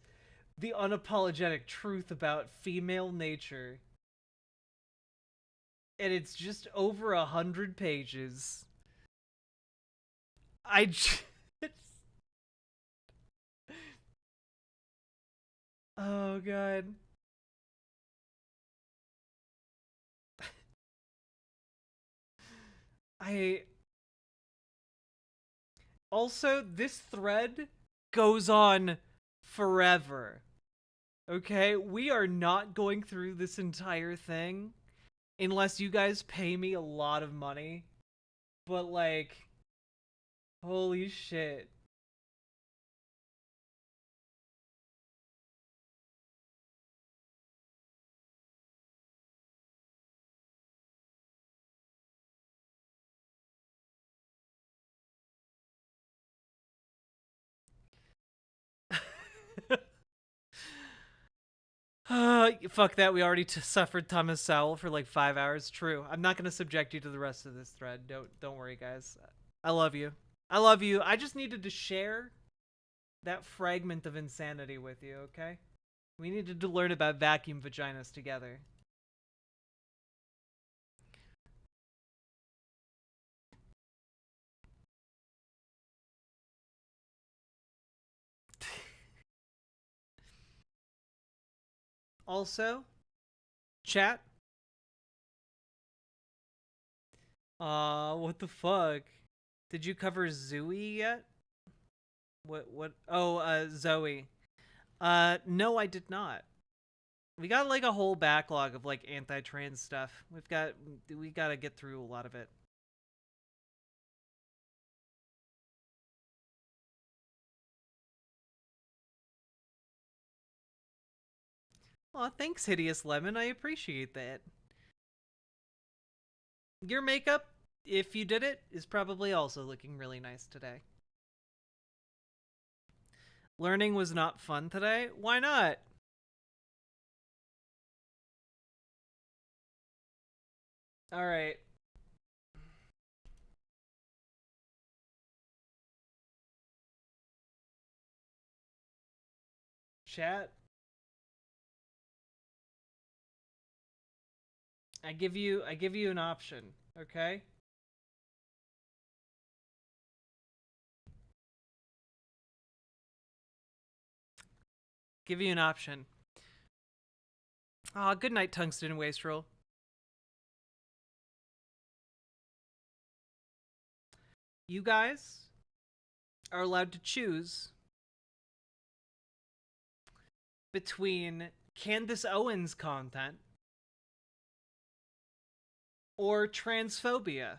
the unapologetic truth about female nature. And it's just over 100 pages. Oh, God. Also, this thread goes on forever. Okay? We are not going through this entire thing unless you guys pay me a lot of money. But, like, holy shit. Fuck that, we already suffered Thomas Sowell for like 5 hours. True. I'm not going to subject you to the rest of this thread. Don't worry, guys. I love you. I love you. I just needed to share that fragment of insanity with you, okay? We needed to learn about vacuum vaginas together. Also, chat. What the fuck? Did you cover Zooey yet? What? Oh, Zoe. No, I did not. We got like a whole backlog of like anti-trans stuff. We gotta get through a lot of it. Aw, thanks, Hideous Lemon. I appreciate that. Your makeup, if you did it, is probably also looking really nice today. Learning was not fun today? Why not? Alright. Chat. I give you an option, okay? Give you an option. Aw, good night, Tungsten Wastrel. you guys are allowed to choose between Candace Owens content or transphobia.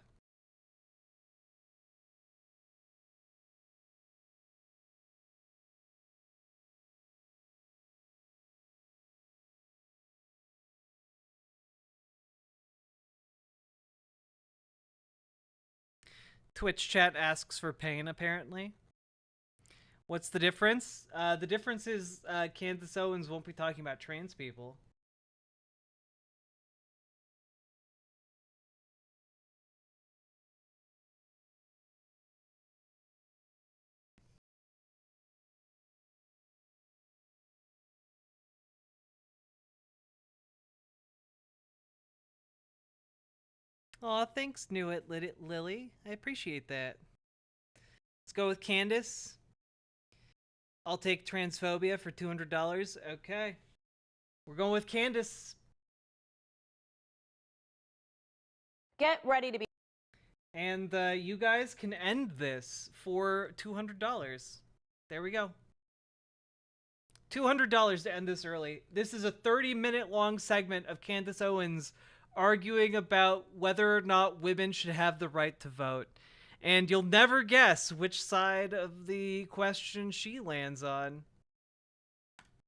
Twitch chat asks for pain, apparently. What's the difference? The difference is Candace Owens won't be talking about trans people. Aw, thanks, Knew It, Lily. I appreciate that. Let's go with Candace. I'll take transphobia for $200. Okay. We're going with Candace. Get ready to be. And you guys can end this for $200. There we go. $200 to end this early. This is a 30-minute long segment of Candace Owens arguing about whether or not women should have the right to vote. And you'll never guess which side of the question she lands on.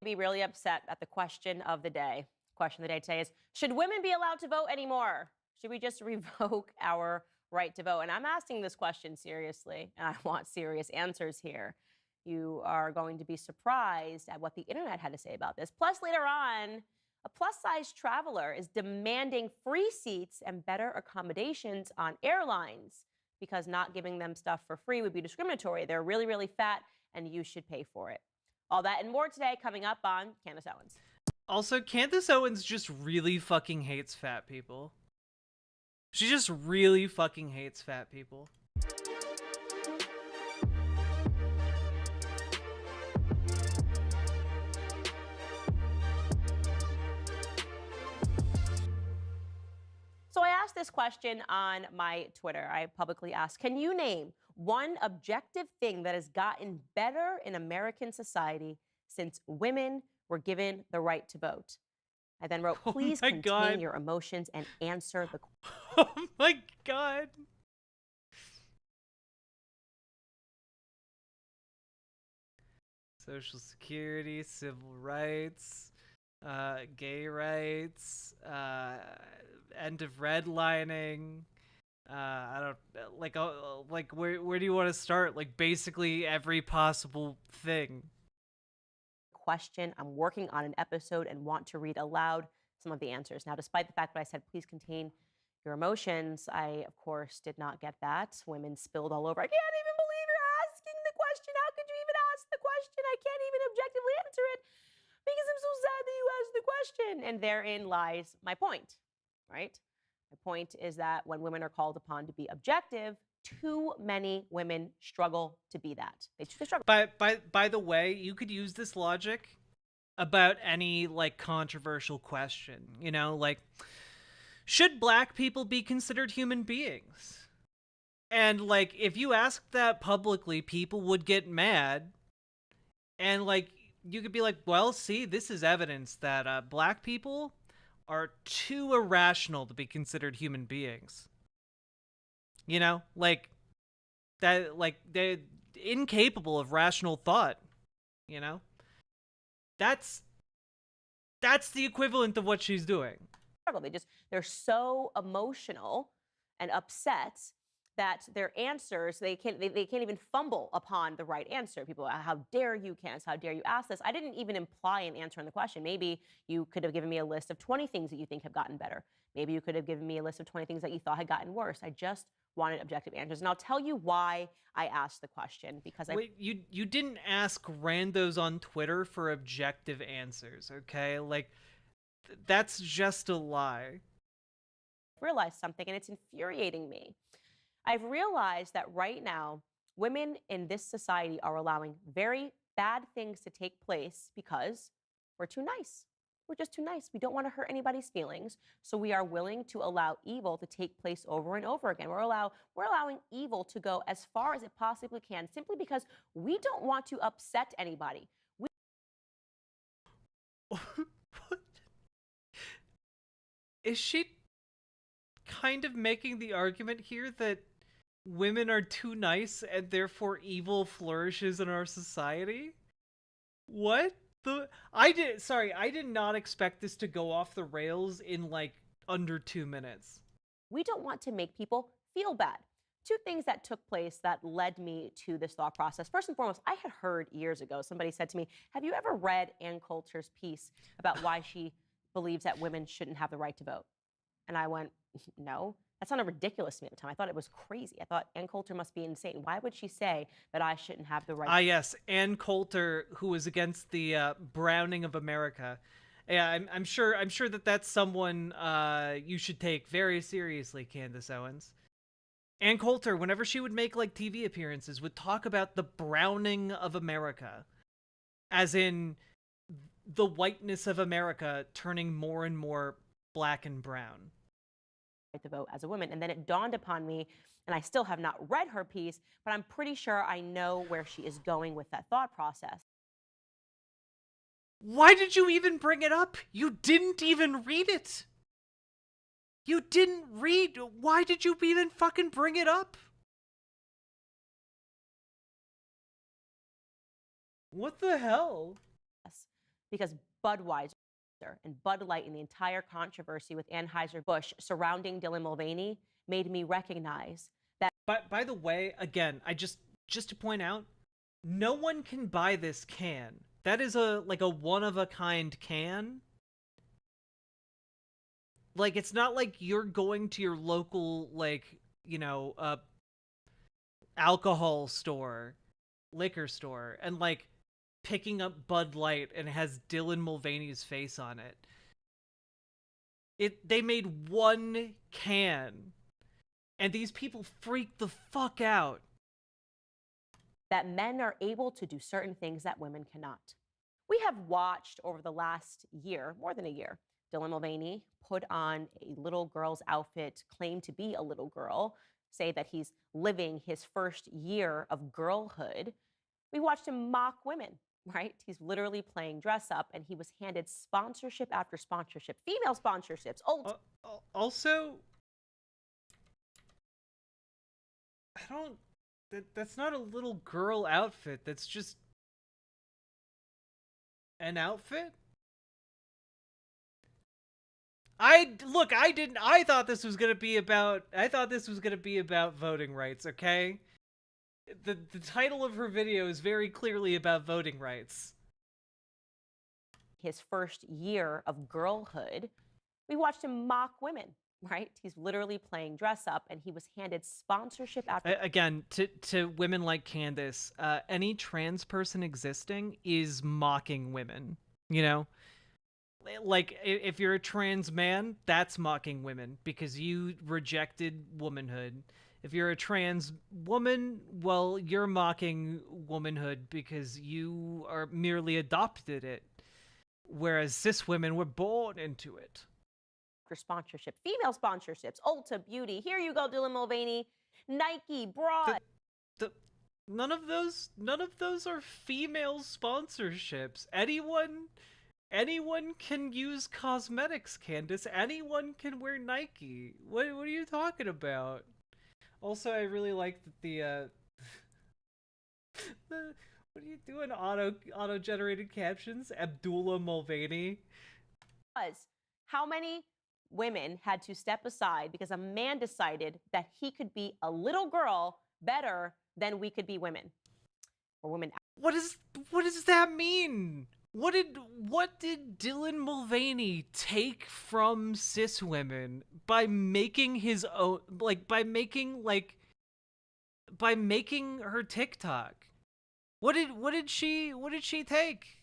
Be really upset at the question of the day. Question of the day today is, should women be allowed to vote anymore? Should we just revoke our right to vote? And I'm asking this question seriously, and I want serious answers here. You are going to be surprised at what the internet had to say about this. Plus, later on, a plus-size traveler is demanding free seats and better accommodations on airlines because not giving them stuff for free would be discriminatory. They're really, really fat, and you should pay for it. All that and more today coming up on Candace Owens. Also, Candace Owens just really fucking hates fat people. She just really fucking hates fat people. So I asked this question on my Twitter. I publicly asked, can you name one objective thing that has gotten better in American society since women were given the right to vote? I then wrote, please contain your emotions and answer the question. Oh my God. Social Security, civil rights, gay rights, end of redlining. I don't like where do you want to start? Like basically every possible thing. Question. I'm working on an episode and want to read aloud some of the answers. Now, despite the fact that I said, please contain your emotions, I, of course, did not get that. Women spilled all over. I can't even believe you're asking the question. How could you even ask the question? I can't even objectively answer it because I'm so sad that you asked the question. And therein lies my point, right? My point is that when women are called upon to be objective, too many women struggle to be that. They struggle. By the way, you could use this logic about any like controversial question. You know, like, should black people be considered human beings? And like, if you asked that publicly, people would get mad. And like, you could be like, well, see, this is evidence that black people are too irrational to be considered human beings. You know, like that, like they're incapable of rational thought. You know, that's the equivalent of what she's doing. They're so emotional and upset that their answers, they can't even fumble upon the right answer. People are, how dare you, Candace? How dare you ask this? I didn't even imply an answer in the question. Maybe you could have given me a list of 20 things that you think have gotten better. Maybe you could have given me a list of 20 things that you thought had gotten worse. I just wanted objective answers. And I'll tell you why I asked the question, because Wait, you didn't ask randos on Twitter for objective answers, okay? Like, that's just a lie. Realized something, and it's infuriating me. I've realized that right now, women in this society are allowing very bad things to take place because we're too nice. We're just too nice. We don't want to hurt anybody's feelings. So we are willing to allow evil to take place over and over again. We're allowing evil to go as far as it possibly can simply because we don't want to upset anybody. Is she kind of making the argument here that women are too nice and therefore evil flourishes in our society? What the? I did not expect this to go off the rails in like under 2 minutes. We don't want to make people feel bad. Two things that took place that led me to this thought process. First and foremost, I had heard years ago, somebody said to me, have you ever read Ann Coulter's piece about why she believes that women shouldn't have the right to vote? And I went, no. That sounded ridiculous to me at the time. I thought it was crazy. I thought Ann Coulter must be insane. Why would she say that I shouldn't have the right? Ah, yes, Ann Coulter, who was against the browning of America. Yeah, I'm sure that that's someone you should take very seriously, Candace Owens. Ann Coulter, whenever she would make like TV appearances, would talk about the browning of America, as in the whiteness of America turning more and more black and brown. To vote as a woman. And then it dawned upon me, and I still have not read her piece, but I'm pretty sure I know where she is going with that thought process. Why did you even bring it up? You didn't even read it. You didn't read. Why did you even fucking bring it up? What the hell? Because Budweiser and Bud Light and the entire controversy with Anheuser-Busch surrounding Dylan Mulvaney made me recognize that. But by the way, again, I just to point out, no one can buy this can. That is a one-of-a-kind can. Like, it's not like you're going to your local, like, you know, alcohol store, liquor store, and, like, picking up Bud Light and it has Dylan Mulvaney's face on it. They made one can, and these people freaked the fuck out. That men are able to do certain things that women cannot. We have watched over the last year, more than a year, Dylan Mulvaney put on a little girl's outfit, claim to be a little girl, say that he's living his first year of girlhood. We watched him mock women, right? He's literally playing dress up, and he was handed sponsorship after sponsorship, female sponsorships. Also, that's not a little girl outfit. That's just an outfit. I thought this was gonna be about voting rights, okay? The title of her video is very clearly about voting rights. His first year of girlhood, we watched him mock women, right? He's literally playing dress up, and he was handed sponsorship after. Again, to women like Candace, any trans person existing is mocking women, you know? Like, if you're a trans man, that's mocking women because you rejected womanhood. If you're a trans woman, well, you're mocking womanhood because you are merely adopted it, whereas cis women were born into it. For sponsorship, female sponsorships, Ulta Beauty. Here you go, Dylan Mulvaney. Nike, bra. None of those are female sponsorships. Anyone can use cosmetics, Candace. Anyone can wear Nike. What are you talking about? Also, I really like that what are you doing? Auto-generated captions? Abdullah Mulvaney. How many women had to step aside because a man decided that he could be a little girl better than we could be women? Or women. What does that mean? What did Dylan Mulvaney take from cis women by making his own, by making her TikTok? What did she take?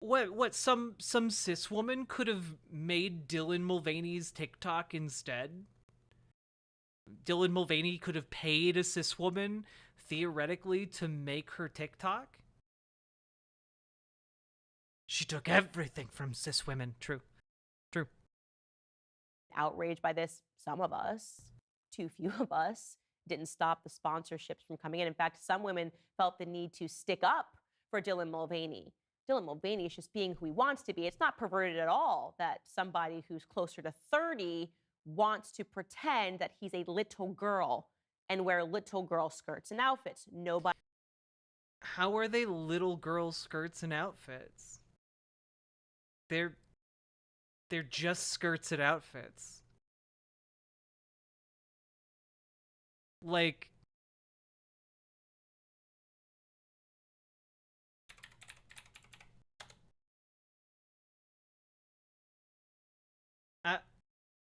What some cis woman could have made Dylan Mulvaney's TikTok instead? Dylan Mulvaney could have paid a cis woman theoretically to make her TikTok? She took everything from cis women. True. True. Outraged by this, some of us, too few of us, didn't stop the sponsorships from coming in. In fact, some women felt the need to stick up for Dylan Mulvaney. Dylan Mulvaney is just being who he wants to be. It's not perverted at all that somebody who's closer to 30 wants to pretend that he's a little girl and wear little girl skirts and outfits. Nobody. How are they little girl skirts and outfits? They're just skirts and outfits. Like,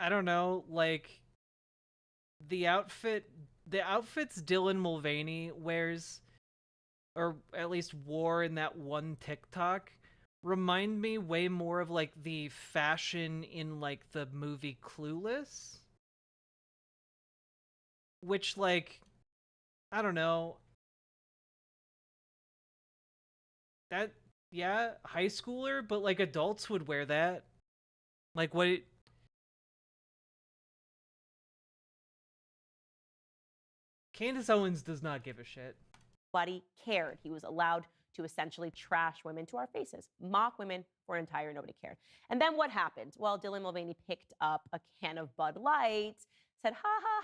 I don't know, like, the outfits Dylan Mulvaney wears, or at least wore in that one TikTok, remind me way more of, like, the fashion in, like, the movie Clueless. Which, like, I don't know. That, yeah, high schooler, but, like, adults would wear that. Like, what it... Candace Owens does not give a shit. Nobody cared. He was allowed to essentially trash women to our faces, mock women for an entire nobody cared. And then what happened? Well, Dylan Mulvaney picked up a can of Bud Light, said, ha ha.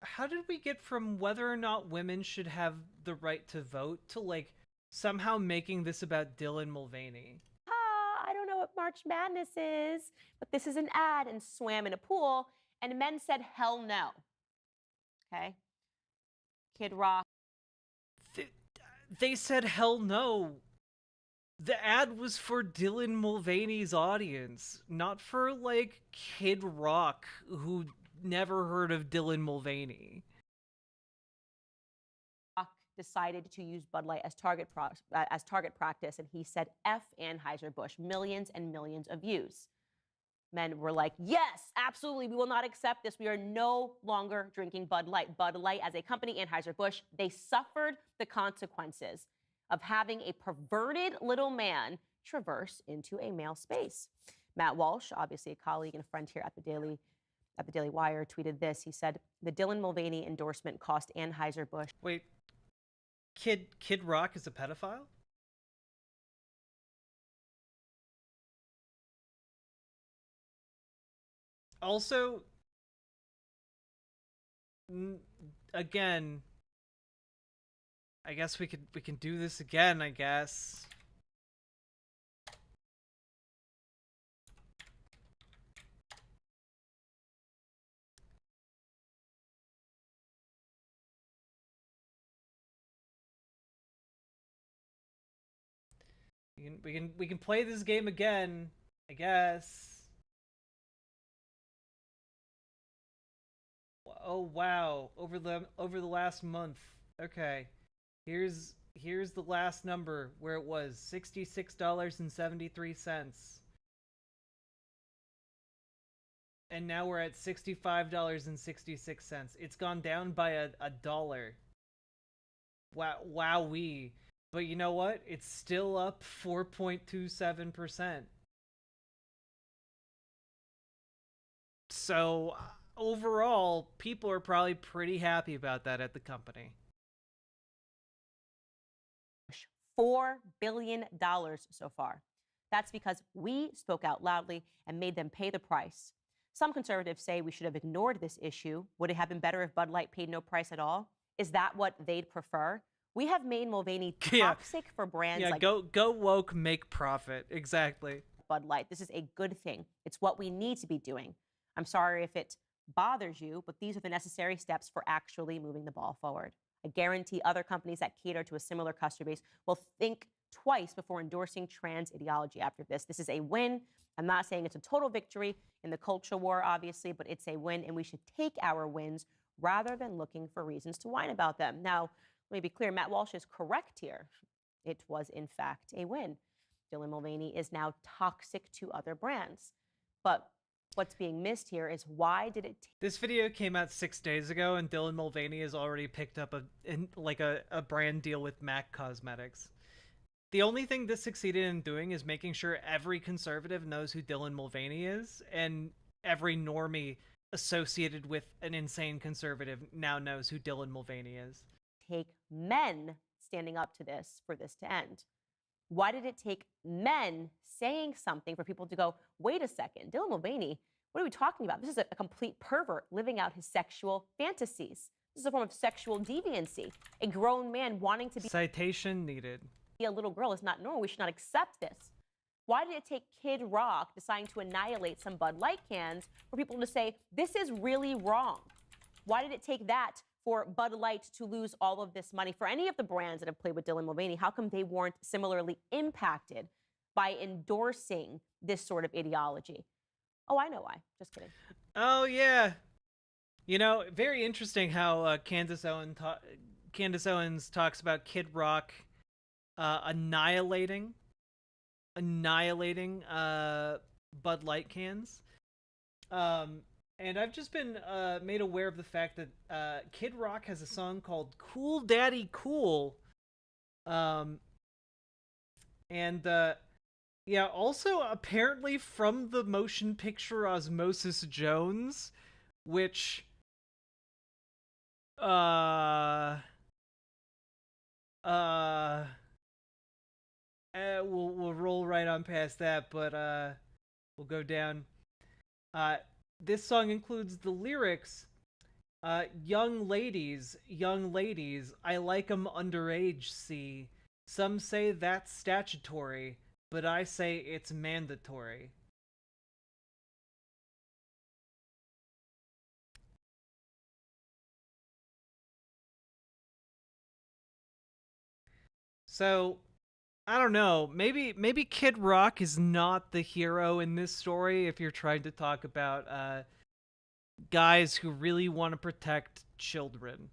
How did we get from whether or not women should have the right to vote to, like, somehow making this about Dylan Mulvaney? I don't know what March Madness is, but this is an ad, and swam in a pool, and men said, hell no. Okay? Kid Rock. They said hell no. The ad was for Dylan Mulvaney's audience, not for, like, Kid Rock, who never heard of Dylan Mulvaney. Rock decided to use Bud Light as target practice, and he said, F Anheuser-Busch, millions and millions of views. Men were like, yes, absolutely, we will not accept this. We are no longer drinking Bud Light. Bud Light, as a company, Anheuser-Busch, they suffered the consequences of having a perverted little man traverse into a male space. Matt Walsh, obviously a colleague and a friend here at the Daily Wire, tweeted this. He said, the Dylan Mulvaney endorsement cost Anheuser-Busch. Wait, Kid Rock is a pedophile? Also, again, I guess we can do this again, I guess. We can play this game again, I guess. Oh wow, over the last month. Okay. Here's the last number where it was $66.73. And now we're at $65.66. It's gone down by a dollar. Wowee. But you know what? It's still up 4.27%. So overall, people are probably pretty happy about that at the company. $4 billion so far. That's because we spoke out loudly and made them pay the price. Some conservatives say we should have ignored this issue. Would it have been better if Bud Light paid no price at all? Is that what they'd prefer? We have made Mulvaney toxic for brands like... Yeah, go woke, make profit. Exactly. Bud Light. This is a good thing. It's what we need to be doing. I'm sorry if it bothers you, but these are the necessary steps for actually moving the ball forward. I guarantee other companies that cater to a similar customer base will think twice before endorsing trans ideology after this. This is a win. I'm not saying it's a total victory in the culture war, obviously, but it's a win, and we should take our wins rather than looking for reasons to whine about them. Now, let me be clear, Matt Walsh is correct here. It was, in fact, a win. Dylan Mulvaney is now toxic to other brands. But what's being missed here is why did it... This video came out 6 days ago, and Dylan Mulvaney has already picked up a brand deal with MAC Cosmetics. The only thing this succeeded in doing is making sure every conservative knows who Dylan Mulvaney is, and every normie associated with an insane conservative now knows who Dylan Mulvaney is. Take men standing up to this for this to end? Why did it take men saying something for people to go, wait a second, Dylan Mulvaney, what are we talking about? This is a complete pervert living out his sexual fantasies. This is a form of sexual deviancy. A grown man wanting to be Citation needed. a little girl is not normal. We should not accept this. Why did it take Kid Rock deciding to annihilate some Bud Light cans for people to say, this is really wrong? Why did it take that for Bud Light to lose all of this money? For any of the brands that have played with Dylan Mulvaney, how come they weren't similarly impacted by endorsing this sort of ideology? Oh, I know why. Just kidding. Oh, yeah. You know, very interesting how Candace Owens talks about Kid Rock annihilating Bud Light cans. And I've just been made aware of the fact that Kid Rock has a song called Cool Daddy Cool. Yeah, also apparently from the motion picture Osmosis Jones, which we'll roll right on past that, but we'll go down. This song includes the lyrics, young ladies, I like 'em underage, see. Some say that's statutory, but I say it's mandatory. So, I don't know. Maybe Kid Rock is not the hero in this story if you're trying to talk about guys who really want to protect children.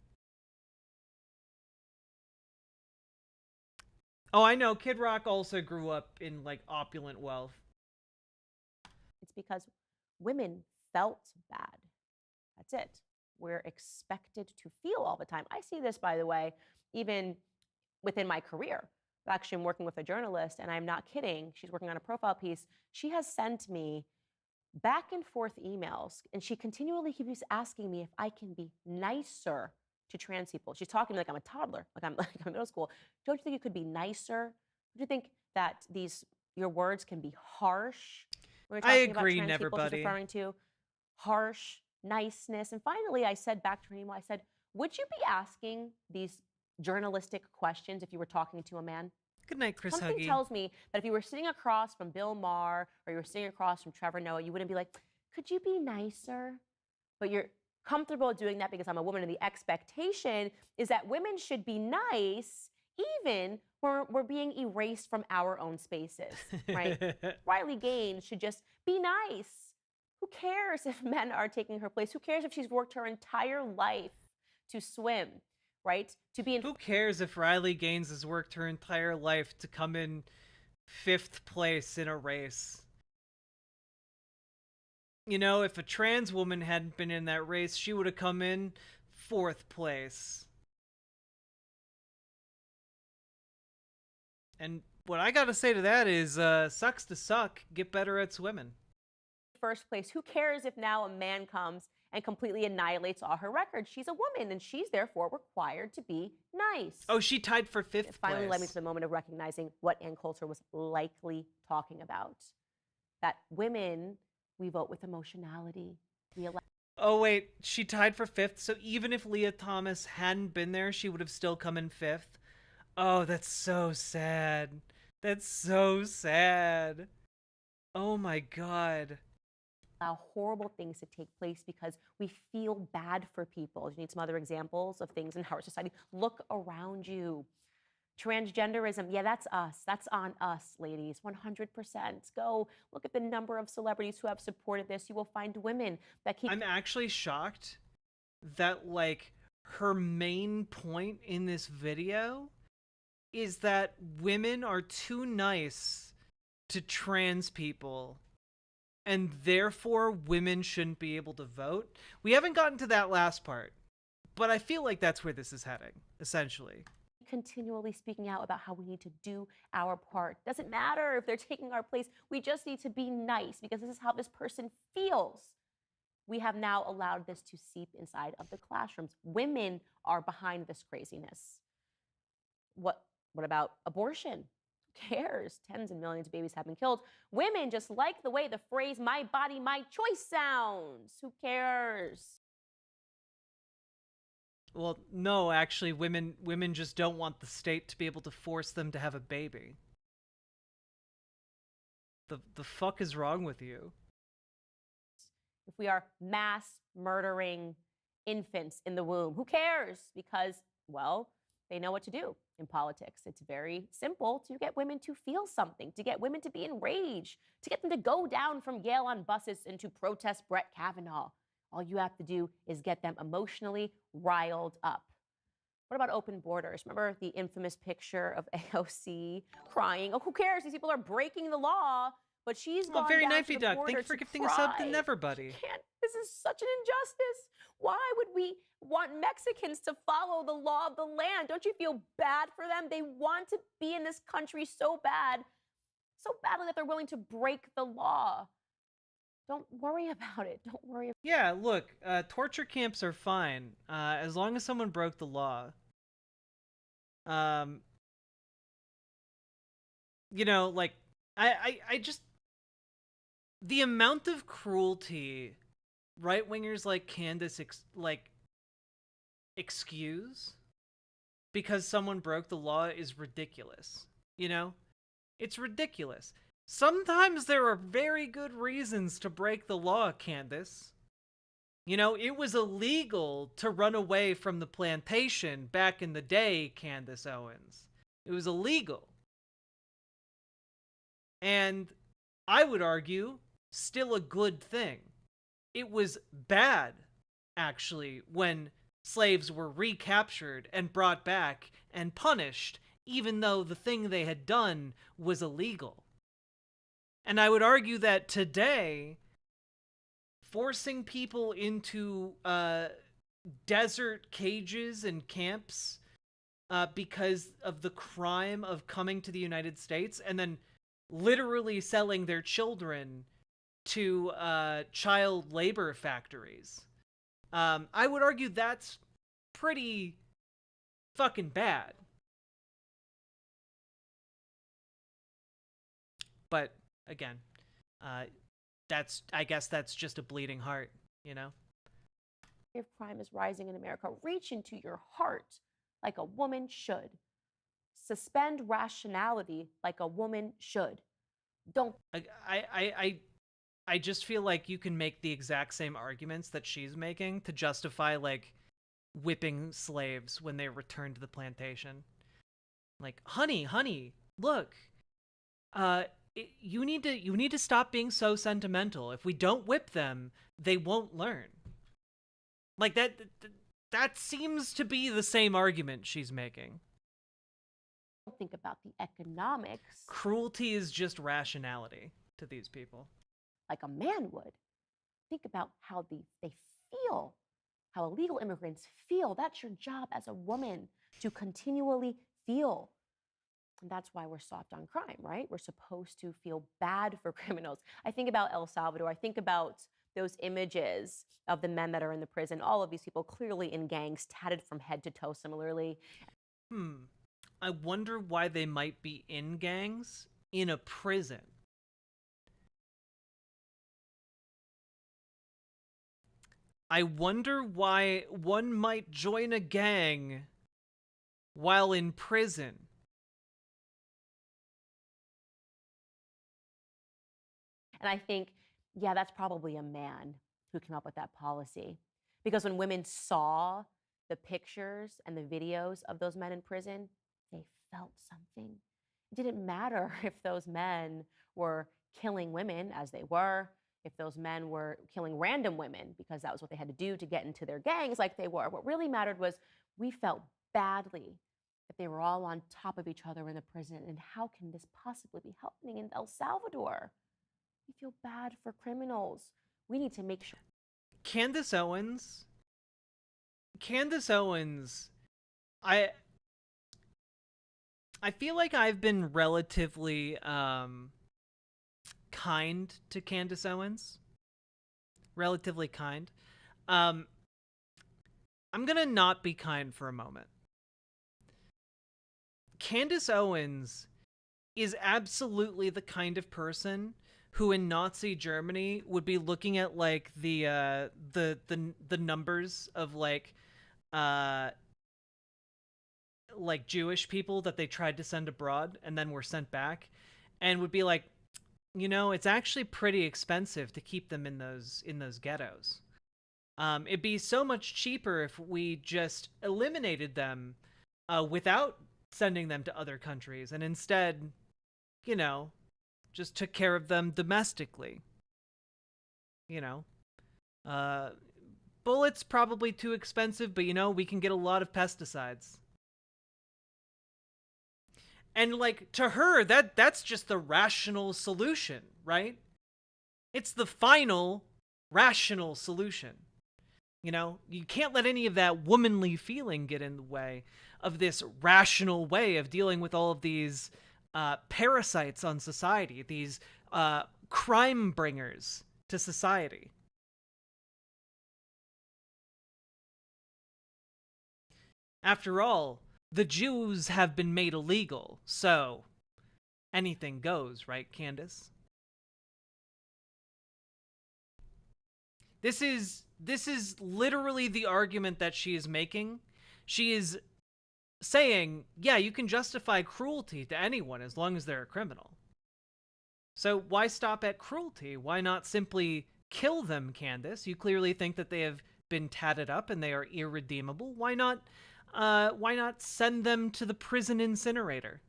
Oh, I know. Kid Rock also grew up in, like, opulent wealth. It's because women felt bad. That's it. We're expected to feel all the time. I see this, by the way, even within my career. Actually, I'm working with a journalist, and I'm not kidding. She's working on a profile piece. She has sent me back and forth emails, and she continually keeps asking me if I can be nicer to trans people. She's talking to me like I'm a toddler, like I'm in middle school. Don't you think you could be nicer? Don't you think that your words can be harsh? When we're talking agree, about trans people, she's Neverbuddy. referring to harsh niceness. And finally, I said back to her email, I said, would you be asking these journalistic questions if you were talking to a man? Good night, Chris Something Huggy. tells me that if you were sitting across from Bill Maher or you were sitting across from Trevor Noah, you wouldn't be like, could you be nicer? But you're comfortable doing that because I'm a woman, and the expectation is that women should be nice even when we're being erased from our own spaces, right? Riley Gaines should just be nice. Who cares if men are taking her place? Who cares if she's worked her entire life to swim? Right? To be in Who cares if Riley Gaines has worked her entire life to come in 5th place in a race? You know, if a trans woman hadn't been in that race, she would have come in 4th place. And what I gotta say to that is, sucks to suck, get better at swimming. first place. Who cares if now a man comes and completely annihilates all her records? She's a woman, and she's therefore required to be nice. Oh, she tied for 5th place. It finally led me to the moment of recognizing what Ann Coulter was likely talking about. That women, we vote with emotionality. We allow. Oh, wait, she tied for 5th, so even if Leah Thomas hadn't been there, she would have still come in 5th? Oh, that's so sad. That's so sad. Oh my God. Allow horrible things to take place because we feel bad for people. You need some other examples of things in our society. Look around you. Transgenderism, yeah, that's us. That's on us, ladies, 100%. Go look at the number of celebrities who have supported this. You will find women that keep... I'm actually shocked that, like, her main point in this video is that women are too nice to trans people, and therefore women shouldn't be able to vote. We haven't gotten to that last part, but I feel like that's where this is heading, essentially. continually speaking out about how we need to do our part. Doesn't matter if they're taking our place. We just need to be nice because this is how this person feels. We have now allowed this to seep inside of the classrooms. Women are behind this craziness. What about abortion? Who cares? Tens of millions of babies have been killed. Women just like the way the phrase "my body, my choice" sounds. Who cares? Well, no, actually, women just don't want the state to be able to force them to have a baby. The fuck is wrong with you? If we are mass murdering infants in the womb, who cares? Because, well, they know what to do in politics. It's very simple to get women to feel something, to get women to be enraged, to get them to go down from Yale on buses and to protest Brett Kavanaugh. All you have to do is get them emotionally riled up. What about open borders? Remember the infamous picture of AOC crying? Oh, who cares? These people are breaking the law. But she's gone very down knifey to the duck. border Thank you for to gifting a sub to cry. Neverbuddy. This is such an injustice. Why would we want Mexicans to follow the law of the land? Don't you feel bad for them? They want to be in this country so badly that they're willing to break the law. Don't worry about it. Don't worry. Yeah, look, torture camps are fine as long as someone broke the law. You know, like I just the amount of cruelty right-wingers like Candace excuse because someone broke the law is ridiculous. You know? It's ridiculous. Sometimes there are very good reasons to break the law, Candace. You know, it was illegal to run away from the plantation back in the day, Candace Owens. It was illegal. And I would argue, still a good thing. It was bad, actually, when slaves were recaptured and brought back and punished, even though the thing they had done was illegal. And I would argue that today, forcing people into desert cages and camps because of the crime of coming to the United States and then literally selling their children to child labor factories. I would argue that's pretty fucking bad. But again, I guess that's just a bleeding heart, you know? If crime is rising in America, reach into your heart like a woman should. Suspend rationality like a woman should. Don't. I just feel like you can make the exact same arguments that she's making to justify, like, whipping slaves when they return to the plantation. Like, honey, look, you need to stop being so sentimental. If we don't whip them, they won't learn. Like, that seems to be the same argument she's making. Think about the economics. Cruelty is just rationality to these people. Like a man would. Think about how they feel, how illegal immigrants feel. That's your job as a woman, to continually feel. And that's why we're soft on crime, right? We're supposed to feel bad for criminals. I think about El Salvador. I think about those images of the men that are in the prison. All of these people clearly in gangs, tatted from head to toe similarly. I wonder why they might be in gangs in a prison. I wonder why one might join a gang while in prison. And I think, yeah, that's probably a man who came up with that policy. Because when women saw the pictures and the videos of those men in prison, they felt something. It didn't matter if those men were killing women, as they were, if those men were killing random women, because that was what they had to do to get into their gangs like they were. What really mattered was we felt badly that they were all on top of each other in the prison. And how can this possibly be happening in El Salvador? We feel bad for criminals. We need to make sure. Candace Owens, I feel like I've been relatively kind to Candace Owens. Relatively kind. I'm gonna not be kind for a moment. Candace Owens is absolutely the kind of person who in Nazi Germany would be looking at like the numbers of like Jewish people that they tried to send abroad and then were sent back, and would be like, you know, it's actually pretty expensive to keep them in those ghettos. It'd be so much cheaper if we just eliminated them without sending them to other countries, and instead, you know, just took care of them domestically. You know, bullets probably too expensive, but you know, we can get a lot of pesticides. And like, to her, that's just the rational solution, right? It's the final rational solution. You know, you can't let any of that womanly feeling get in the way of this rational way of dealing with all of these parasites on society, these crime bringers to society. After all, the Jews have been made illegal, so anything goes, right, Candace? This is literally the argument that she is making. She is saying, yeah, you can justify cruelty to anyone as long as they're a criminal. So why stop at cruelty? Why not simply kill them, Candace? You clearly think that they have been tatted up and they are irredeemable. Why not send them to the prison incinerator?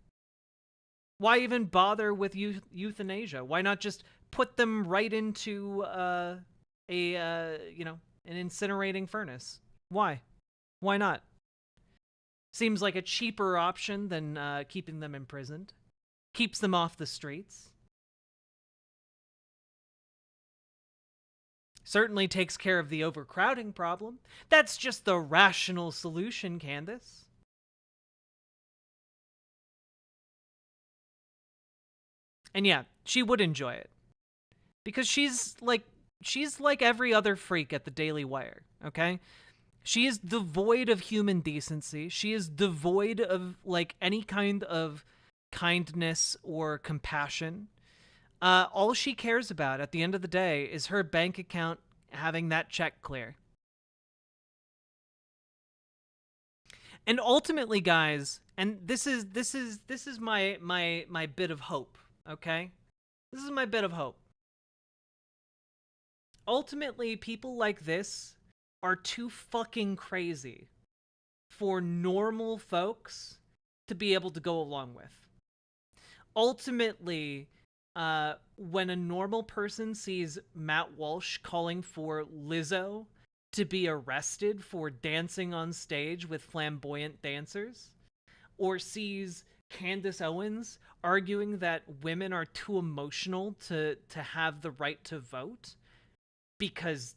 Why even bother with euthanasia? Why not just put them right into an incinerating furnace? Why not? Seems like a cheaper option than keeping them imprisoned. Keeps them off the streets. Certainly takes care of the overcrowding problem. That's just the rational solution, Candace. And yeah, she would enjoy it. Because she's like every other freak at the Daily Wire, okay? She is devoid of human decency. She is devoid of like any kind of kindness or compassion. All she cares about at the end of the day is her bank account having that check clear. And ultimately, guys, and this is my bit of hope, okay? This is my bit of hope. Ultimately, people like this are too fucking crazy for normal folks to be able to go along with. Ultimately, when a normal person sees Matt Walsh calling for Lizzo to be arrested for dancing on stage with flamboyant dancers, or sees Candace Owens arguing that women are too emotional to have the right to vote because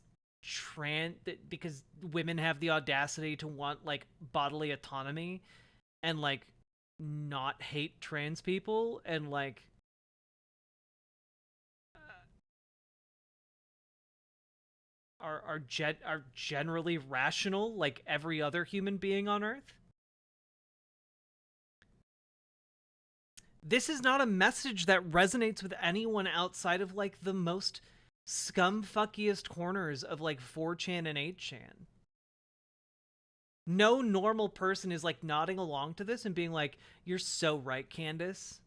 women have the audacity to want like bodily autonomy and like not hate trans people and like are generally rational like every other human being on earth. This is not a message that resonates with anyone outside of like the most scumfuckiest corners of like 4chan and 8chan. No normal person is like nodding along to this and being like, you're so right, Candace.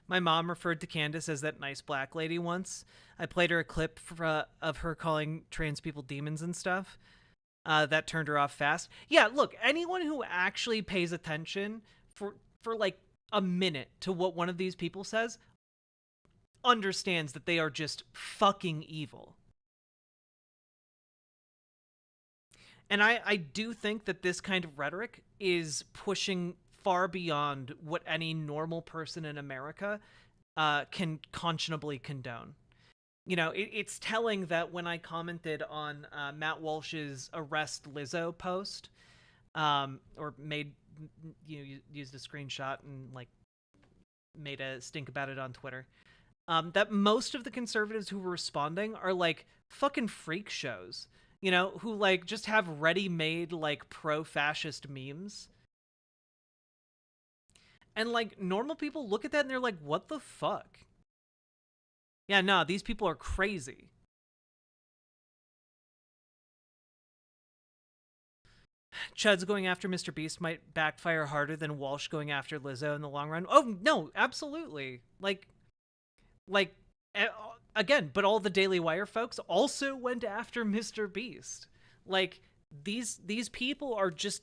My mom referred to Candace as that nice black lady once. I played her a clip of her calling trans people demons and stuff. That turned her off fast. Yeah, look, anyone who actually pays attention for like a minute to what one of these people says understands that they are just fucking evil. And I do think that this kind of rhetoric is pushing far beyond what any normal person in America can conscionably condone. You know, it's telling that when I commented on Matt Walsh's Arrest Lizzo post, or made, used a screenshot and like made a stink about it on Twitter. That most of the conservatives who were responding are like fucking freak shows, who like just have ready-made like pro-fascist memes. And like normal people look at that and they're like, what the fuck? Yeah, no, these people are crazy. Chud's going after Mr. Beast might backfire harder than Walsh going after Lizzo in the long run. Oh, no, absolutely. Like, again, but all the Daily Wire folks also went after Mr. Beast. Like, these people are just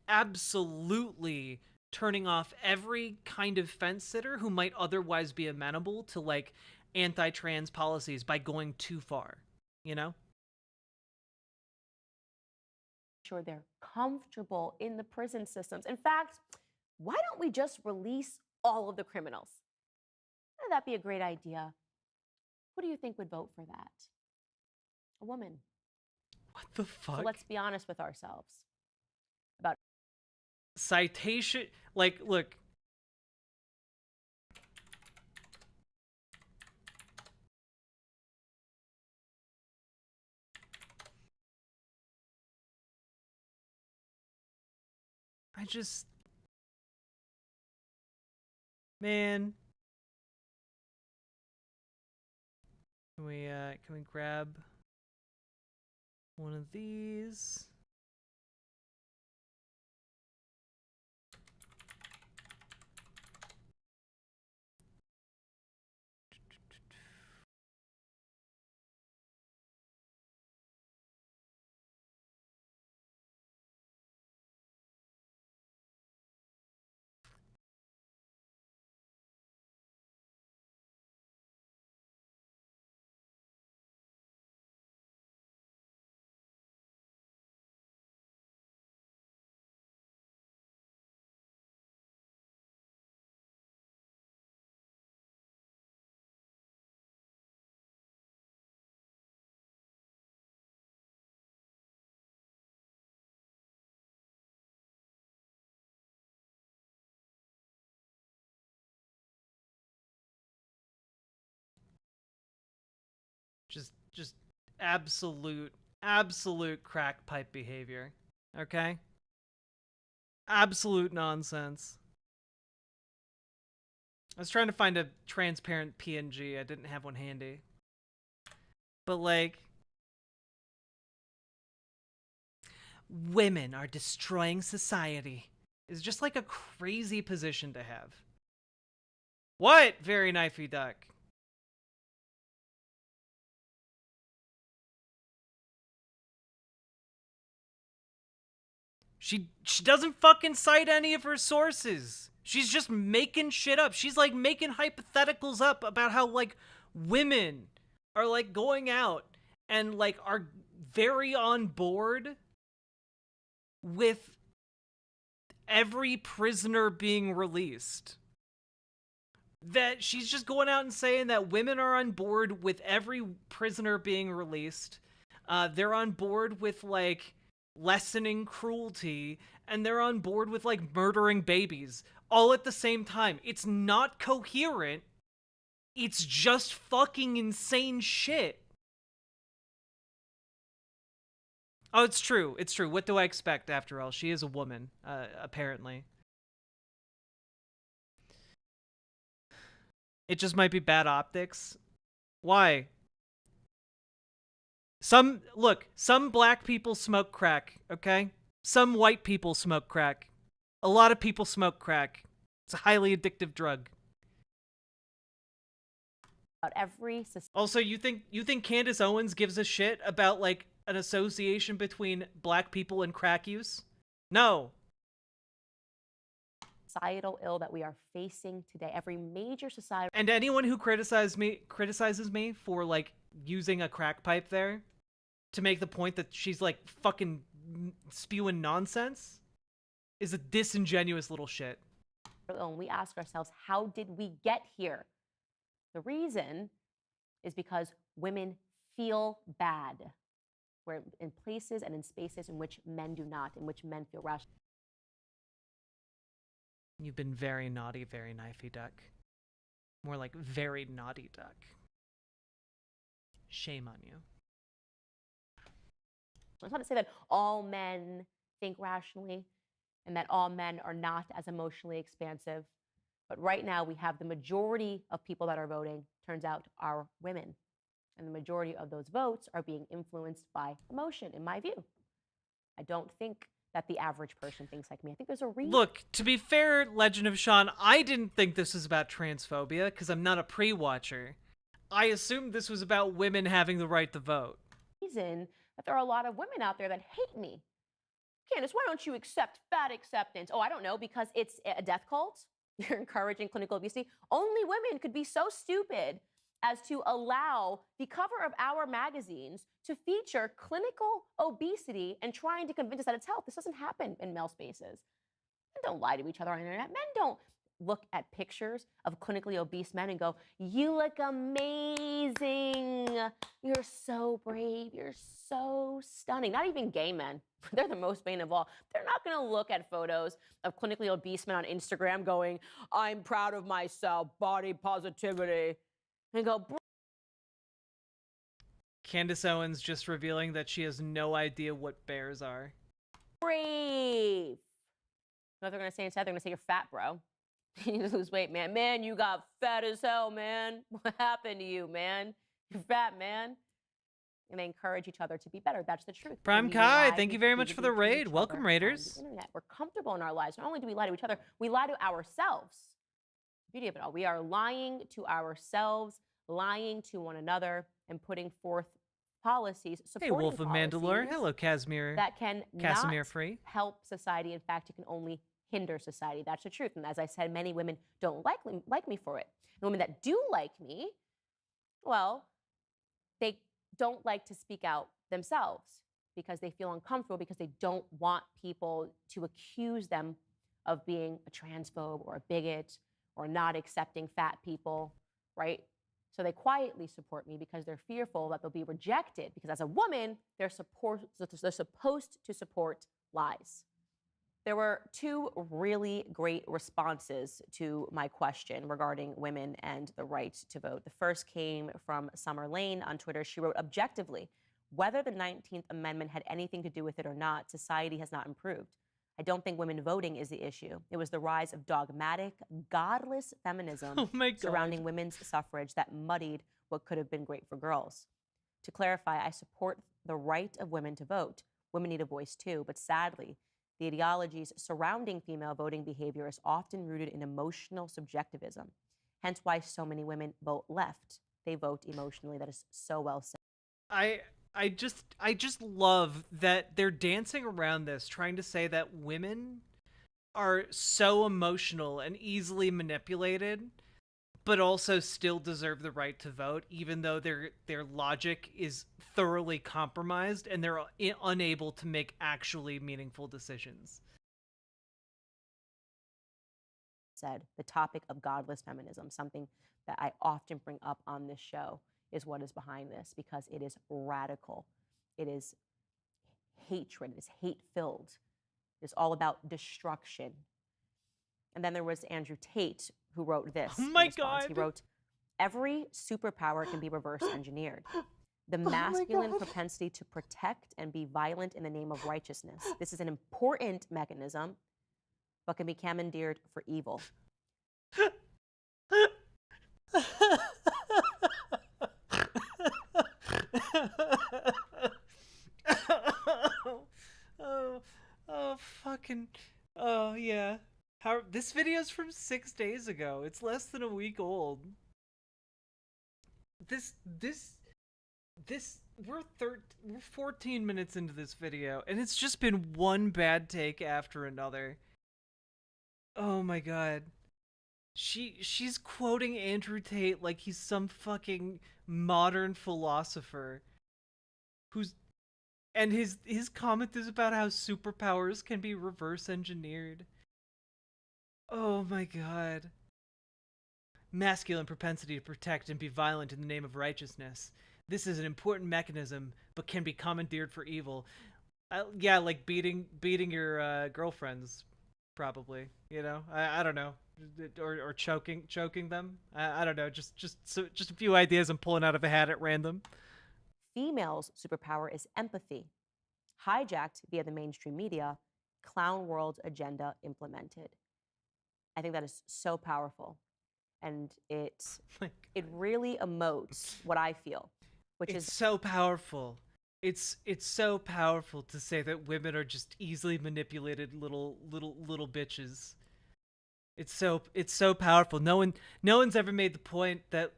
absolutely turning off every kind of fence sitter who might otherwise be amenable to, like, anti-trans policies by going too far, Sure they're comfortable in the prison systems. In fact, why don't we just release all of the criminals? Wouldn't that be a great idea? Who do you think would vote for that? A woman. What the fuck? So let's be honest with ourselves about citation. Like, look. Man. Can we grab one of these? Just absolute crack pipe behavior. Okay? Absolute nonsense. I was trying to find a transparent PNG. I didn't have one handy. But like, women are destroying society is just like a crazy position to have. What? Very knifey duck. She doesn't fucking cite any of her sources. She's just making shit up. She's like making hypotheticals up about how like women are like going out and like are very on board with every prisoner being released. That she's just going out and saying that women are on board with every prisoner being released. They're on board with like lessening cruelty, and they're on board with like murdering babies all at the same time. It's not coherent. It's just fucking insane shit. Oh, it's true. It's true. What do I expect after all? She is a woman, apparently. It just might be bad optics. Why? Some black people smoke crack, okay? Some white people smoke crack. A lot of people smoke crack. It's a highly addictive drug. Also, you think Candace Owens gives a shit about like an association between black people and crack use? No. Societal ill that we are facing today. Every major society. And anyone who criticizes me for like using a crack pipe there to make the point that she's like fucking spewing nonsense is a disingenuous little shit. And we ask ourselves, how did we get here? The reason is because women feel bad. We're in places and in spaces in which men do not, in which men feel rational. You've been very naughty, very knifey duck. More like very naughty duck. Shame on you. It's not to say that all men think rationally and that all men are not as emotionally expansive. But right now, we have the majority of people that are voting, turns out, are women. And the majority of those votes are being influenced by emotion, in my view. I don't think that the average person thinks like me. I think there's a reason. Look, to be fair, Legend of Sean, I didn't think this was about transphobia because I'm not a pre-watcher. I assumed this was about women having the right to vote. Reason that there are a lot of women out there that hate me. Candace, why don't you accept fat acceptance? Oh, I don't know, because it's a death cult. You're encouraging clinical obesity. Only women could be so stupid as to allow the cover of our magazines to feature clinical obesity and trying to convince us that it's health. This doesn't happen in male spaces. Men don't lie to each other on the internet. Men don't look at pictures of clinically obese men and go, you look amazing. You're so brave. You're so stunning. Not even gay men. They're the most vain of all. They're not going to look at photos of clinically obese men on Instagram going, I'm proud of myself, body positivity, and go, Candace Owens just revealing that she has no idea what bears are. brave. You know what they're going to say instead? They're going to say, you're fat, bro. You need to lose weight, man. Man, you got fat as hell, man. What happened to you, man? You're fat, man. And they encourage each other to be better. That's the truth. Prime We Kai, lie thank you very much for the repeatedly to raid. each Welcome, other Raiders. on the internet. We're comfortable in our lives. Not only do we lie to each other, we lie to ourselves. Beauty of it all. We are lying to ourselves, lying to one another, and putting forth policies, Hey, supporting Wolf of Mandalore. policies Hello, Casimir. that can Casimir not Free. help society. In fact, it can only hinder society. That's the truth. And as I said, many women don't like me for it. The women that do like me, well, they don't like to speak out themselves because they feel uncomfortable, because they don't want people to accuse them of being a transphobe or a bigot or not accepting fat people, right? So they quietly support me because they're fearful that they'll be rejected, because as a woman, they're supposed to support lies. There were two really great responses to my question regarding women and the right to vote. The first came from Summer Lane on Twitter. She wrote, objectively, whether the 19th Amendment had anything to do with it or not, society has not improved. I don't think women voting is the issue. It was the rise of dogmatic, godless feminism surrounding women's suffrage that muddied what could have been great for girls. To clarify, I support the right of women to vote. Women need a voice too, but sadly, the ideologies surrounding female voting behavior is often rooted in emotional subjectivism. Hence why so many women vote left. They vote emotionally. That is so well said. I just love that they're dancing around this, trying to say that women are so emotional and easily manipulated, but also still deserve the right to vote, even though their logic is thoroughly compromised and they're unable to make actually meaningful decisions. Said the topic of godless feminism, something that I often bring up on this show, is what is behind this, because it is radical. It is hatred. It is hate-filled. It's all about destruction. And then there was Andrew Tate, who wrote this. Oh my God. He wrote, every superpower can be reverse engineered. The masculine propensity to protect and be violent in the name of righteousness. This is an important mechanism, but can be commandeered for evil. Oh yeah. This video's from 6 days ago. It's less than a week old. We're 14 minutes into this video, and it's just been one bad take after another. Oh my God. She's quoting Andrew Tate like he's some fucking modern philosopher and his comment is about how superpowers can be reverse engineered. Oh my God. Masculine propensity to protect and be violent in the name of righteousness. This is an important mechanism, but can be commandeered for evil. Yeah, like beating your girlfriends probably. You know, I don't know, or choking them. I don't know. Just a few ideas I'm pulling out of a hat at random. Females' superpower is empathy, hijacked via the mainstream media, clown world agenda implemented. I think that is so powerful, and it really emotes what I feel, which It's is so powerful. It's so powerful to say that women are just easily manipulated little bitches. It's so powerful. No one's ever made the point that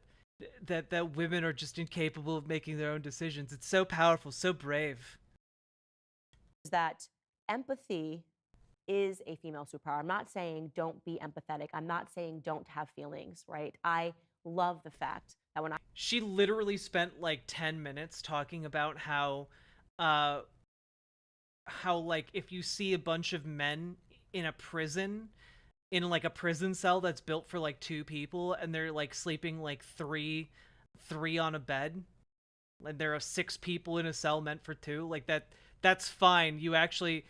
women are just incapable of making their own decisions. It's so powerful, so brave. that empathy is a female superpower. I'm not saying don't be empathetic. I'm not saying don't have feelings, right? I love the fact that when She literally spent like 10 minutes talking about how like if you see a bunch of men in a prison, in like a prison cell that's built for like 2 people, and they're like sleeping like three on a bed, and there are 6 people in a cell meant for 2, like that's fine. You actually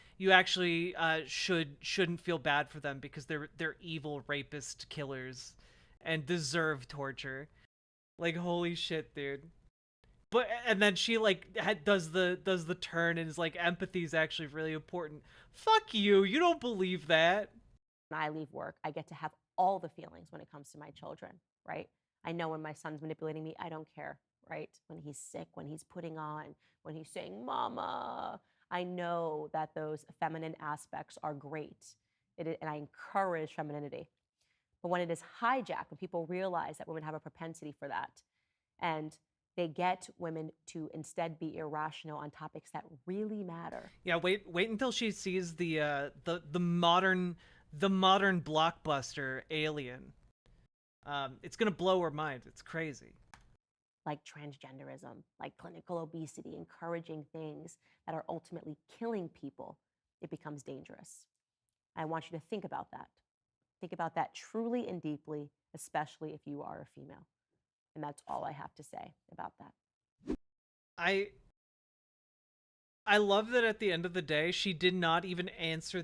shouldn't feel bad for them because they're evil rapist killers and deserve torture. Like, holy shit, dude. But and then she like does the turn and is like, empathy is actually really important. Fuck you. You don't believe that. when I leave work, I get to have all the feelings when it comes to my children, right? I know when my son's manipulating me, I don't care, right? When he's sick, when he's putting on, when he's saying, Mama, I know that those feminine aspects are great. And I encourage femininity. But when it is hijacked, when people realize that women have a propensity for that, and they get women to instead be irrational on topics that really matter. Yeah, wait until she sees the modern blockbuster Alien. It's gonna blow her mind. It's crazy. Like transgenderism, like clinical obesity, encouraging things that are ultimately killing people, it becomes dangerous. I want you to think about that. Think about that truly and deeply, especially if you are a female. And that's all I have to say about that. I love that at the end of the day, she did not even answer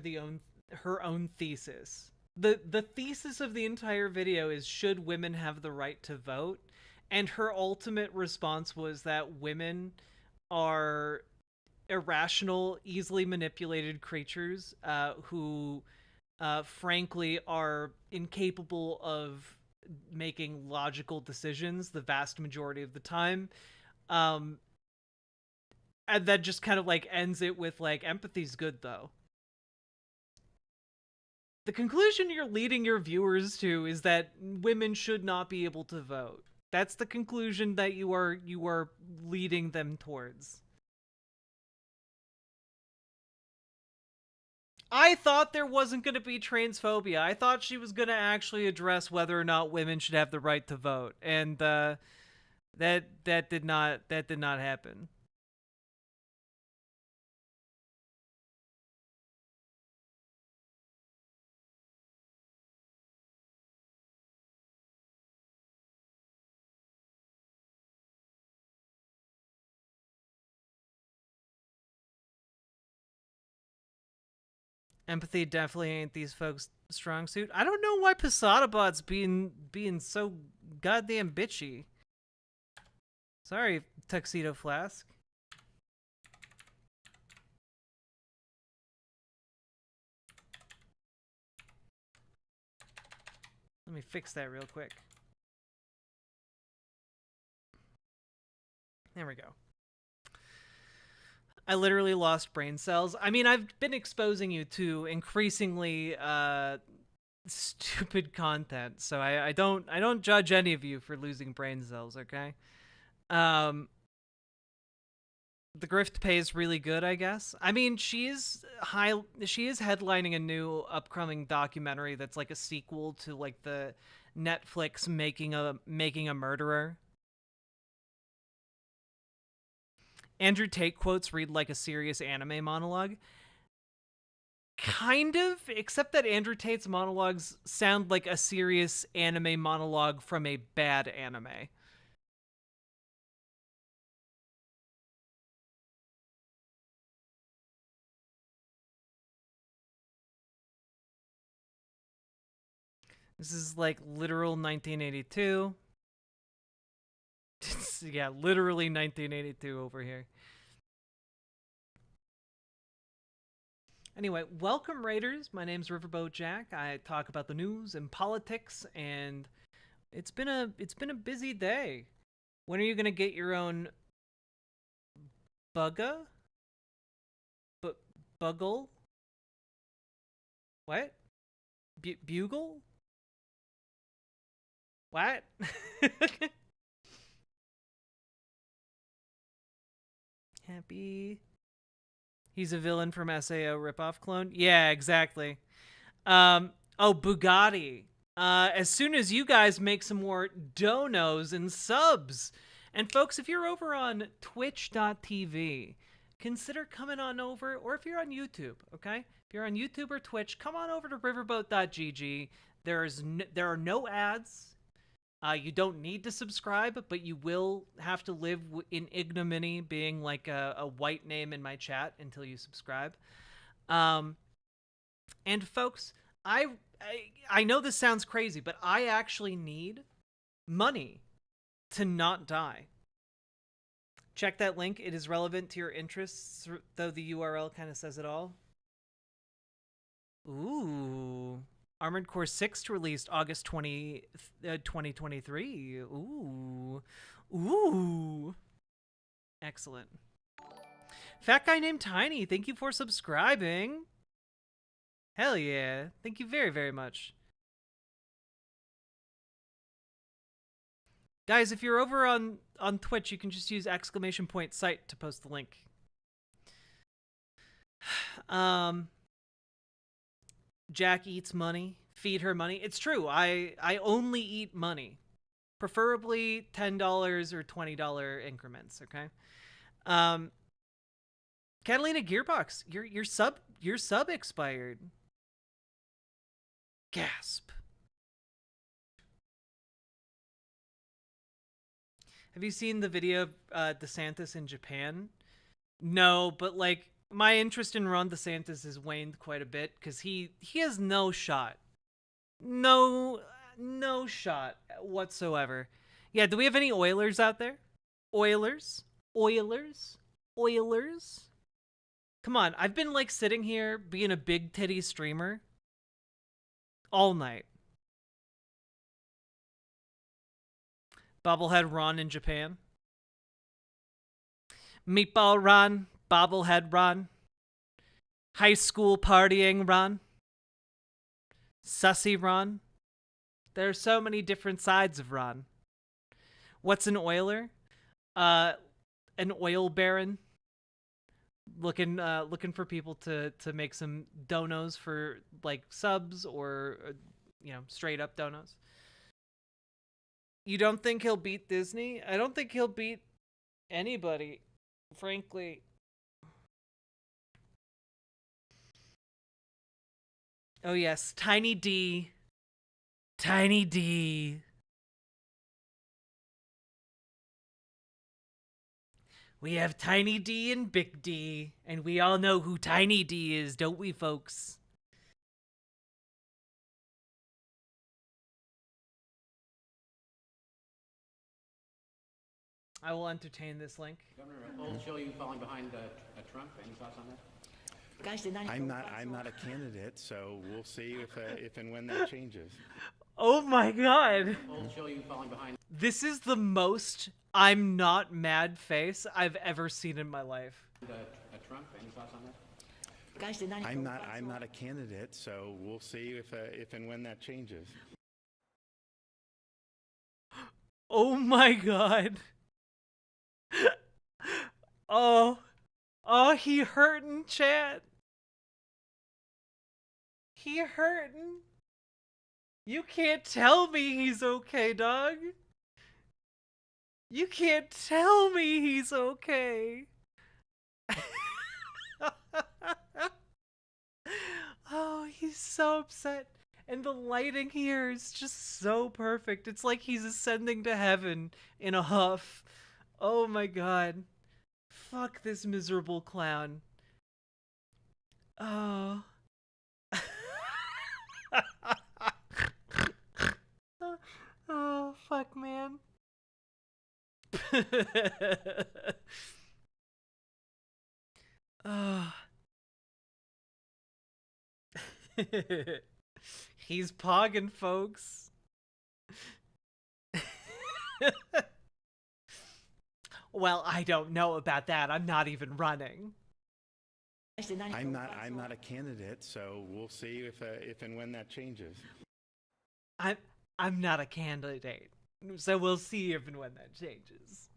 her own thesis. The thesis of the entire video is, should women have the right to vote? And her ultimate response was that women are irrational, easily manipulated creatures who, frankly, are incapable of making logical decisions the vast majority of the time. And that just kind of like ends it with like, empathy's good though. The conclusion you're leading your viewers to is that women should not be able to vote. That's the conclusion that you are leading them towards. I thought there wasn't going to be transphobia. I thought she was going to actually address whether or not women should have the right to vote, and that did not happen. Empathy definitely ain't these folks' strong suit. I don't know why Posadabot's being so goddamn bitchy. Sorry, Tuxedo Flask. Let me fix that real quick. There we go. I literally lost brain cells. I mean, I've been exposing you to increasingly stupid content, so I don't judge any of you for losing brain cells, okay? The grift pays really good, I guess. I mean, she is headlining a new upcoming documentary that's like a sequel to like the Netflix Making a Murderer. Andrew Tate quotes read like a serious anime monologue. Kind of, except that Andrew Tate's monologues sound like a serious anime monologue from a bad anime. This is like literal 1982. Yeah, literally 1982 over here. Anyway, welcome Raiders. My name's Riverboat Jack. I talk about the news and politics, and it's been a busy day. When are you gonna get your own bugga? Buggle? What? Bugle? What? Happy. He's a villain from SAO ripoff clone? Yeah, exactly. Oh, Bugatti. As soon as you guys make some more donos and subs. And folks, if you're over on twitch.tv, consider coming on over, or if you're on YouTube, okay? If you're on YouTube or Twitch, come on over to riverboat.gg. There are no ads. You don't need to subscribe, but you will have to live in ignominy being like a white name in my chat until you subscribe. And folks, I know this sounds crazy, but I actually need money to not die. Check that link. It is relevant to your interests, though the URL kind of says it all. Ooh. Armored Core 6 released August 2023. Ooh. Ooh. Excellent. Fat guy named Tiny, thank you for subscribing. Hell yeah. Thank you very, very much. Guys, if you're over on Twitch, you can just use !site to post the link. Jack eats money. Feed her money. It's true. I only eat money. Preferably $10 or $20 increments, okay? Catalina Gearbox, your sub expired. Gasp. Have you seen the video of DeSantis in Japan? No, but like my interest in Ron DeSantis has waned quite a bit because he has no shot. No shot whatsoever. Yeah, do we have any Oilers out there? Oilers? Come on, I've been like sitting here being a big titty streamer all night. Bobblehead Ron in Japan. Meatball Ron. Bobblehead Ron. High school partying Ron. Sussy Ron. There are so many different sides of Ron. What's an oiler? An oil baron. Looking for people to make some donos for like subs or straight up donos. You don't think he'll beat Disney? I don't think he'll beat anybody, frankly. Oh yes, Tiny D. Tiny D. We have Tiny D and Big D, and we all know who Tiny D is, don't we, folks? I will entertain this link. Governor, old show you falling behind Trump. Any thoughts on that? Guys, I'm not a candidate, so we'll see if and when that changes. Oh my God! Old show you falling behind. This is the most I'm not mad face I've ever seen in my life. Trump. Any thoughts on that? Guys, I'm not a candidate, so we'll see if and when that changes. Oh my God! Oh, he hurtin', chat. He hurtin'. You can't tell me he's okay, dog. You can't tell me he's okay. Oh, he's so upset. And the lighting here is just so perfect. It's like he's ascending to heaven in a huff. Oh my God. Fuck this miserable clown. Oh. fuck, man? He's pogging, folks. Well, I don't know about that. I'm not even running. I'm not a candidate, so we'll see if and when that changes. I'm not a candidate, so we'll see if and when that changes.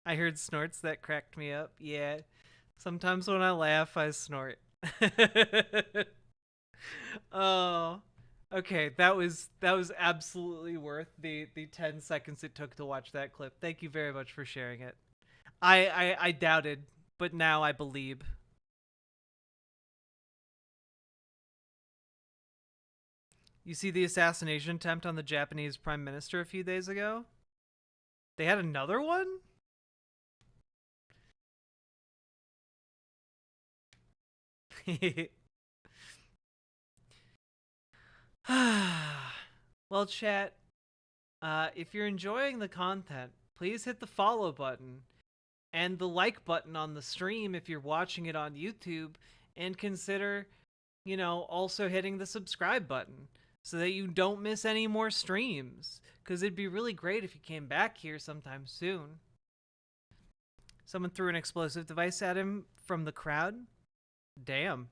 I heard snorts that cracked me up. Yeah, sometimes when I laugh, I snort. Oh, okay. That was absolutely worth the 10 seconds it took to watch that clip. Thank you very much for sharing it. I doubted, but now I believe. You see the assassination attempt on the Japanese prime minister a few days ago? They had another one? Well, chat, if you're enjoying the content, please hit the follow button and the like button on the stream if you're watching it on YouTube, and consider, you know, also hitting the subscribe button so that you don't miss any more streams, because it'd be really great if you came back here sometime soon. Someone threw an explosive device at him from the crowd? Damn.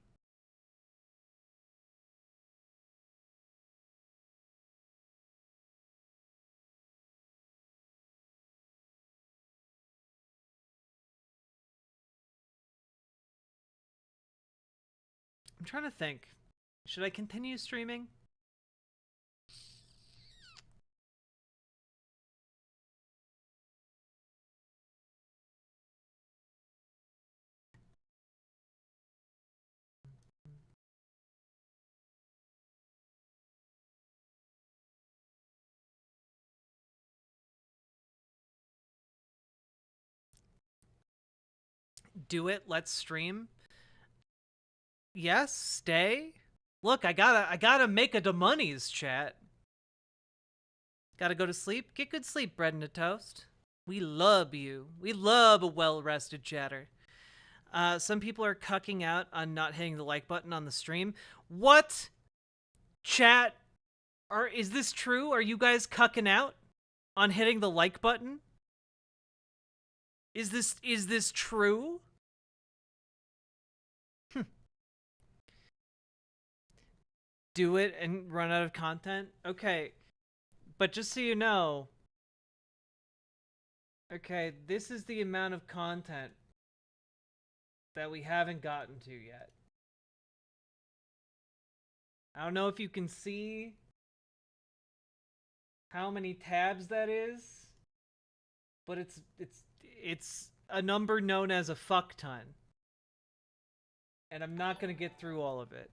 I'm trying to think. Should I continue streaming? Do it. Let's stream. Yes, stay. Look, I gotta make a da monies, chat. Gotta go to sleep. Get good sleep, bread and a toast. We love you. We love a well-rested chatter. Some people are cucking out on not hitting the like button on the stream. What? Chat, is this true? Are you guys cucking out on hitting the like button? Is this true? Do it and run out of content? Okay. But just so you know, okay, this is the amount of content that we haven't gotten to yet. I don't know if you can see how many tabs that is, but it's a number known as a fuck ton. And I'm not going to get through all of it.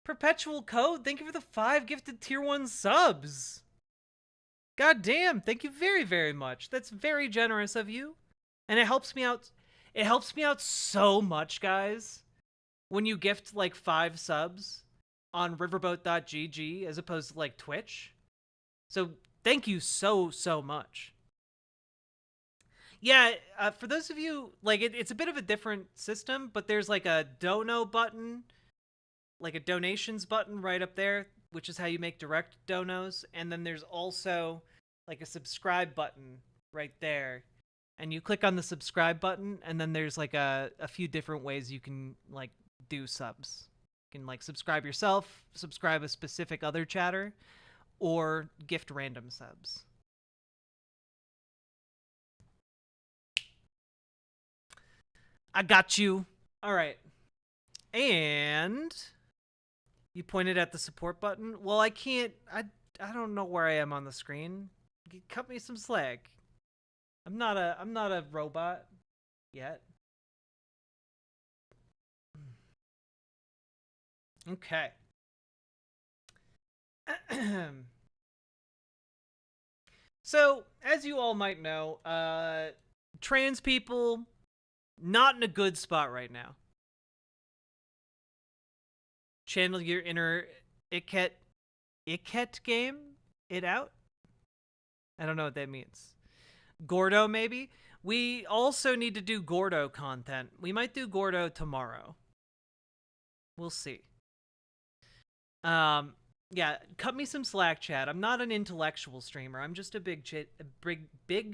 Perpetual Code, thank you for the 5 gifted tier 1 subs. God damn, thank you very, very much. That's very generous of you. And it helps me out. It helps me out so much, guys, when you gift like 5 subs on riverboat.gg as opposed to like Twitch. So thank you so much. Yeah, for those of you, like, it's a bit of a different system, but there's like a dono button, like a donations button right up there, which is how you make direct donos. And then there's also like a subscribe button right there. And you click on the subscribe button, and then there's like a few different ways you can like do subs. You can like subscribe yourself, subscribe a specific other chatter, or gift random subs. I got you. All right. And you pointed at the support button. Well, I can't. I don't know where I am on the screen. Cut me some slack. I'm not a robot yet. Okay. So, as you all might know, trans people not in a good spot right now. Channel your inner Iket game? It out? I don't know what that means. Gordo, maybe? We also need to do Gordo content. We might do Gordo tomorrow. We'll see. Yeah, cut me some slack, chat. I'm not an intellectual streamer. I'm just a big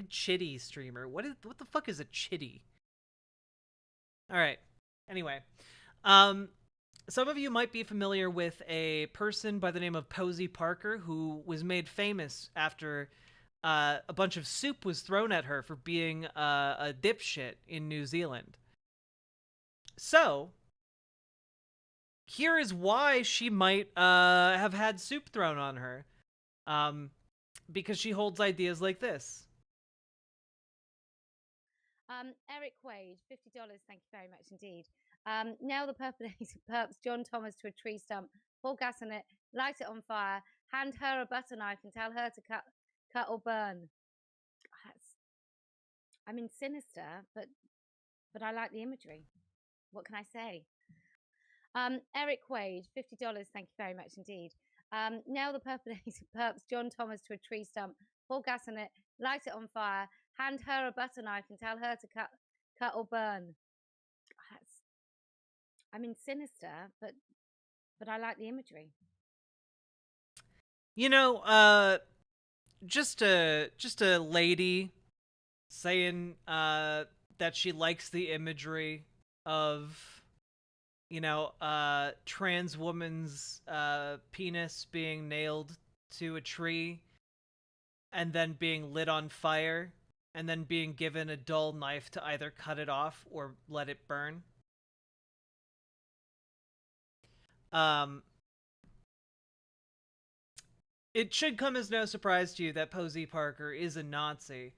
chitty streamer. What the fuck is a chitty? All right. Anyway, some of you might be familiar with a person by the name of Posey Parker, who was made famous after a bunch of soup was thrown at her for being a dipshit in New Zealand. So, here is why she might have had soup thrown on her. Because she holds ideas like this. Eric Wade, $50. Thank you very much indeed. Nail the perps John Thomas to a tree stump, pour gas on it, light it on fire, hand her a butter knife and tell her to cut or burn. I mean, sinister, but I like the imagery. What can I say? Eric Wade, $50. Thank you very much indeed. Nail the perps John Thomas to a tree stump, pour gas on it, light it on fire, hand her a butter knife and tell her to cut or burn. I mean, sinister, but I like the imagery. You know, just a lady saying that she likes the imagery of, you know, trans woman's penis being nailed to a tree and then being lit on fire and then being given a dull knife to either cut it off or let it burn. It should come as no surprise to you that Posey Parker is a Nazi.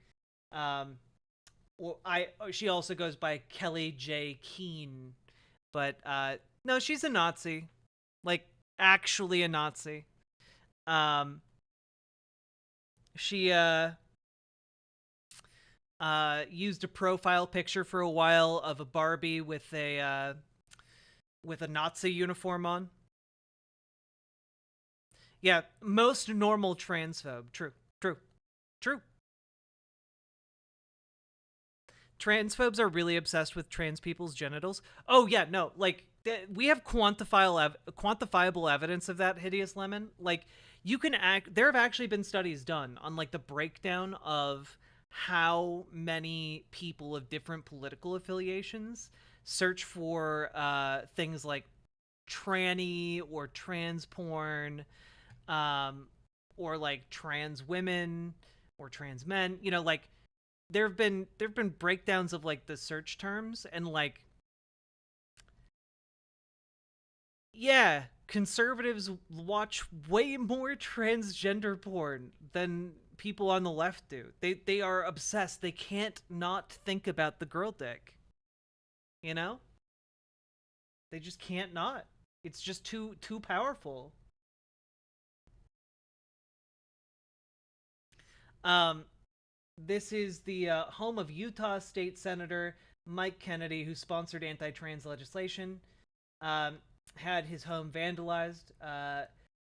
She also goes by Kelly J. Keene, but no, she's a Nazi, like actually a Nazi. She used a profile picture for a while of a Barbie with a Nazi uniform on. Yeah, most normal transphobe. True. Transphobes are really obsessed with trans people's genitals. Oh yeah, no, like we have quantifiable evidence of that, Hideous Lemon. Like there have actually been studies done on like the breakdown of how many people of different political affiliations search for things like tranny or trans porn, or like trans women or trans men. You know, like there've been breakdowns of like the search terms, and like, yeah, conservatives watch way more transgender porn than people on the left do. They are obsessed. They can't not think about the girl dick. You know? They just can't not. It's just too powerful. This is the home of Utah State Senator Mike Kennedy, who sponsored anti-trans legislation. Had his home vandalized.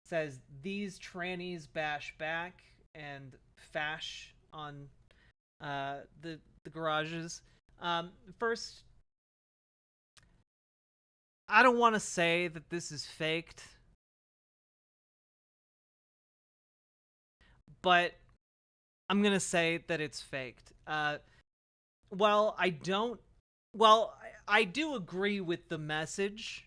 Says, "These trannies bash back," and fash on the garages. First, I don't want to say that this is faked, but I'm gonna say that it's faked. While I do agree with the message,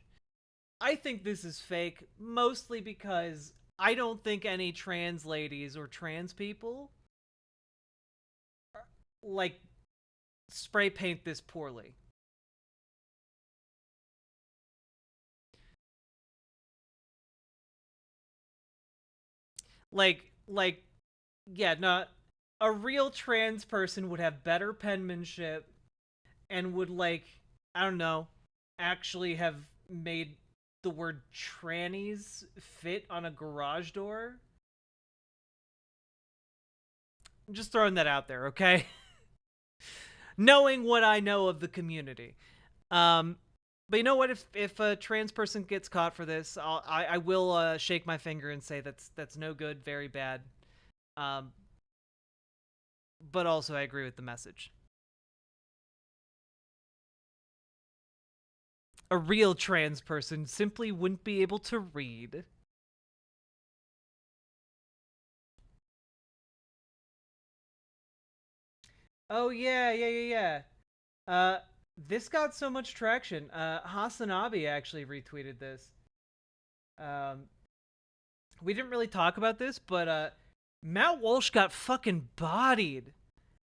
I think this is fake, mostly because I don't think any trans ladies or trans people like spray paint this poorly. Like, yeah, not a real trans person would have better penmanship and would, like, I don't know, actually have made the word trannies fit on a garage door. I'm just throwing that out there, okay? Knowing what I know of the community. But you know what? If a trans person gets caught for this, I will shake my finger and say that's no good, very bad. But also I agree with the message. A real trans person simply wouldn't be able to read. Oh yeah. This got so much traction. Hasanabi actually retweeted this. We didn't really talk about this, but Matt Walsh got fucking bodied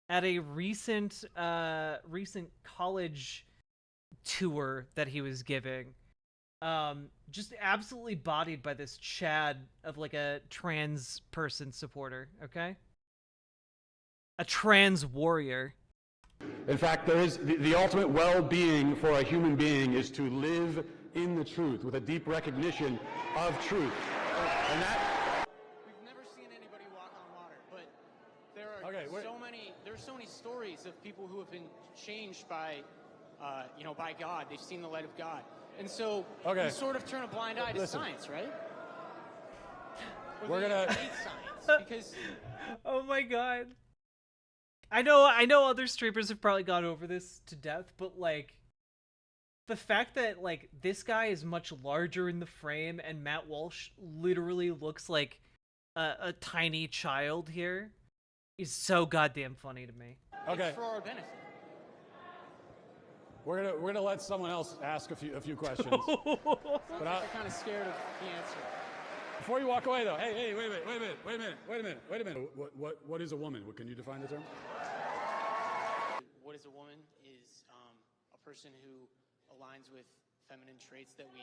at a recent college tour that he was giving. Just absolutely bodied by this Chad of like a trans person supporter, okay? A trans warrior. In fact, there is the ultimate well-being for a human being is to live in the truth with a deep recognition of truth. And that We've never seen anybody walk on water, but there are so many stories of people who have been changed by, by God. They've seen the light of God, and so we sort of turn a blind eye to science, right? We're gonna hate science because. Oh my god. I know other streamers have probably gone over this to death, but like the fact that like this guy is much larger in the frame and Matt Walsh literally looks like a tiny child here is so goddamn funny to me. It's for our benefit. we're gonna let someone else ask a few questions. But I'm kind of scared of the answer. Before you walk away, though, hey, wait a minute. What is a woman? Can you define the term? What is a woman is a person who aligns with feminine traits that we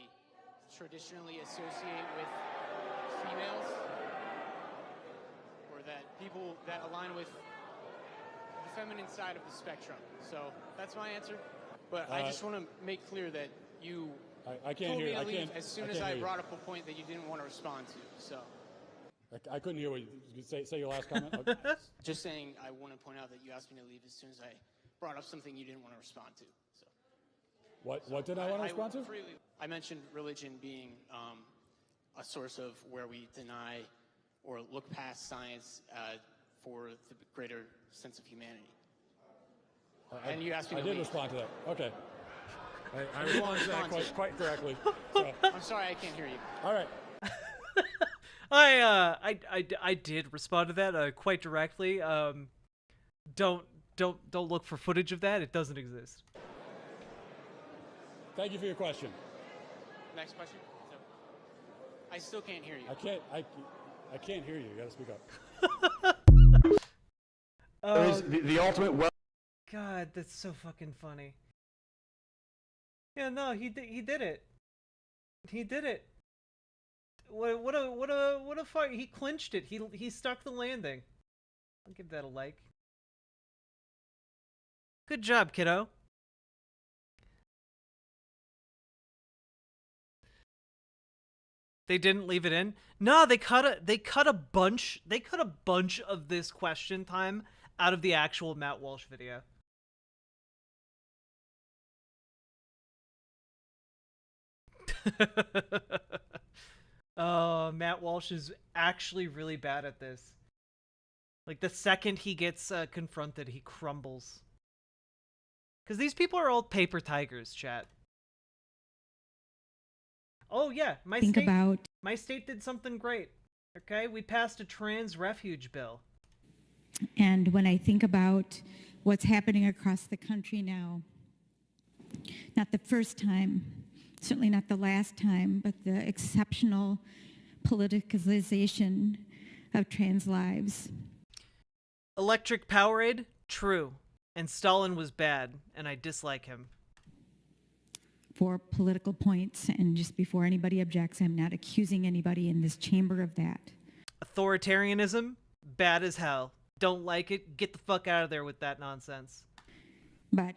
traditionally associate with females, or that people that align with the feminine side of the spectrum. So that's my answer. But I just want to make clear that you I can't told hear. me to I leave can't. as soon I as can't I hear brought up a point that you didn't want to respond to. So I couldn't hear what you say. Say your last comment. just saying, I want to point out that you asked me to leave as soon as I brought up something you didn't want to respond to. So What did I want to respond to? I mentioned religion being a source of where we deny or look past science for the greater sense of humanity. And you asked me I to did leave. respond to that. Okay. I You responded want to to that respond to quite directly. I'm sorry, I can't hear you. All right. I did respond to that quite directly. Don't look for footage of that. It doesn't exist. Thank you for your question. Next question. So, I still can't hear you. I can't hear you. You gotta speak up. There is the ultimate God, that's so fucking funny. Yeah, no, he did it. He did it. What a fight. He clinched it. He stuck the landing. I'll give that a like. Good job, kiddo. They didn't leave it in? No, they cut a bunch of this question time out of the actual Matt Walsh video. Oh, Matt Walsh is actually really bad at this. Like, the second he gets confronted, he crumbles. Because these people are all paper tigers, chat. Oh, yeah, my state did something great. Okay, we passed a trans refuge bill. And when I think about what's happening across the country now, not the first time, certainly not the last time, but the exceptional politicization of trans lives. Electric Powerade? True. And Stalin was bad, and I dislike him. For political points, and just before anybody objects, I'm not accusing anybody in this chamber of that. Authoritarianism? Bad as hell. Don't like it? Get the fuck out of there with that nonsense. But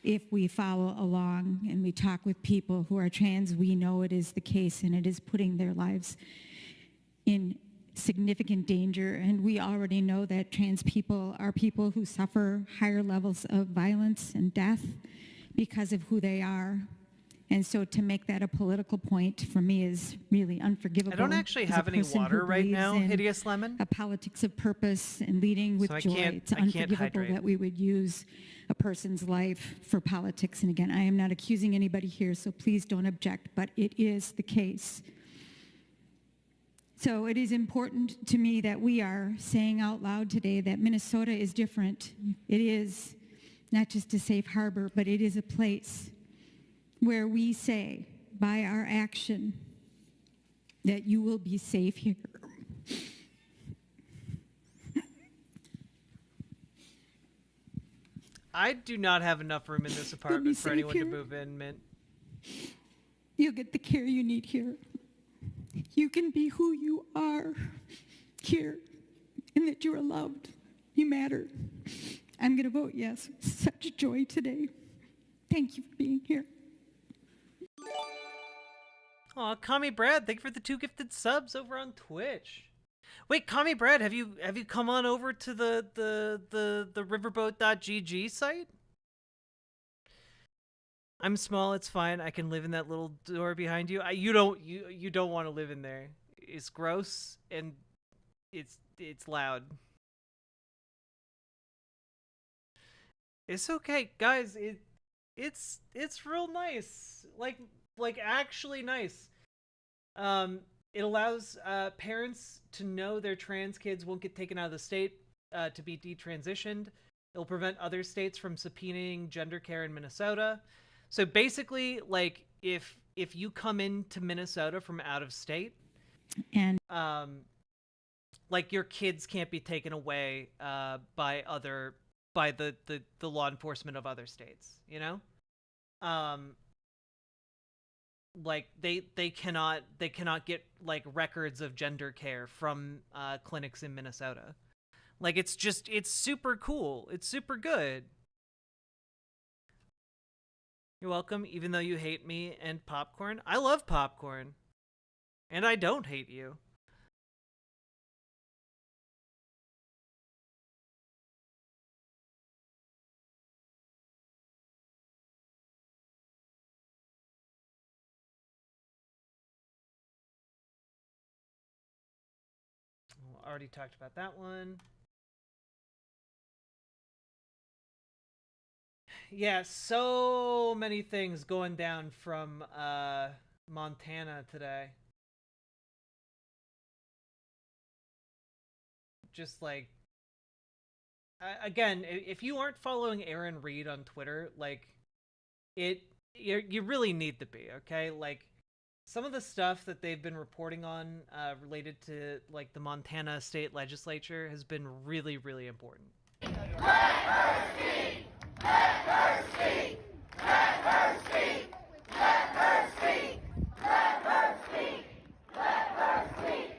if we follow along and we talk with people who are trans, we know it is the case, and it is putting their lives in significant danger. And we already know that trans people are people who suffer higher levels of violence and death because of who they are. And so to make that a political point for me is really unforgivable. I don't actually as a have any person who water right believes now, in Hideous Lemon. A politics of purpose and leading with So I joy. can't- It's I can't unforgivable hydrate. that we would use a person's life for politics. And again, I am not accusing anybody here, so please don't object, but it is the case. So it is important to me that we are saying out loud today that Minnesota is different. It is not just a safe harbor, but it is a place where we say by our action that you will be safe here. I do not have enough room in this apartment for safe anyone to here. move in, Mint. You'll get the care you need here. You can be who you are here, and that you are loved. You matter. I'm going to vote yes. Such a joy today. Thank you for being here. Aw, Kami Brad, thank you for the 2 gifted subs over on Twitch. Wait, Kami Brad, have you come on over to the riverboat.gg site? I'm small, it's fine. I can live in that little door behind you. You don't want to live in there. It's gross and it's loud. It's okay, guys. It's real nice. Like actually nice. It allows parents to know their trans kids won't get taken out of the state to be detransitioned. It'll prevent other states from subpoenaing gender care in Minnesota. So basically, like, if you come into Minnesota from out of state, and like, your kids can't be taken away by the law enforcement of other states, you know? Like they cannot get like records of gender care from clinics in Minnesota. Like, it's super cool. It's super good. You're welcome, even though you hate me and popcorn. I love popcorn. And I don't hate you. Already talked about that one. Yeah, so many things going down from Montana today. Just like, again, if you aren't following Aaron Reed on Twitter, like, you really need to be, okay? Like, some of the stuff that they've been reporting on related to, like, the Montana state legislature has been really, really important. Let her speak! Let her speak! Let her speak! Let her speak! Let her speak! Let her speak!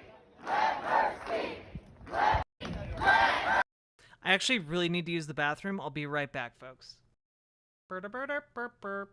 Let her speak! Let her... I actually really need to use the bathroom. I'll be right back, folks. Burp.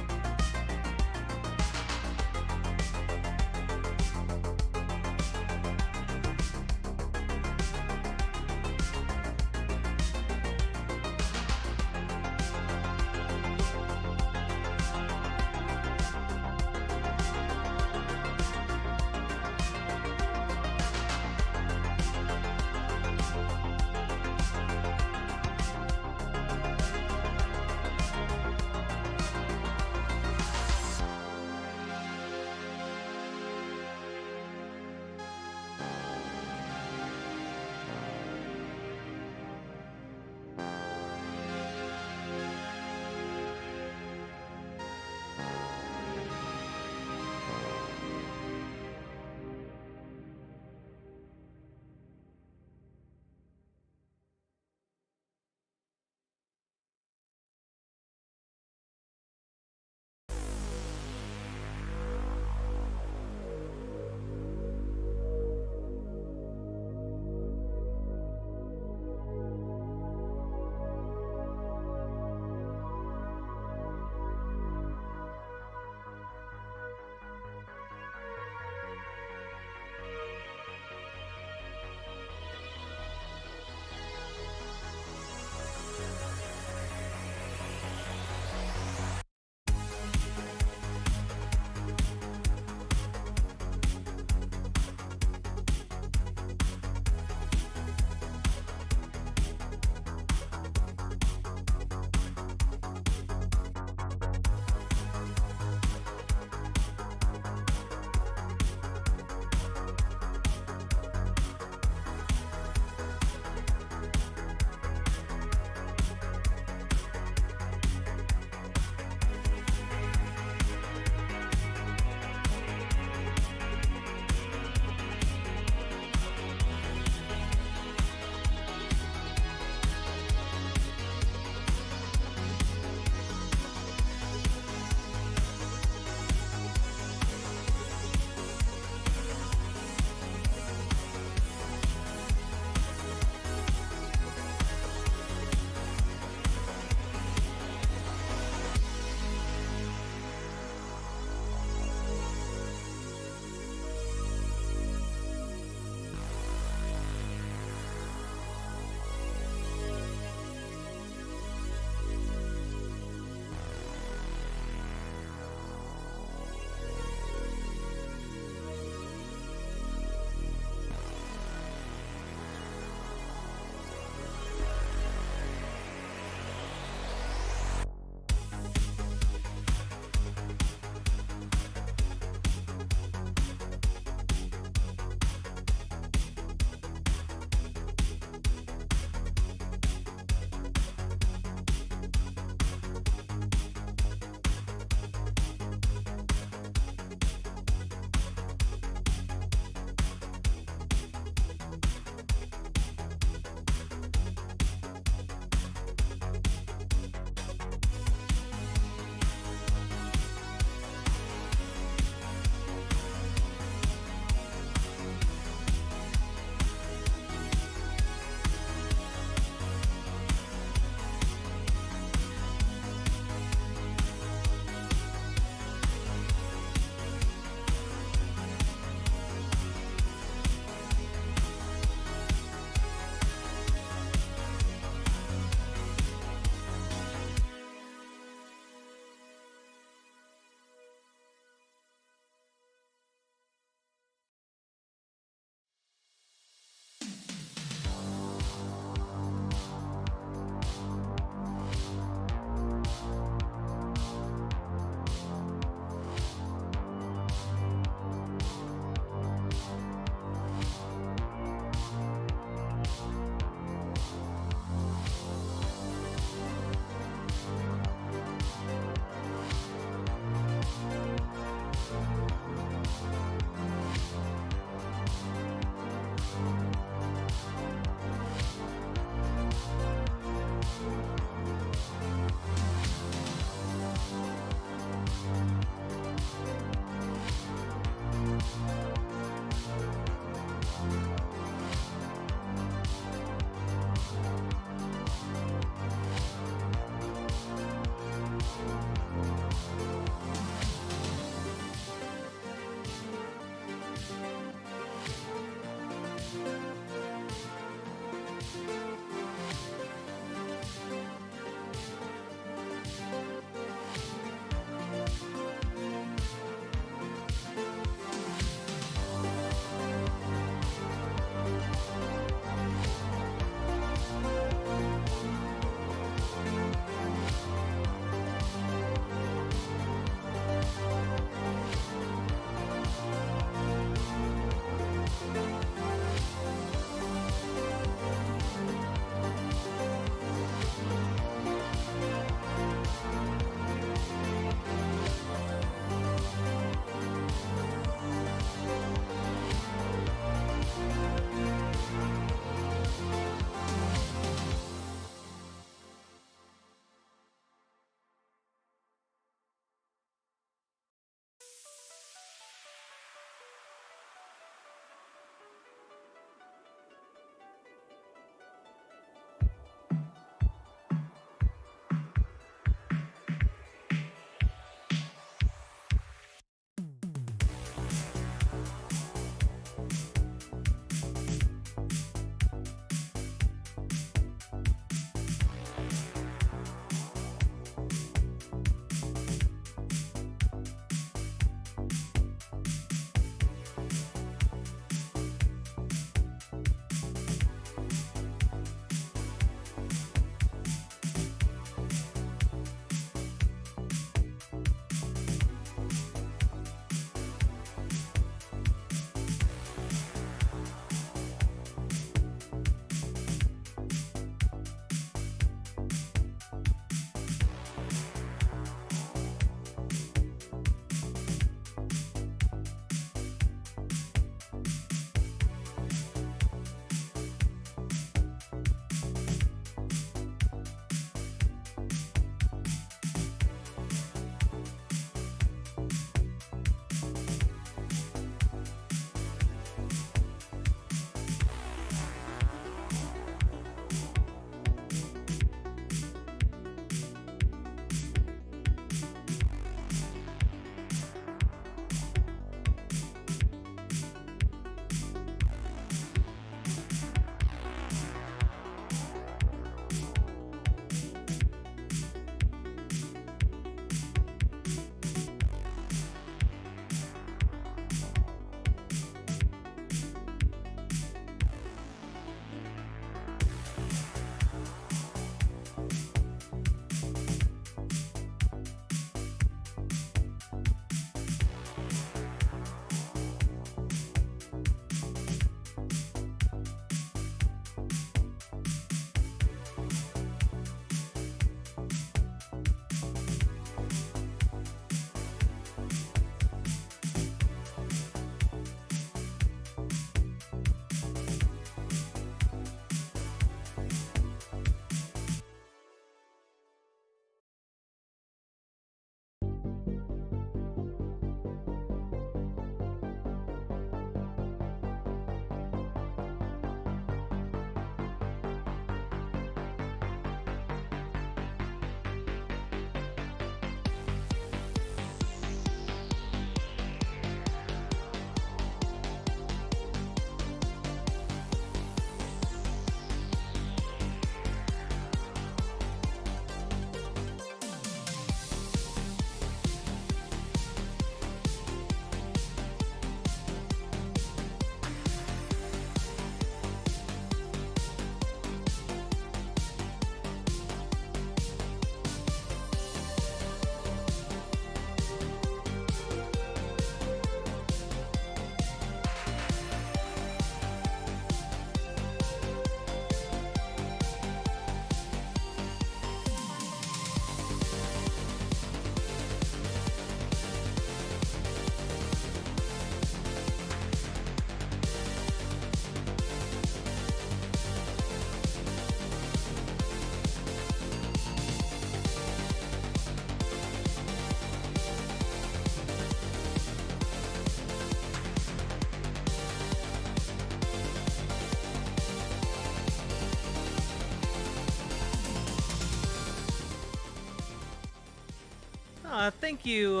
Thank you,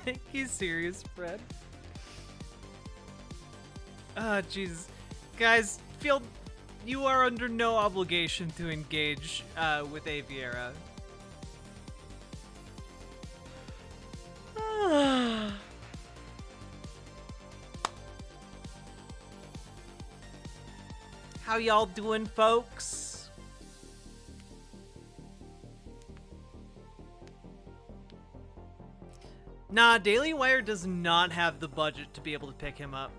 thank you, Serious Fred. Jesus. Guys, you are under no obligation to engage, with Aviera. How y'all doing, folks? Nah, Daily Wire does not have the budget to be able to pick him up.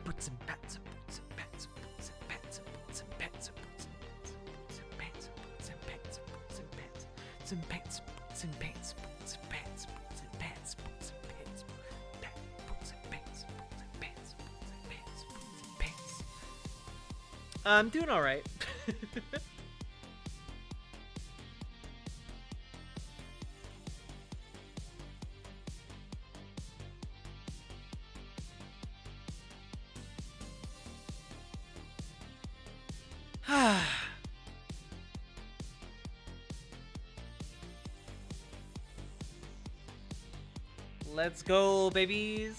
Boots and pats, boots and pats, boots and pats, boots and pats, boots and pats, boots and pats, boots and pats, boots and pats, boots and pats, boots and pats, boots and pats, boots and pats, boots and pats, boots and pats, boots and pats. I'm doing all right. Let's go, babies.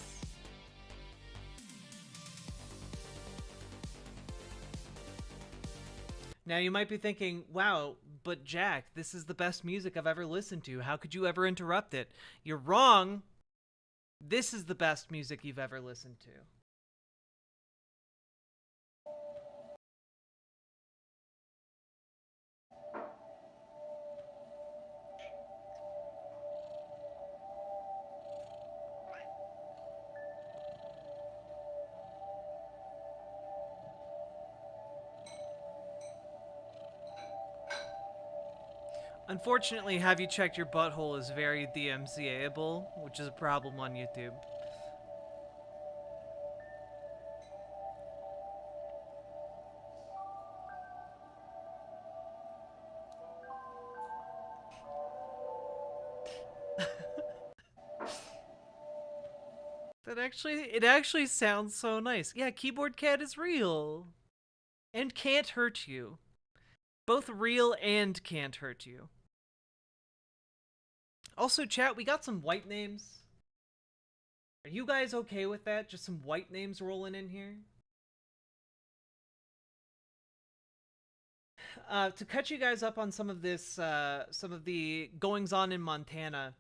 Now you might be thinking, wow, but Jack, this is the best music I've ever listened to. How could you ever interrupt it? You're wrong. This is the best music you've ever listened to. Unfortunately, Have You Checked Your Butthole is very DMCA-able, which is a problem on YouTube. It actually sounds so nice. Yeah, Keyboard Cat is real. And can't hurt you. Both real and can't hurt you. Also, chat, we got some white names. Are you guys okay with that? Just some white names rolling in here? To catch you guys up on some of this, some of the goings-on in Montana,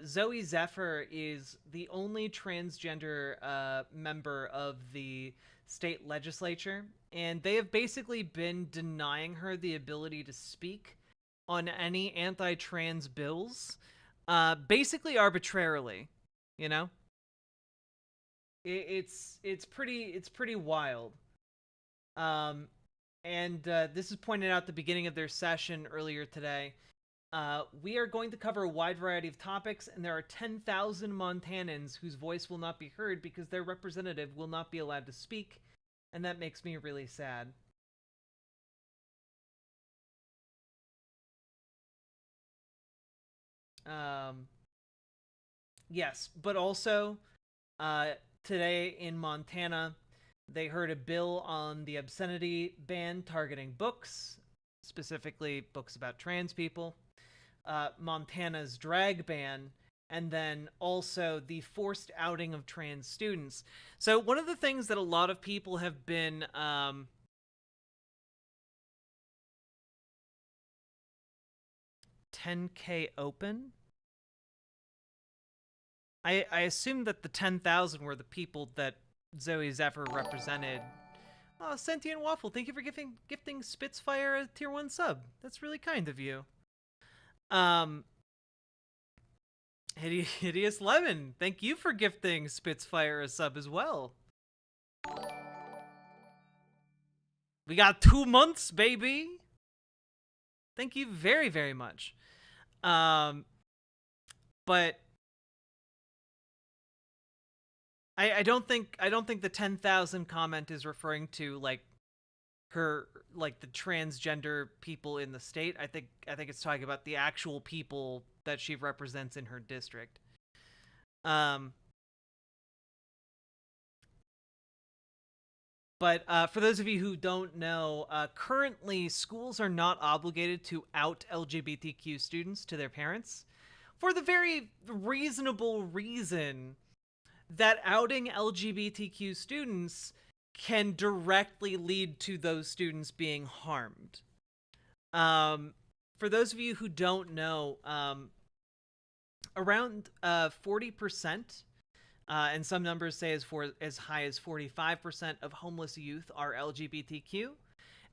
Zoe Zephyr is the only transgender member of the state legislature, and they have basically been denying her the ability to speak on any anti-trans bills, basically arbitrarily, you know? It's pretty wild. And this is pointed out at the beginning of their session earlier today. We are going to cover a wide variety of topics, and there are 10,000 Montanans whose voice will not be heard because their representative will not be allowed to speak, and that makes me really sad. Yes, but also, today in Montana, they heard a bill on the obscenity ban targeting books, specifically books about trans people, Montana's drag ban, and then also the forced outing of trans students. So one of the things that a lot of people have been, $10K open? I assume that the 10,000 were the people that Zoe Zephyr represented. Oh, Sentient Waffle, thank you for gifting Spitfire a tier 1 sub. That's really kind of you. Hideous Lemon, thank you for gifting Spitfire a sub as well. We got 2 months, baby. Thank you very, very much. But I don't think the 10,000 comment is referring to like her, like the transgender people in the state. I think it's talking about the actual people that she represents in her district. But for those of you who don't know, currently schools are not obligated to out LGBTQ students to their parents for the very reasonable reason that outing LGBTQ students can directly lead to those students being harmed. For those of you who don't know, around 40%, and some numbers say as high as 45% of homeless youth are LGBTQ,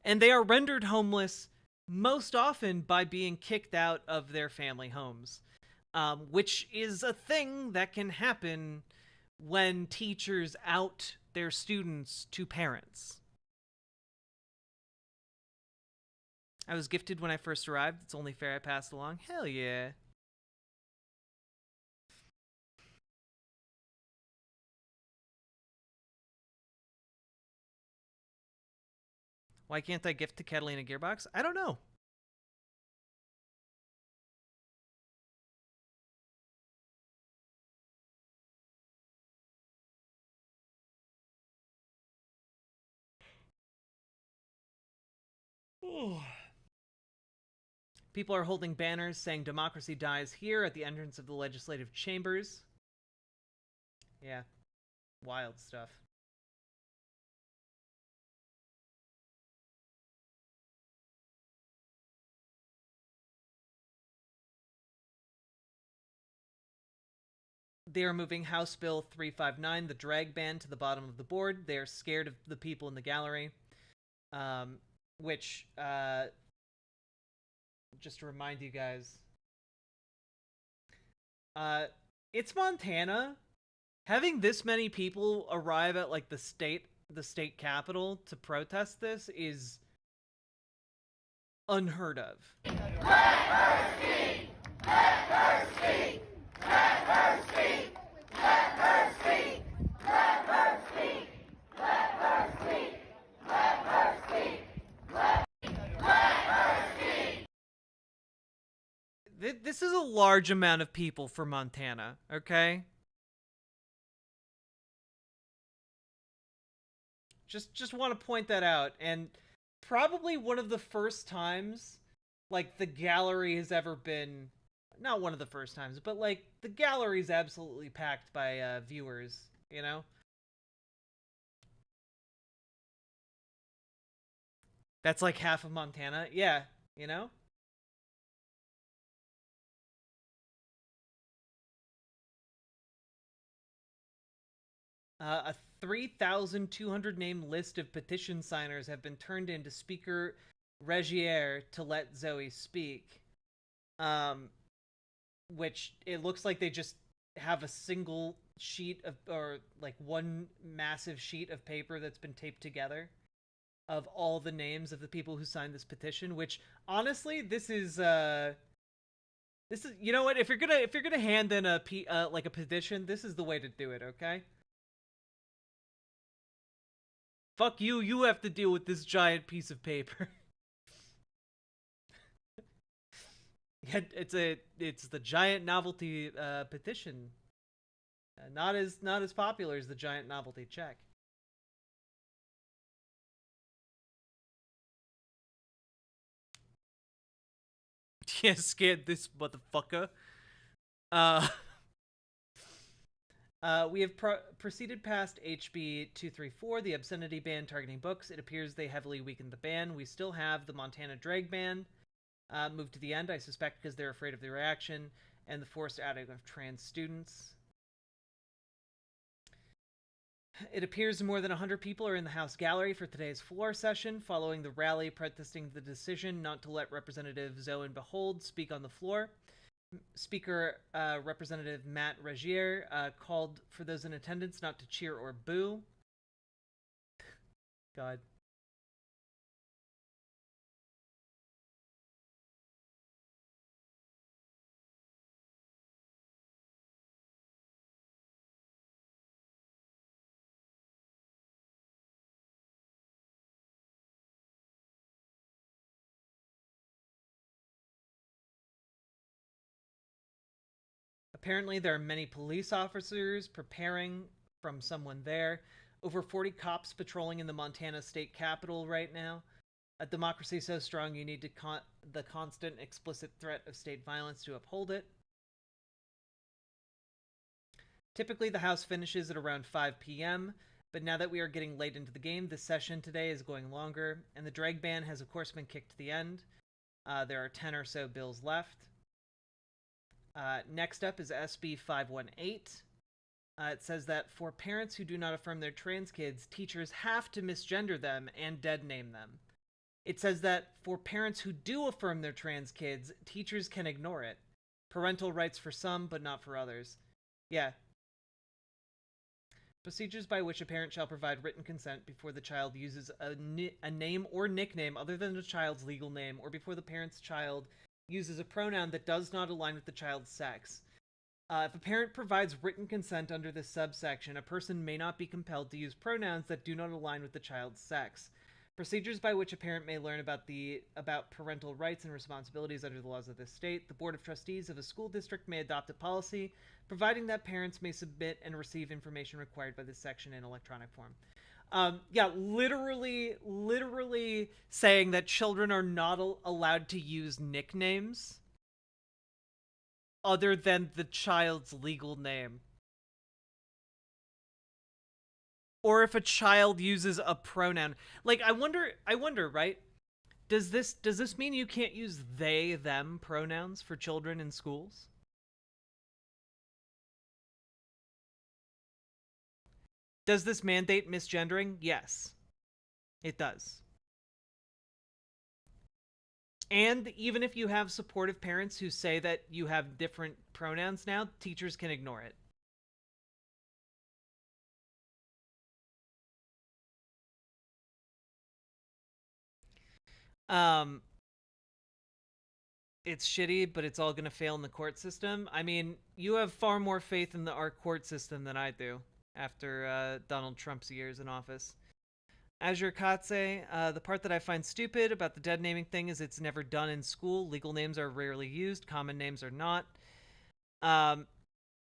and they are rendered homeless most often by being kicked out of their family homes, which is a thing that can happen when teachers out their students to parents. I was gifted when I first arrived. It's only fair I passed along. Hell yeah. Why can't I gift to Catalina Gearbox? I don't know. People are holding banners saying democracy dies here at the entrance of the legislative chambers. Yeah. Wild stuff. They are moving House Bill 359, the drag ban, to the bottom of the board. They are scared of the people in the gallery. Which, just to remind you guys, it's Montana. Having this many people arrive at, like, the state capitol to protest this is unheard of. Let her speak! Let her speak! Let her speak! Let her speak! Let her speak! Let her speak! Let her speak! Let her speak! This is a large amount of people for Montana, okay? Just want to point that out, and probably one of the first times, like, the gallery has ever been, not one of the first times, but, like, the gallery's absolutely packed by viewers, you know? That's like half of Montana. Yeah, you know? A 3,200 name list of petition signers have been turned in to Speaker Regier to let Zoe speak. Which it looks like they just have a single sheet of, or like one massive sheet of paper that's been taped together of all the names of the people who signed this petition, which honestly, this is, you know what, if you're gonna hand in like a petition, this is the way to do it, okay? Fuck you, you have to deal with this giant piece of paper. Yeah, it's the giant novelty petition. Not as popular as the giant novelty check. Yeah, scared this motherfucker. We have proceeded past HB 234, the obscenity ban targeting books. It appears they heavily weakened the ban. We still have the Montana drag ban moved to the end, I suspect because they're afraid of the reaction, and the forced outing of trans students. It appears more than 100 people are in the House gallery for today's floor session, following the rally protesting the decision not to let Representative Zoe Behold speak on the floor. Speaker Representative Matt Regier called for those in attendance not to cheer or boo. God. Apparently, there are many police officers preparing from someone there. Over 40 cops patrolling in the Montana state capitol right now. A democracy so strong you need the constant explicit threat of state violence to uphold it. Typically, the House finishes at around 5 p.m., but now that we are getting late into the game, this session today is going longer, and the drag ban has of course been kicked to the end. There are 10 or so bills left. Next up is SB 518. It says that for parents who do not affirm their trans kids, teachers have to misgender them and dead name them. It says that for parents who do affirm their trans kids, teachers can ignore it. Parental rights for some, but not for others. Yeah. Procedures by which a parent shall provide written consent before the child uses a name or nickname other than the child's legal name, or before the parent's child uses a pronoun that does not align with the child's sex. If a parent provides written consent under this subsection, a person may not be compelled to use pronouns that do not align with the child's sex. Procedures by which a parent may learn about parental rights and responsibilities under the laws of this state. The Board of Trustees of a school district may adopt a policy providing that parents may submit and receive information required by this section in electronic form. Yeah, literally saying that children are not allowed to use nicknames other than the child's legal name. Or if a child uses a pronoun. Like, I wonder, right? Does this mean you can't use they, them pronouns for children in schools? Does this mandate misgendering? Yes, it does. And even if you have supportive parents who say that you have different pronouns now, teachers can ignore it. It's shitty, but it's all going to fail in the court system. I mean, you have far more faith in our court system than I do after Donald Trump's years in office. Azure Katse, the part that I find stupid about the dead naming thing is it's never done in school. Legal names are rarely used. Common names are not.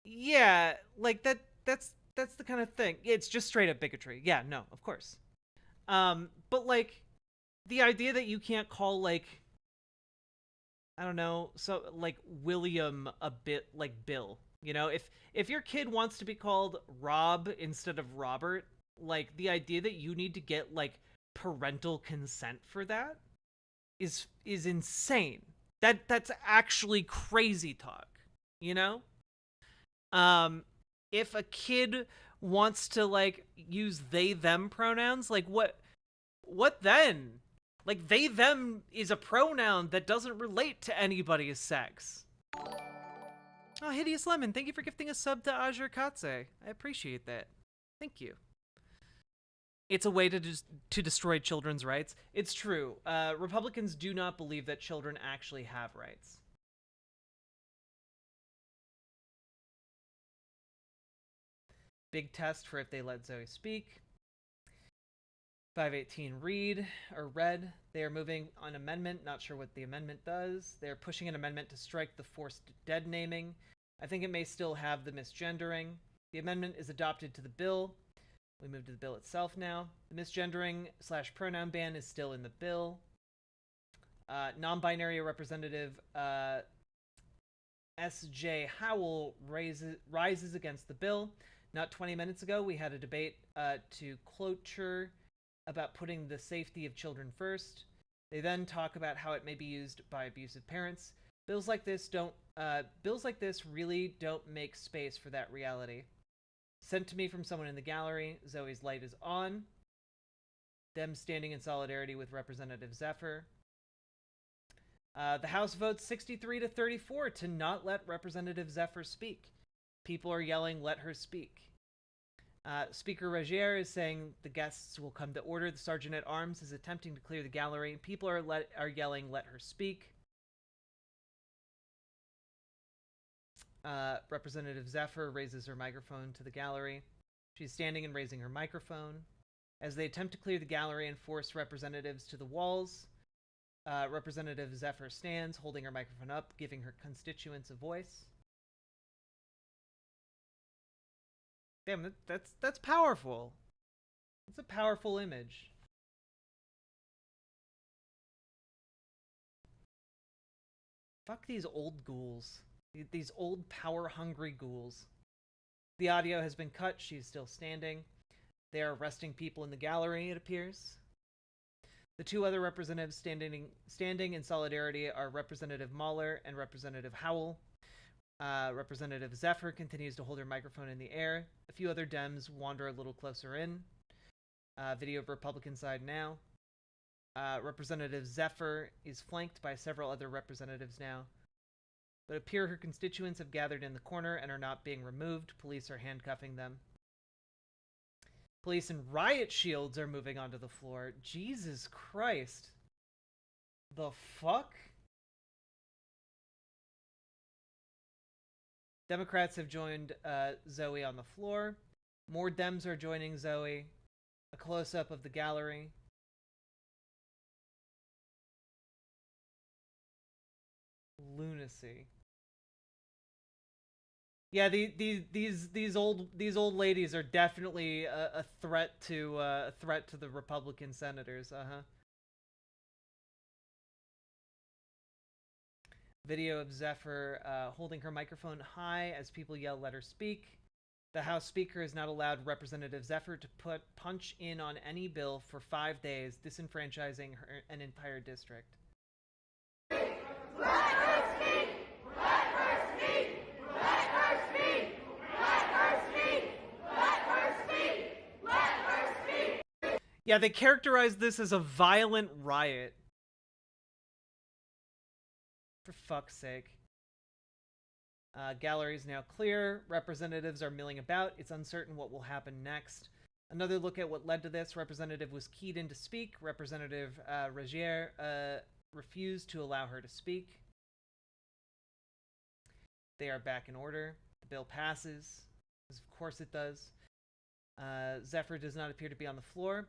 Yeah, like that's the kind of thing. It's just straight up bigotry. Yeah, no, of course. But like the idea that you can't call, like, I don't know, so like William a bit like Bill, you know, if your kid wants to be called Rob instead of Robert, like the idea that you need to get like parental consent for that is insane. That's actually crazy talk, you know? If a kid wants to like use they them pronouns, like what then? Like, they, them is a pronoun that doesn't relate to anybody's sex. Oh, Hideous Lemon, thank you for gifting a sub to Azure Katse. I appreciate that. Thank you. It's a way to destroy children's rights. It's true. Republicans do not believe that children actually have rights. Big test for if they let Zoe speak. 518 read. They are moving on amendment. Not sure what the amendment does. They're pushing an amendment to strike the forced dead naming. I think it may still have the misgendering. The amendment is adopted to the bill. We move to the bill itself now. The misgendering / pronoun ban is still in the bill. Non-binary representative S.J. Howell rises against the bill. Not 20 minutes ago, we had a debate to cloture about putting the safety of children first. They then talk about how it may be used by abusive parents. Bills like this really don't make space for that reality. Sent to me from someone in the gallery, Zoe's light is on. Them standing in solidarity with Representative Zephyr. The House votes 63-34 to not let Representative Zephyr speak. People are yelling, "Let her speak." Speaker Regier is saying the guests will come to order. The Sergeant at Arms is attempting to clear the gallery. People are yelling, "Let her speak." Representative Zephyr raises her microphone to the gallery. She's standing and raising her microphone. As they attempt to clear the gallery and force representatives to the walls, Representative Zephyr stands, holding her microphone up, giving her constituents a voice. Damn, that's powerful. It's a powerful image. Fuck these old ghouls. These old power-hungry ghouls. The audio has been cut. She's still standing. They are arresting people in the gallery, it appears. The two other representatives standing in solidarity are Representative Mahler and Representative Howell. Representative Zephyr continues to hold her microphone in the air. A few other Dems wander a little closer in. Video of Republican side now. Representative Zephyr is flanked by several other representatives now. But appear her constituents have gathered in the corner and are not being removed. Police are handcuffing them. Police in riot shields are moving onto the floor. Jesus Christ. The fuck? Democrats have joined Zoe on the floor. More Dems are joining Zoe. A close-up of the gallery. Lunacy. Yeah, these old ladies are definitely a threat to the Republican senators. Video of Zephyr holding her microphone high as people yell, "Let her speak." The House Speaker has not allowed Representative Zephyr to punch in on any bill for 5 days, disenfranchising an entire district. Let her speak! Let her speak! Let her speak! Let her speak! Let her speak! Let her speak! Yeah, they characterized this as a violent riot. For fuck's sake. Gallery is now clear. Representatives are milling about. It's uncertain what will happen next. Another look at what led to this. Representative was keyed in to speak. Representative Regier refused to allow her to speak. They are back in order. The bill passes, as of course it does. Zephyr does not appear to be on the floor.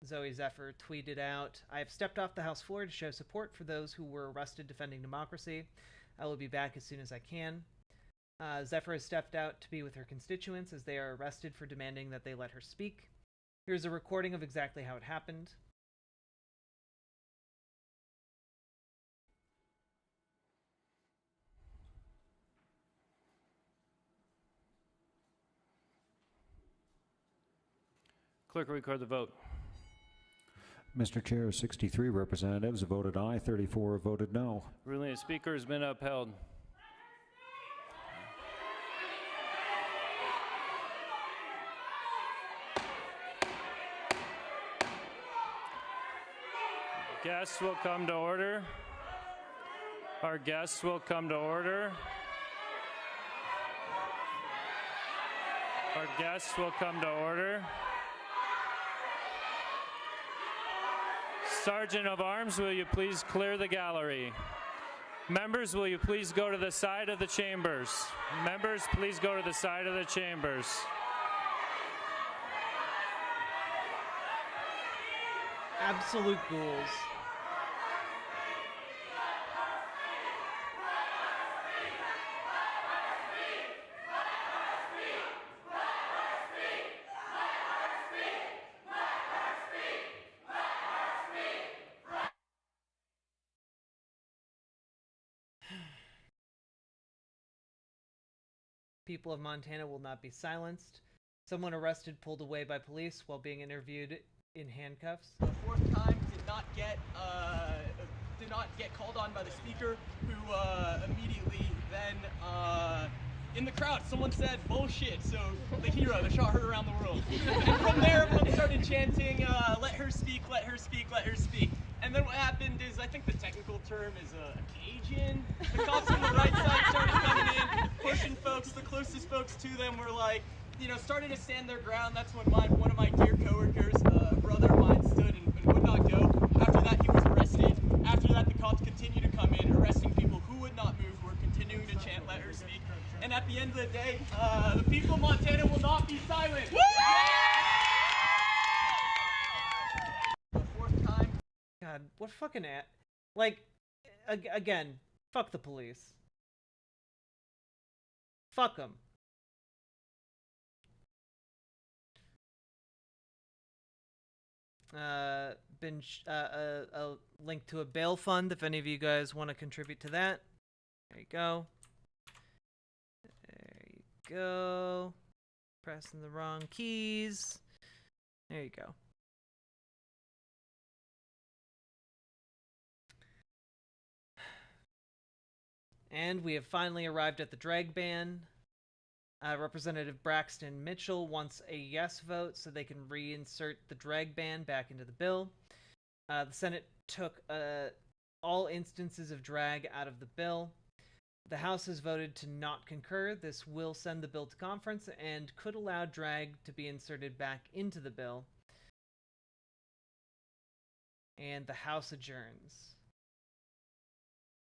Zoe Zephyr tweeted out, "I have stepped off the House floor to show support for those who were arrested defending democracy. I will be back as soon as I can." Zephyr has stepped out to be with her constituents as they are arrested for demanding that they let her speak. Here's a recording of exactly how it happened. Clerk, record the vote. Mr. Chair, 63 representatives voted aye, 34 voted no. Ruling of Speaker has been upheld. Guests will come to order. Our guests will come to order. Our guests will come to order. Sergeant of Arms, will you please clear the gallery? Members, will you please go to the side of the chambers? Members, please go to the side of the chambers. Absolute ghouls. People of Montana will not be silenced. Someone arrested pulled away by police while being interviewed in handcuffs. The fourth time did not get called on by the speaker, who immediately then in the crowd someone said bullshit, so the hero, the shot heard around the world. And from there everyone started chanting, let her speak, let her speak, let her speak. And then what happened is, I think the technical term is a Cajun. The cops on the right side started coming in, pushing folks. The closest folks to them were like, starting to stand their ground. That's when one of my dear coworkers, a brother of mine, stood and would not go. After that, he was arrested. After that, the cops continued to come in, arresting people who would not move, who were continuing to chant, let her speak. And at the end of the day, the people of Montana will not be silent. God, what fucking again, fuck the police. Fuck them. a link to a bail fund if any of you guys want to contribute to that. There you go. There you go. Pressing the wrong keys. There you go. And we have finally arrived at the drag ban. Representative Braxton Mitchell wants a yes vote so they can reinsert the drag ban back into the bill. The Senate took all instances of drag out of the bill. The House has voted to not concur. This will send the bill to conference and could allow drag to be inserted back into the bill. And the House adjourns.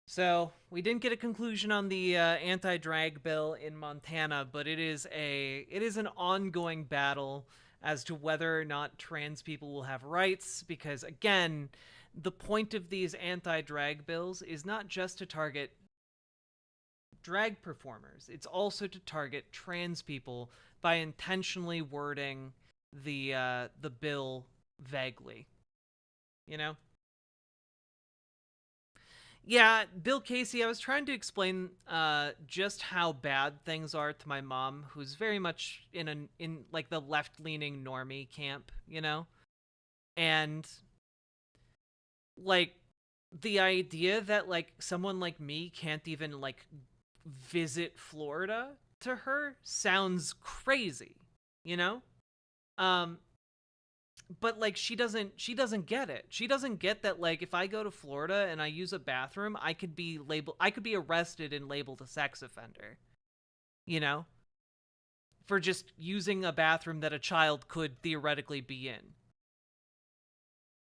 So, we didn't get a conclusion on the anti-drag bill in Montana, but it is an ongoing battle as to whether or not trans people will have rights, because, again, the point of these anti-drag bills is not just to target drag performers, it's also to target trans people by intentionally wording the bill vaguely. You know? Yeah, Bill Casey, I was trying to explain just how bad things are to my mom, who's very much in like the left-leaning normie camp, you know? And like the idea that like someone like me can't even like visit Florida to her sounds crazy, you know? But like she doesn't get it. She doesn't get that like if I go to Florida and I use a bathroom, I could be arrested and labeled a sex offender. You know? For just using a bathroom that a child could theoretically be in.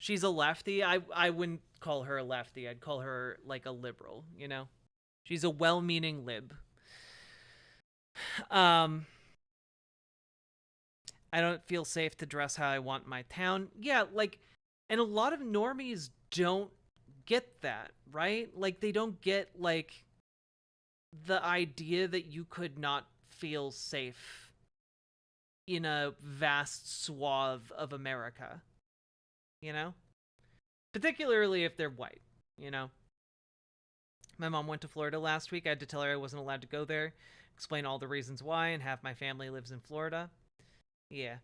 She's a lefty. I wouldn't call her a lefty. I'd call her like a liberal, you know? She's a well-meaning lib. I don't feel safe to dress how I want in my town. Yeah, like, and a lot of normies don't get that, right? Like, they don't get, like, the idea that you could not feel safe in a vast swath of America, you know? Particularly if they're white, you know? My mom went to Florida last week. I had to tell her I wasn't allowed to go there, explain all the reasons why, and half my family lives in Florida. Yeah.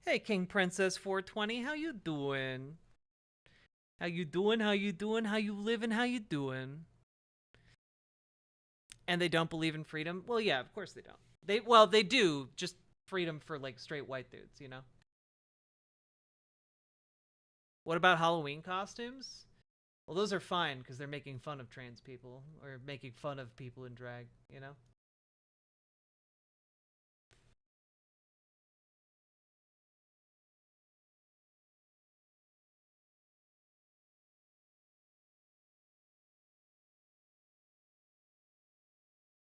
Hey, King Princess 420, how you doing? How you doing? How you doing? How you living? How you doing? And they don't believe in freedom? Well, yeah, of course they don't. They do, just freedom for like straight white dudes, you know? What about Halloween costumes? Well, those are fine because they're making fun of trans people or making fun of people in drag, you know?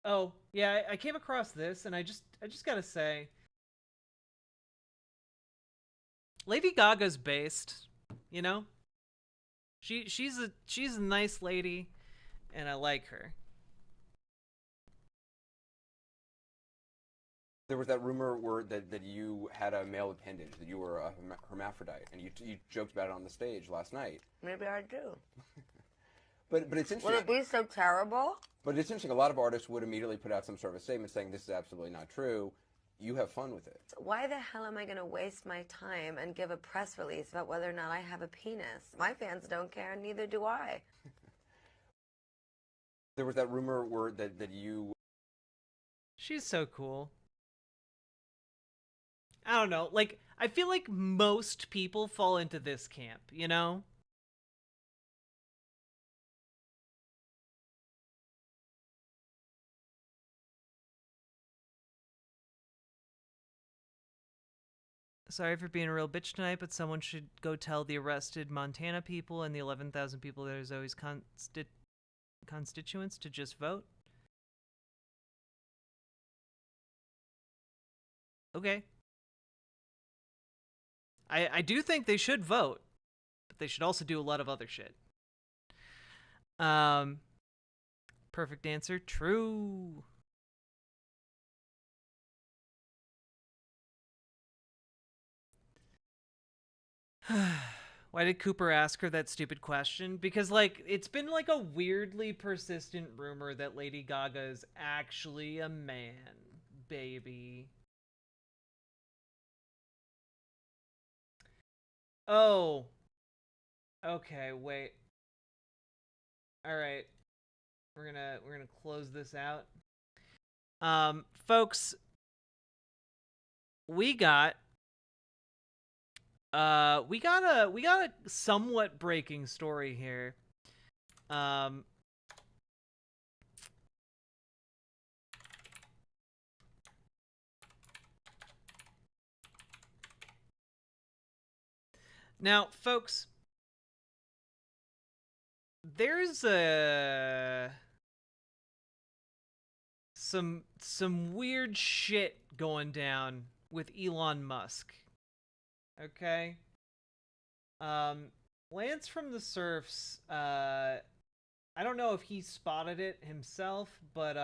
Oh, yeah, I came across this and I just gotta say, Lady Gaga's based, you know? She's a nice lady, and I like her. There was that rumor that you had a male appendage, that you were a hermaphrodite, and you joked about it on the stage last night. Maybe I do. But it's interesting. Would it be so terrible? But it's interesting. A lot of artists would immediately put out some sort of a statement saying this is absolutely not true. You have fun with it. Why the hell am I going to waste my time and give a press release about whether or not I have a penis? My fans don't care, and neither do I. There was that rumor that you... She's so cool. I don't know. Like, I feel like most people fall into this camp, you know? Sorry for being a real bitch tonight, but someone should go tell the arrested Montana people and the 11,000 people that is always constituents to just vote. Okay. I do think they should vote, but they should also do a lot of other shit. Perfect answer. True. Why did Cooper ask her that stupid question? Because, like, it's been, like, a weirdly persistent rumor that Lady Gaga is actually a man, baby. Oh. Okay, wait. Alright. We're gonna close this out. Folks, we got a somewhat breaking story here. Now, folks, there's some weird shit going down with Elon Musk. Okay? Lance from the Surfs, I don't know if he spotted it himself, but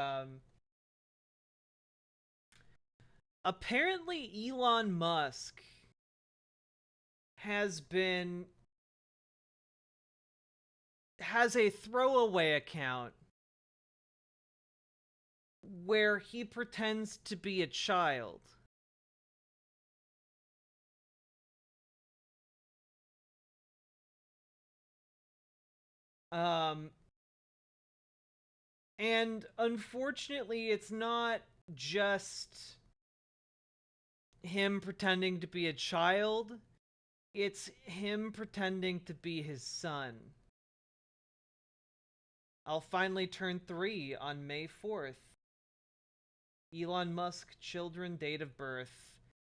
apparently Elon Musk has a throwaway account where he pretends to be a child. And unfortunately, it's not just him pretending to be a child. It's him pretending to be his son. I'll finally turn 3 on May 4th. Elon Musk, children, date of birth,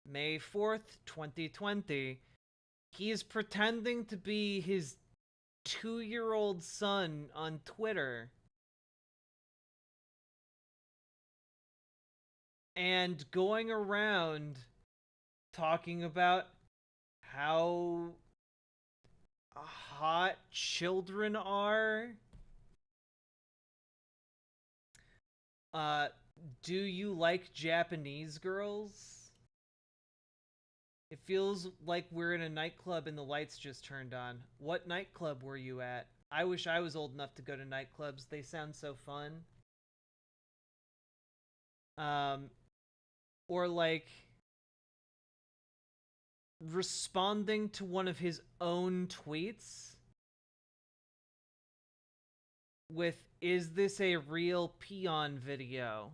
May 4th, 2020. He's pretending to be his 2-year-old son on Twitter. And going around talking about how hot children are. Do you like Japanese girls? It feels like we're in a nightclub and the lights just turned on. What nightclub were you at? I wish I was old enough to go to nightclubs. They sound so fun. Or like responding to one of his own tweets with, "Is this a real peon video?"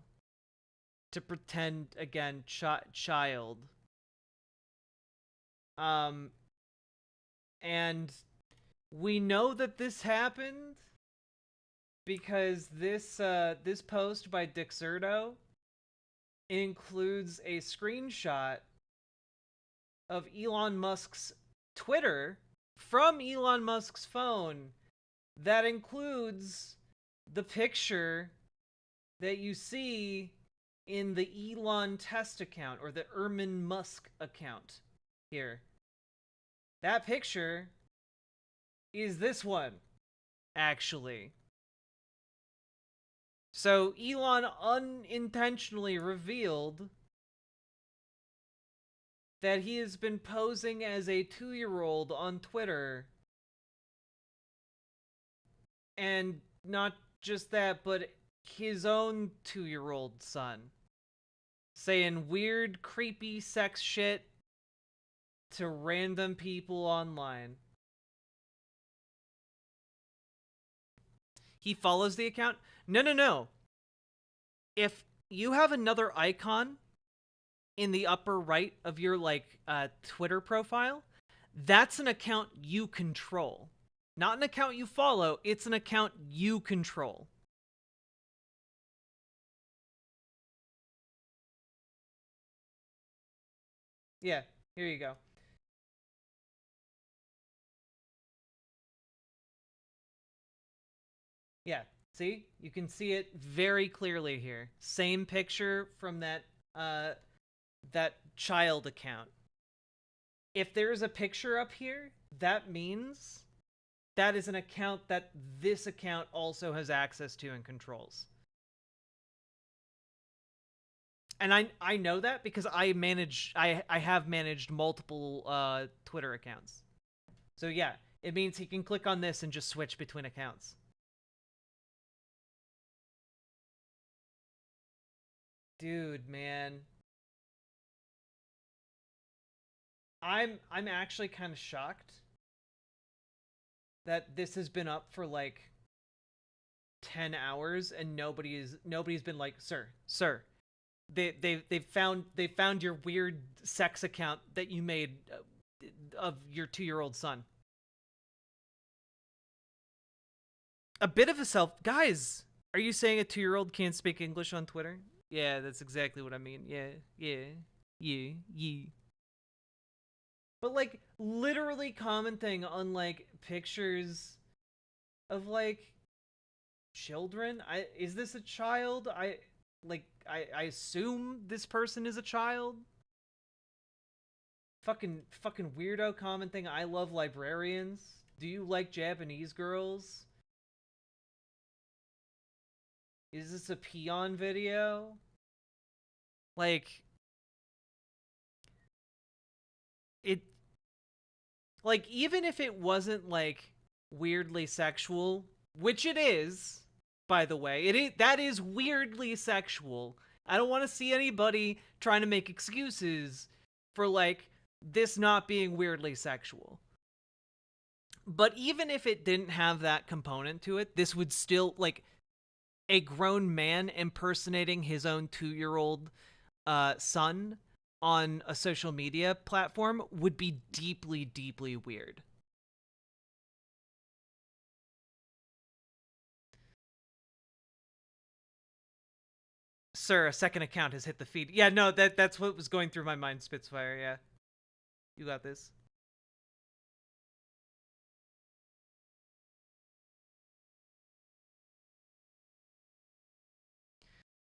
to pretend, again, child. And we know that this happened because this post by Dixerto includes a screenshot of Elon Musk's Twitter from Elon Musk's phone that includes the picture that you see in the Elon test account, or the Erman Musk account here. That picture is this one, actually. So Elon unintentionally revealed that he has been posing as a 2-year-old on Twitter. And not just that, but his own 2-year-old son. Saying weird, creepy sex shit to random people online. He follows the account? No. If you have another icon in the upper right of your, Twitter profile, that's an account you control. Not an account you follow, it's an account you control. Yeah, here you go. Yeah, see? You can see it very clearly here. Same picture from that child account. If there's a picture up here, that means that is an account that this account also has access to and controls. And I know that because I have managed multiple Twitter accounts. So yeah, it means he can click on this and just switch between accounts. Dude, man. I'm actually kind of shocked that this has been up for like 10 hours and nobody's been like, sir, they found your weird sex account that you made of your 2-year-old son. A bit of a guys, are you saying a 2-year-old can't speak English on Twitter? Yeah, that's exactly what I mean. Yeah. But like literally commenting on like pictures of like children. Is this a child? I assume this person is a child. Fucking weirdo commenting, I love librarians. Do you like Japanese girls? Is this a peon video? Like, even if it wasn't like weirdly sexual, which it is, by the way, that is weirdly sexual. I don't want to see anybody trying to make excuses for like this not being weirdly sexual. But even if it didn't have that component to it, this would still, like, a grown man impersonating his own 2-year-old son on a social media platform would be deeply, deeply weird. Sir, a second account has hit the feed. Yeah, no, that's what was going through my mind, Spitfire, yeah. You got this.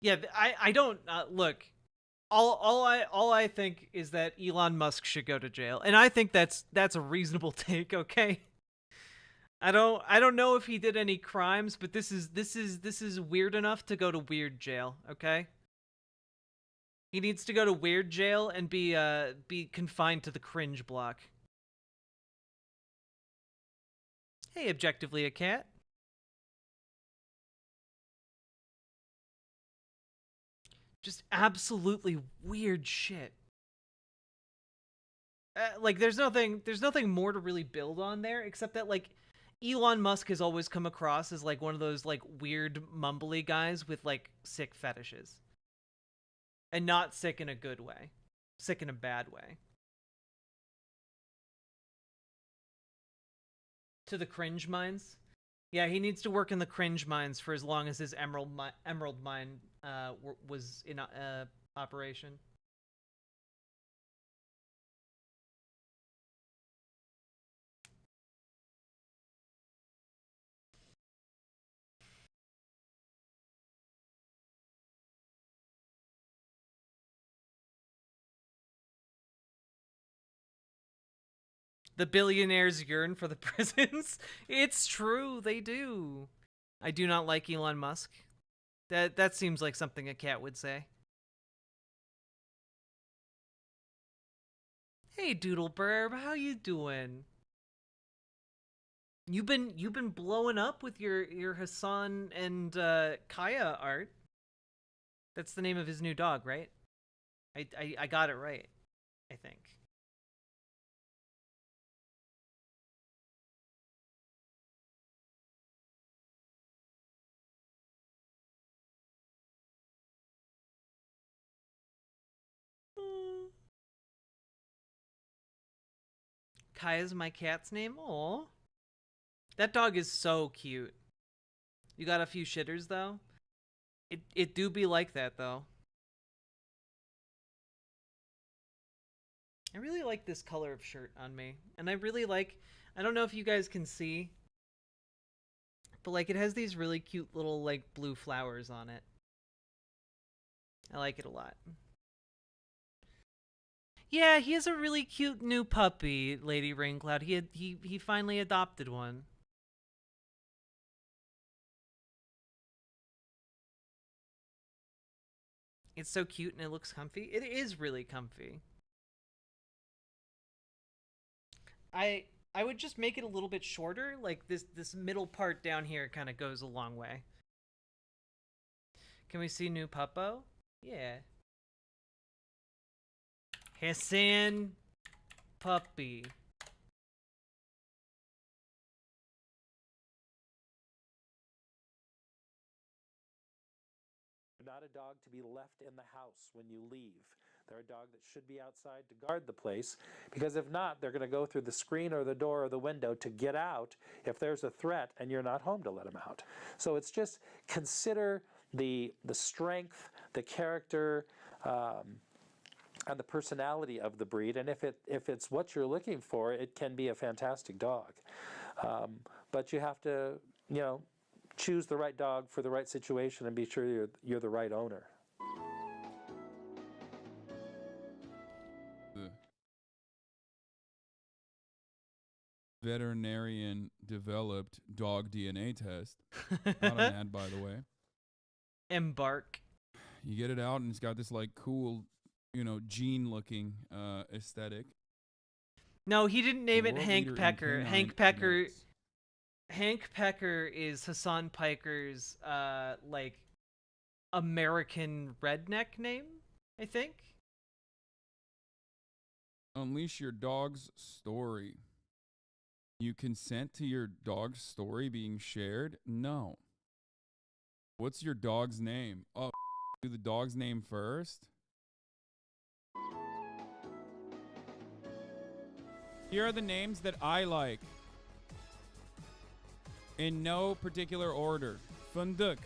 Yeah, I don't look. All I think is that Elon Musk should go to jail, and I think that's a reasonable take. Okay, I don't know if he did any crimes, but this is weird enough to go to weird jail. Okay, he needs to go to weird jail and be confined to the cringe block. Hey, objectively a cat. Just absolutely weird shit. Like there's nothing more to really build on there except that like Elon Musk has always come across as like one of those like weird mumbly guys with like sick fetishes. And not sick in a good way. Sick in a bad way. To the cringe mines? Yeah, he needs to work in the cringe mines for as long as his emerald mine was in operation. The billionaires yearn for the prisons. It's true, they do. I do not like Elon Musk. That seems like something a cat would say. Hey, Doodleburb, how you doing? You've been blowing up with your Hassan and Kaya art. That's the name of his new dog, right? I got it right, I think. Kaya's my cat's name? Aw. That dog is so cute. You got a few shitters, though? It do be like that, though. I really like this color of shirt on me. And I really like... I don't know if you guys can see, but like it has these really cute little like blue flowers on it. I like it a lot. Yeah, he has a really cute new puppy, Lady Raincloud. He finally adopted one. It's so cute and it looks comfy. It is really comfy. I would just make it a little bit shorter. Like this middle part down here kind of goes a long way. Can we see new puppo? Yeah. Hassan puppy. They're not a dog to be left in the house when you leave. They're a dog that should be outside to guard the place, because if not, they're going to go through the screen or the door or the window to get out if there's a threat and you're not home to let them out. So it's just consider the strength, the character, and the personality of the breed, and if it's what you're looking for, it can be a fantastic dog. But you have to, choose the right dog for the right situation and be sure you're the right owner. The veterinarian developed dog DNA test. Not an ad, by the way. Embark. You get it out, and it's got this like cool, gene-looking aesthetic. No, he didn't name it World Hank leader in Pecker. canine Hank Pecker. genetics. Hank Pecker is Hassan Piker's like American redneck name, I think. Unleash your dog's story. You consent to your dog's story being shared? No. What's your dog's name? Oh, do the dog's name first? Here are the names that I like. In no particular order. Fındık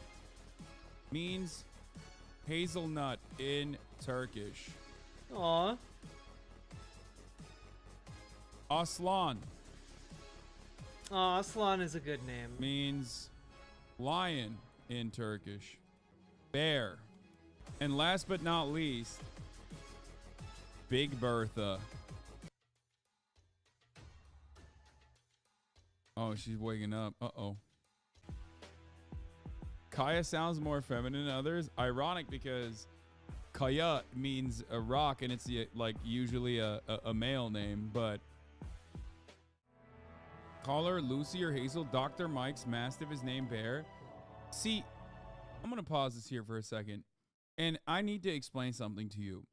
means hazelnut in Turkish. Aww. Aslan Aw, Aslan is a good name. means lion in Turkish. Bear. And last but not least, Big Bertha. Oh, she's waking up. Uh-oh. Kaya sounds more feminine than others. Ironic because Kaya means a rock, and it's usually a male name, but call her Lucy or Hazel. Dr. Mike's Mastiff is named Bear. See, I'm going to pause this here for a second, and I need to explain something to you.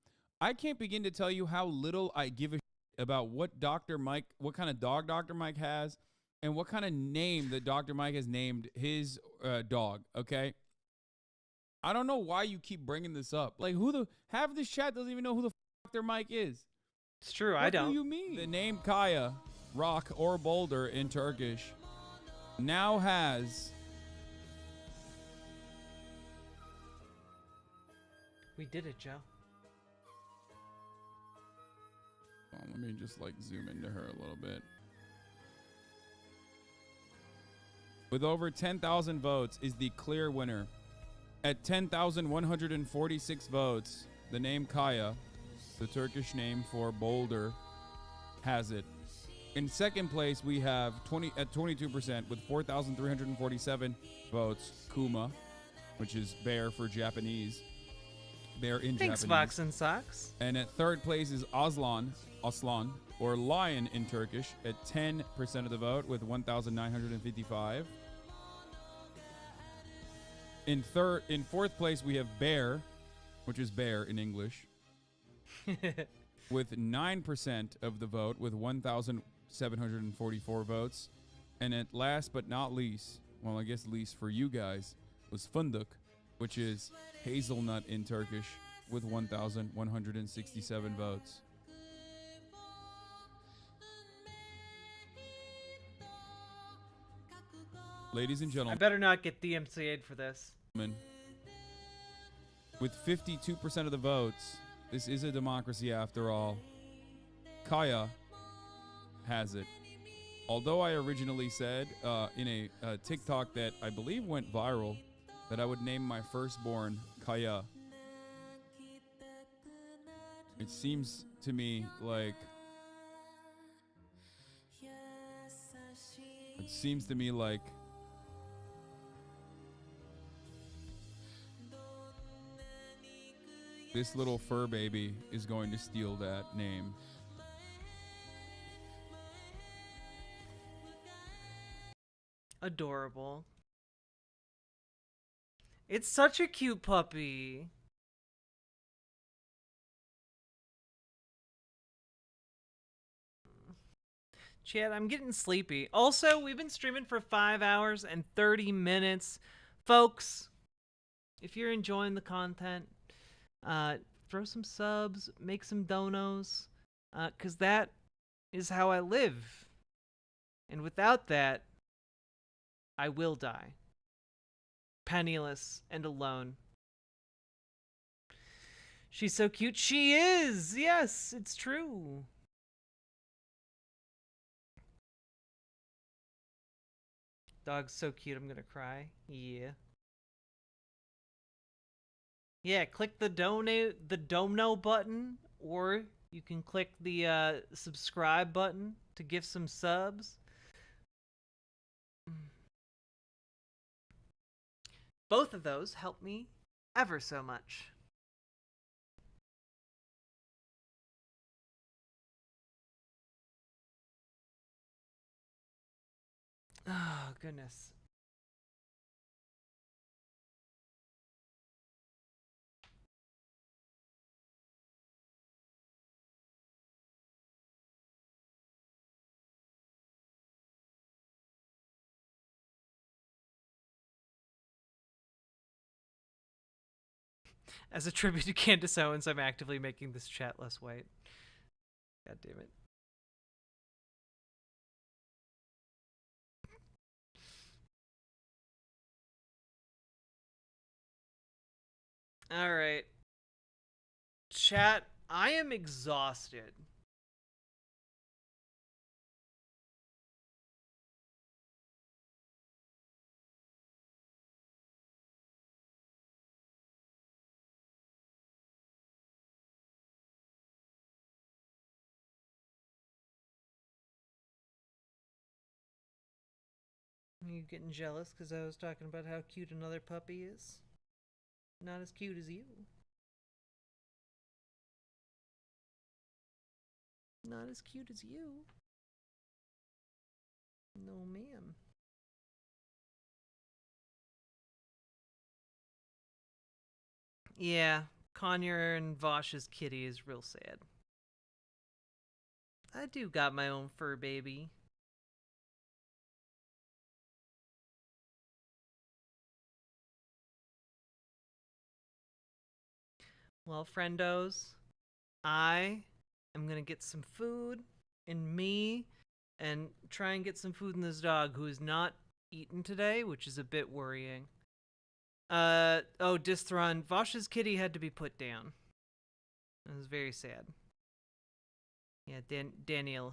I can't begin to tell you how little I give a shit about what kind of dog Dr. Mike has, and what kind of name that Dr. Mike has named his dog, okay? I don't know why you keep bringing this up. Like, half of this chat doesn't even know who the Dr. Mike is. It's true, I What don't. do you mean? The name Kaya, rock or boulder in Turkish, now has... We did it, Joe. Well, let me just zoom into her a little bit. With over 10,000 votes, is the clear winner. At 10,146 votes, the name Kaya, the Turkish name for boulder, has it. In second place, we have 22% with 4,347 votes, Kuma, which is bear for Japanese. Bear in Thanks, Japanese. Vox and Socks. And at third place is Aslan, or lion in Turkish, at 10% of the vote with 1,955. In fourth place, we have bear, which is bear in English, with 9% of the vote with 1,744 votes. And at last but not least, well, I guess least for you guys, was fındık, which is hazelnut in Turkish, with 1,167 votes. Ladies and I gentlemen, better not get DMCA'd for this. with 52% of the votes, this is a democracy after all. Kaya has it. Although I originally said in a TikTok that I believe went viral that I would name my firstborn Kaya, it seems to me like this little fur baby is going to steal that name. Adorable. It's such a cute puppy. Chad, I'm getting sleepy. Also, we've been streaming for 5 hours and 30 minutes. Folks, if you're enjoying the content, throw some subs, make some donos, because that is how I live. And without that, I will die. Penniless and alone. She's so cute. She is! Yes, it's true. Dog's so cute, I'm gonna cry. Yeah. Yeah, click the donate, the dono button, or you can click the subscribe button to give some subs. Both of those help me ever so much. Oh, goodness. As a tribute to Candace Owens, I'm actively making this chat less white. God damn it. Alright. Chat, I am exhausted. Are you getting jealous because I was talking about how cute another puppy is? Not as cute as you. Not as cute as you. No, ma'am. Yeah, Conyer and Vosh's kitty is real sad. I do got my own fur baby. Well, friendos, I am gonna get some food in me and try and get some food in this dog who is not eaten today, which is a bit worrying. Oh, Dithron, Vosh's kitty had to be put down. It was very sad. Yeah, Daniel.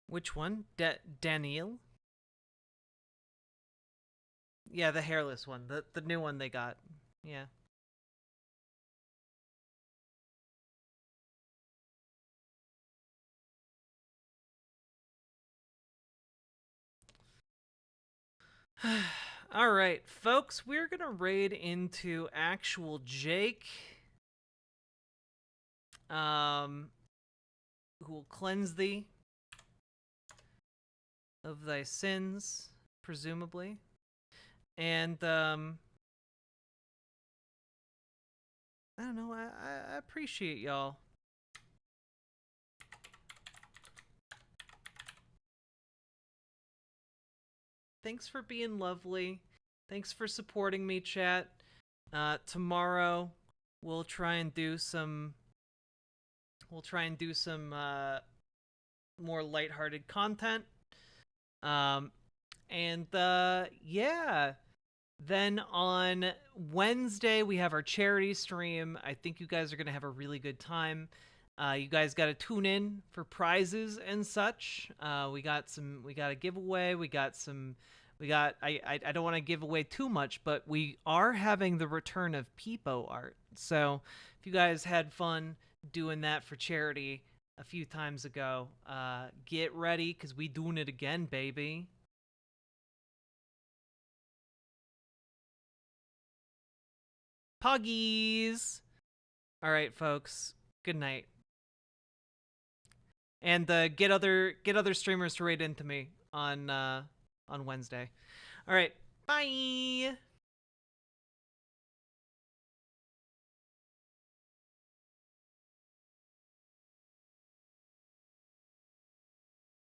Which one? Daniel? Yeah, the hairless one. The new one they got. Yeah. All right, folks, we're going to raid into actual Jake. Who will cleanse thee of thy sins, presumably. And, I don't know, I appreciate y'all. Thanks for being lovely. Thanks for supporting me, chat. Tomorrow, we'll try and do some more lighthearted content. Yeah. Then on Wednesday, we have our charity stream. I think you guys are going to have a really good time. You guys got to tune in for prizes and such. We got a giveaway. We got some We got, I don't want to give away too much, but we are having the return of Peepo art. So if you guys had fun doing that for charity a few times ago, get ready, because we doing it again, baby. Puggies! All right, folks. Good night. And get other streamers to raid into me on Wednesday. All right. Bye.